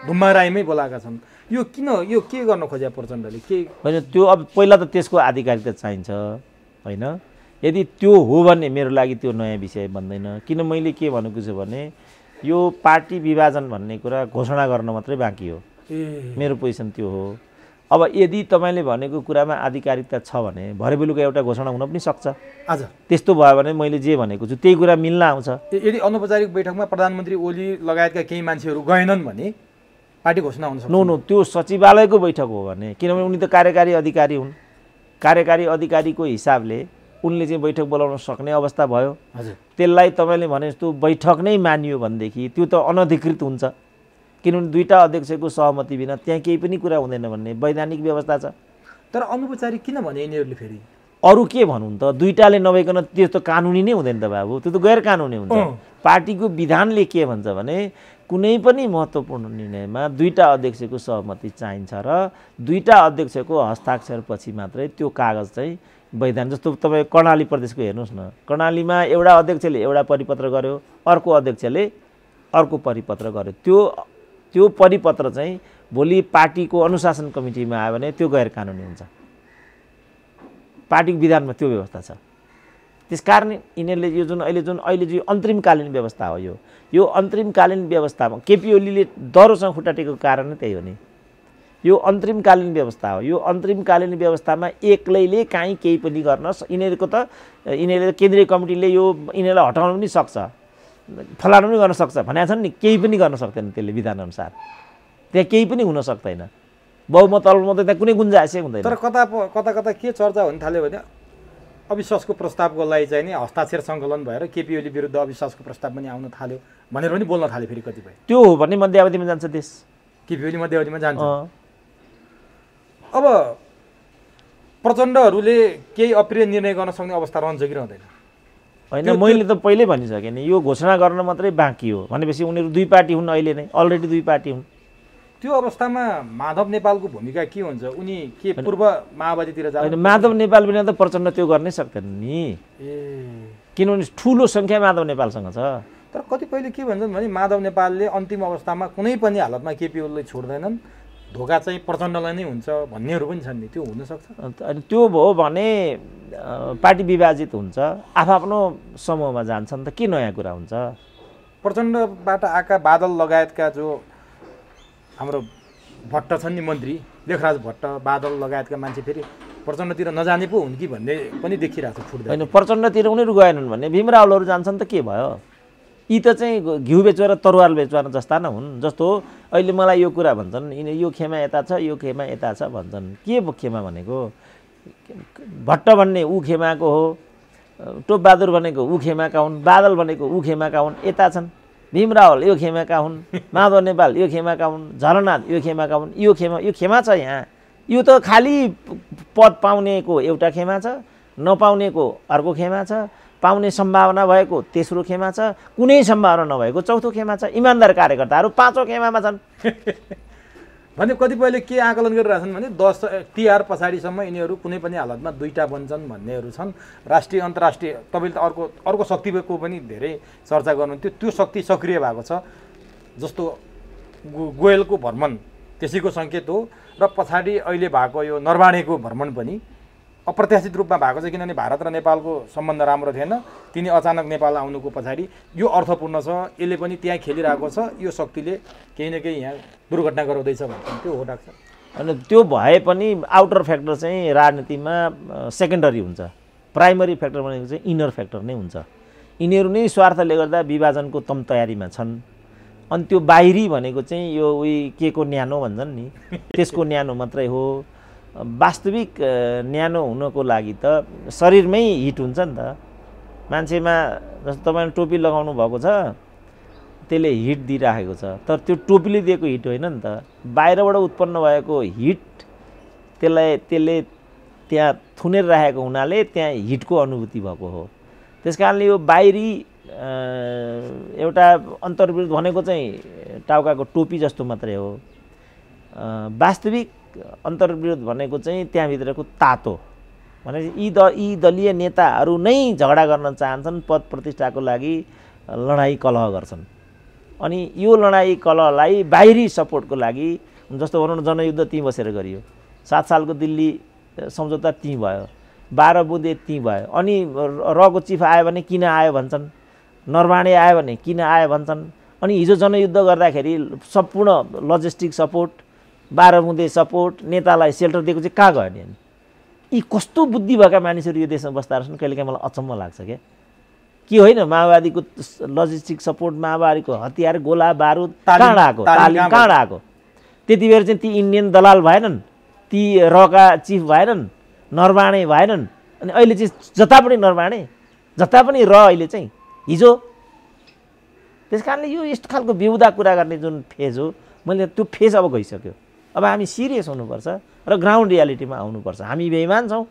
धुम्मा राईमै बोलाएका छन्। यो किन, यो के गर्न खोज्या प्रचण्डले? के होइन, त्यो अब पहिला त त्यसको आधिकारिकता चाहिन्छ होइन। यदि त्यो हो भने मेरो लागि त्यो नयाँ विषय बन्दैन। किन मैले के भनेको छु भने यो पार्टी विभाजन भन्ने कुरा घोषणा गर्न मात्रै बाँकी हो, मेरो पोजिसन त्यो हो। अब यदि तपाईँले भनेको कुरामा आधिकारिकता छ भने भरे बेलुका एउटा घोषणा हुन पनि सक्छ। आज त्यस्तो भयो भने मैले जे भनेको छु त्यही कुरा मिल्न आउँछ। यदि अनौपचारिक बैठकमा प्रधानमन्त्री ओली लगायतका केही मान्छेहरू गएनन् भने पार्टी घोषणा हुन सक्छ। नो त्यो सचिवालयको बैठक हो भने, किनभने उनी त कार्यकारी अधिकारी हुन्। कार्यकारी अधिकारीको हिसाबले उनले चाहिँ बैठक बोलाउन सक्ने अवस्था भयो। हजुर, त्यसलाई तपाईँले भने जस्तो बैठक नै मानियो भनेदेखि त्यो त अनधिकृत हुन्छ, किनभने दुईटा अध्यक्षको सहमति बिना त्यहाँ केही पनि कुरा हुँदैन भन्ने वैधानिक व्यवस्था छ। तर अनौपचारिक किन भने यिनीहरूले फेरि अरू के भनौँ त, दुईटाले नभइकन त्यो त कानुनी नै हुँदैन त बाबु, त्यो त गैर कानुनी हुन्छ। पार्टीको विधानले के भन्छ भने कुनै पनि महत्त्वपूर्ण निर्णयमा दुईटा अध्यक्षको सहमति चाहिन्छ र दुईटा अध्यक्षको हस्ताक्षरपछि मात्रै त्यो कागज चाहिँ वैधान। जस्तो तपाईँ कर्णाली प्रदेशको हेर्नुहोस् न, कर्णालीमा एउटा अध्यक्षले एउटा परिपत्र गर्यो, अर्को अध्यक्षले अर्को परिपत्र गर्यो। त्यो परिपत्र चाहिँ भोलि पार्टीको अनुशासन कमिटीमा आयो भने त्यो गैर कानुनी हुन्छ। पार्टीको विधानमा त्यो व्यवस्था छ। त्यसकारण यिनीहरूले यो अहिले जुन अन्तरिमकालीन व्यवस्था हो, यो अन्तरिमकालीन व्यवस्थामा केपी ओलीले डरोसँग खुट्टा टेकेको कारण नै त्यही हो नि। यो अन्तरिमकालीन व्यवस्था हो। यो अन्तरिमकालीन व्यवस्थामा एक्लैले काहीँ केही पनि गर्न यिनीहरूले केन्द्रीय कमिटीले यिनीहरूलाई हटाउन पनि सक्छ, फलाउन पनि गर्न सक्छ भनेका छन् नि, केही पनि गर्न सक्दैन त्यसले विधानअनुसार। त्यहाँ केही पनि हुन सक्दैन, बहुमत अल्पमत त्यहाँ कुनै गुन्जाइसै हुँदैन। तर कता के चर्चा हुन थाल्यो भने अविश्वासको प्रस्तावको लागि चाहिँ नि हस्ताक्षर सङ्कलन भएर केपी ओली विरुद्ध अविश्वासको प्रस्ताव पनि आउन थाल्यो भनेर पनि बोल्न थाल्यो फेरि कतिपय। त्यो हो भने मध्यावधिमा जान्छ देश, केपी ओली मध्यावधिमा जान्छ। अब प्रचण्डहरूले केही अप्रिय निर्णय गर्न सक्ने अवस्था रहन्छ कि रहँदैन? होइन, मैले त पहिल्यै भनिसकेँ नि, यो घोषणा गर्न मात्रै बाँकी हो भनेपछि उनीहरू दुई पार्टी हुन्, अहिले नै अलरेडी दुई पार्टी हुन्। त्यो अवस्थामा माधव नेपालको भूमिका के हुन्छ? उनी के पूर्व माओवादीतिर जान्छ? होइन, माधव नेपाल बिना त प्रचण्ड त्यो गर्नै सक्दैन नि, किनभने ठुलो सङ्ख्या माधव नेपालसँग छ। तर कतिपयले के भन्छन् भने माधव नेपालले अन्तिम अवस्थामा कुनै पनि हालतमा केपी ओलीलाई छोड्दैनन्, धोका चाहिँ प्रचण्डलाई नै हुन्छ भन्नेहरू पनि छन् नि, त्यो हुनसक्छ? अनि त्यो भयो भने पार्टी विभाजित हुन्छ, आफ्नो समूहमा जान्छन् त के नयाँ कुरा हुन्छ? प्रचण्डबाट आएका बादल लगायतका जो हाम्रो भट्ट छन् नि मन्त्री, लेखराज भट्ट बादल लगायतका मान्छे फेरि प्रचण्डतिर नजाने पो हुन् कि भन्ने पनि देखिरहेको छ फुट्दै। होइन, प्रचण्डतिर उनीहरू गएनन् भने भीमरावलहरू जान्छन् त के भयो? यी त चाहिँ घिउ बेचुवा र तरुवाल बेचुवा जस्ता न हुन्। जस्तो अहिले मलाई यो कुरा भन्छन्, यो खेमा यता छ, यो खेमा यता छ भन्छन्। के खेमा भनेको? भट्ट भन्ने ऊ खेमाको हो, टोपबहादुर भनेको ऊ खेमाका हुन्, बादल भनेको ऊ खेमाका हुन्, यता छन्। भीमरावल यो खेमाका हुन्, माधव नेपाल यो खेमाका हुन्, झलनाथ यो खेमाका हुन्। यो खेमा छ यहाँ। यो त खालि पद पाउनेको एउटा खेमा छ, नपाउनेको अर्को खेमा छ, पाउने सम्भावना भएको तेस्रो खेमा छ, कुनै सम्भावना नभएको चौथो खेमा छ। इमान्दार कार्यकर्ताहरू पाँचौँ खेमामा छन्। भने कतिपयले के आकलन गरिरहेछन् भने 10 तिहार पछाडिसम्म यिनीहरू कुनै पनि हालतमा दुईटा बन्छन् भन्नेहरू छन्। राष्ट्रिय अन्तर्राष्ट्रिय तपाईँले त अर्को शक्तिको पनि धेरै चर्चा गर्नुहुन्थ्यो, त्यो शक्ति सक्रिय भएको छ। जस्तो गोयलको भ्रमण त्यसैको सङ्केत हो र पछाडि अहिले भएको यो नरवाणेको भ्रमण पनि अप्रत्याशित रूपमा भएको छ, किनभने भारत र नेपालको सम्बन्ध राम्रो थिएन। तिनी अचानक नेपाल आउनुको पछाडि यो अर्थपूर्ण छ, यसले पनि त्यहाँ खेलिरहेको छ, यो शक्तिले केही न केही यहाँ दुर्घटना गराउँदैछ भन्छ। त्यो हो डाक्टर? अनि त्यो भए पनि आउटर फ्याक्टर चाहिँ राजनीतिमा सेकेन्डरी हुन्छ, प्राइमरी फ्याक्टर भनेको चाहिँ इनर फ्याक्टर नै हुन्छ। यिनीहरू नै स्वार्थले गर्दा विभाजनको तम तयारीमा छन्। अनि त्यो बाहिरी भनेको चाहिँ यो के को न्यानो भन्छन् नि, त्यसको न्यानो मात्रै हो। वास्तविक न्यानो हुनको लागि त शरीरमै हिट हुन्छ नि त मान्छेमा। जस्तो तपाईँले टोपी लगाउनु भएको छ, त्यसले हिट दिइराखेको छ, तर त्यो टोपीले दिएको हिट होइन नि त, बाहिरबाट उत्पन्न भएको हिट त्यसले त्यहाँ थुनेर राखेको हुनाले त्यहाँ हिटको अनुभूति भएको हो। त्यस कारणले यो बाहिरी एउटा अन्तर्विरोध भनेको चाहिँ टाउकाको टोपी जस्तो मात्रै हो। वास्तविक अन्तर्विरोध भनेको चाहिँ त्यहाँभित्रको तातो भने यी दलीय नेताहरू नै झगडा गर्न चाहन्छन्, पद प्रतिष्ठाको लागि लडाइँ कलह गर्छन्। अनि यो लडाइँ कलहलाई बाहिरी सपोर्टको लागि, जस्तो भनौँ न जनयुद्ध त्यहीँ बसेर गरियो, 7 सालको दिल्ली सम्झौता त्यहीँ भयो, 12 बुँदे त्यहीँ भयो। अनि रको चिफ आयो भने किन आयो भन्छन्, नरवाणे आयो भने किन आयो भन्छन्। अनि हिजो जनयुद्ध गर्दाखेरि सम्पूर्ण लजिस्टिक सपोर्ट 12 बुँदे सपोर्ट, नेतालाई सेल्टर दिएको चाहिँ कहाँ गयो नि? यी कस्तो बुद्धि भएका मानिसहरू यो देशमा बस्दा रहेछन्, कहिलेकाहीँ मलाई अचम्म लाग्छ क्या। के होइन माओवादीको लजिस्टिक सपोर्ट, माओवादीको हतियार, गोला बारुद कहाँ आएको, तालिम कहाँ आएको? त्यति बेर चाहिँ ती इन्डियन दलाल भएनन्, ती रका चिफ भएनन्, नरबाणे भएनन्, अनि अहिले चाहिँ जता पनि नरबाणे, जता पनि अहिले चाहिँ हिजो। त्यस कारणले यो यस्तो खालको बेहुदा कुरा गर्ने जुन फेज हो, मैले त्यो फेज अब गइसक्यो। अब हामी सिरियस हुनुपर्छ र ग्राउन्ड रियालिटीमा आउनुपर्छ। हामी बेइमान छौँ,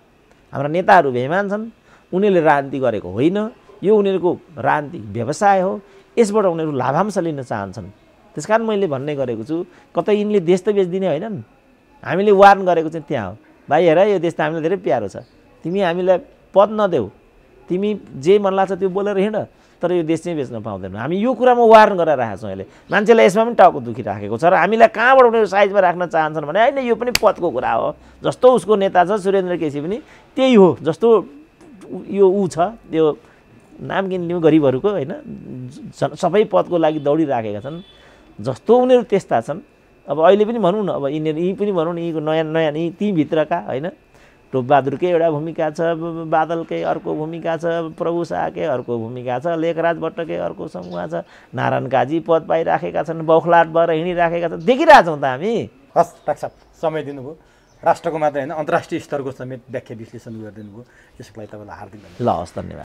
हाम्रा नेताहरू बेइमान छन्, उनीहरूले राजनीति गरेको होइन, यो उनीहरूको राजनीतिक व्यवसाय हो, यसबाट उनीहरू लाभांश लिन चाहन्छन्। त्यसकारण मैले भन्ने गरेको छु, कतै यिनले देश त बेच्दिने होइनन्। हामीले वार्न गरेको चाहिँ त्यहाँ हो, भाइ हेर यो देश त हामीलाई धेरै प्यारो छ, तिमी हामीलाई पद नदेऊ, तिमी जे मन लाग्छ त्यो बोलेर हिँड, तर यो देश चाहिँ बेच्न पाउँदैन। हामी यो कुरामा वार्न गरेर राखेको छौँ। अहिले मान्छेलाई यसमा पनि टाउको दुखिराखेको छ र हामीलाई कहाँबाट उनीहरू साइजमा राख्न चाहन्छन् भने होइन यो पनि पदको कुरा हो। जस्तो उसको नेता छ सुरेन्द्र केसी पनि त्यही हो, जस्तो यो ऊ छ, त्यो नाम किन्ने गरिबहरूको होइन, सबै पदको लागि दौडिराखेका छन्, जस्तो उनीहरू त्यस्ता छन्। अब अहिले पनि भनौँ न, अब यी पनि भनौँ न, यीको नयाँ नयाँ तीभित्रका होइन, टोपबहादुरकै एउटा भूमिका छ, बादलकै अर्को भूमिका छ, प्रभु शाहकै अर्को भूमिका छ, लेखराज भट्टकै अर्को समूह छ, नारायण काजी पद पाइराखेका छन्, बौखलाट भएर हिँडिराखेका छन्, देखिरहेछौँ त हामी। हस् डाक्टर साहब, समय दिनुभयो, राष्ट्रको मात्र होइन अन्तर्राष्ट्रिय स्तरको समेत व्याख्या विश्लेषण गरिदिनु भयो, यसको लागि तपाईँलाई हार्दिक धन्यवाद। ल हस्, धन्यवाद।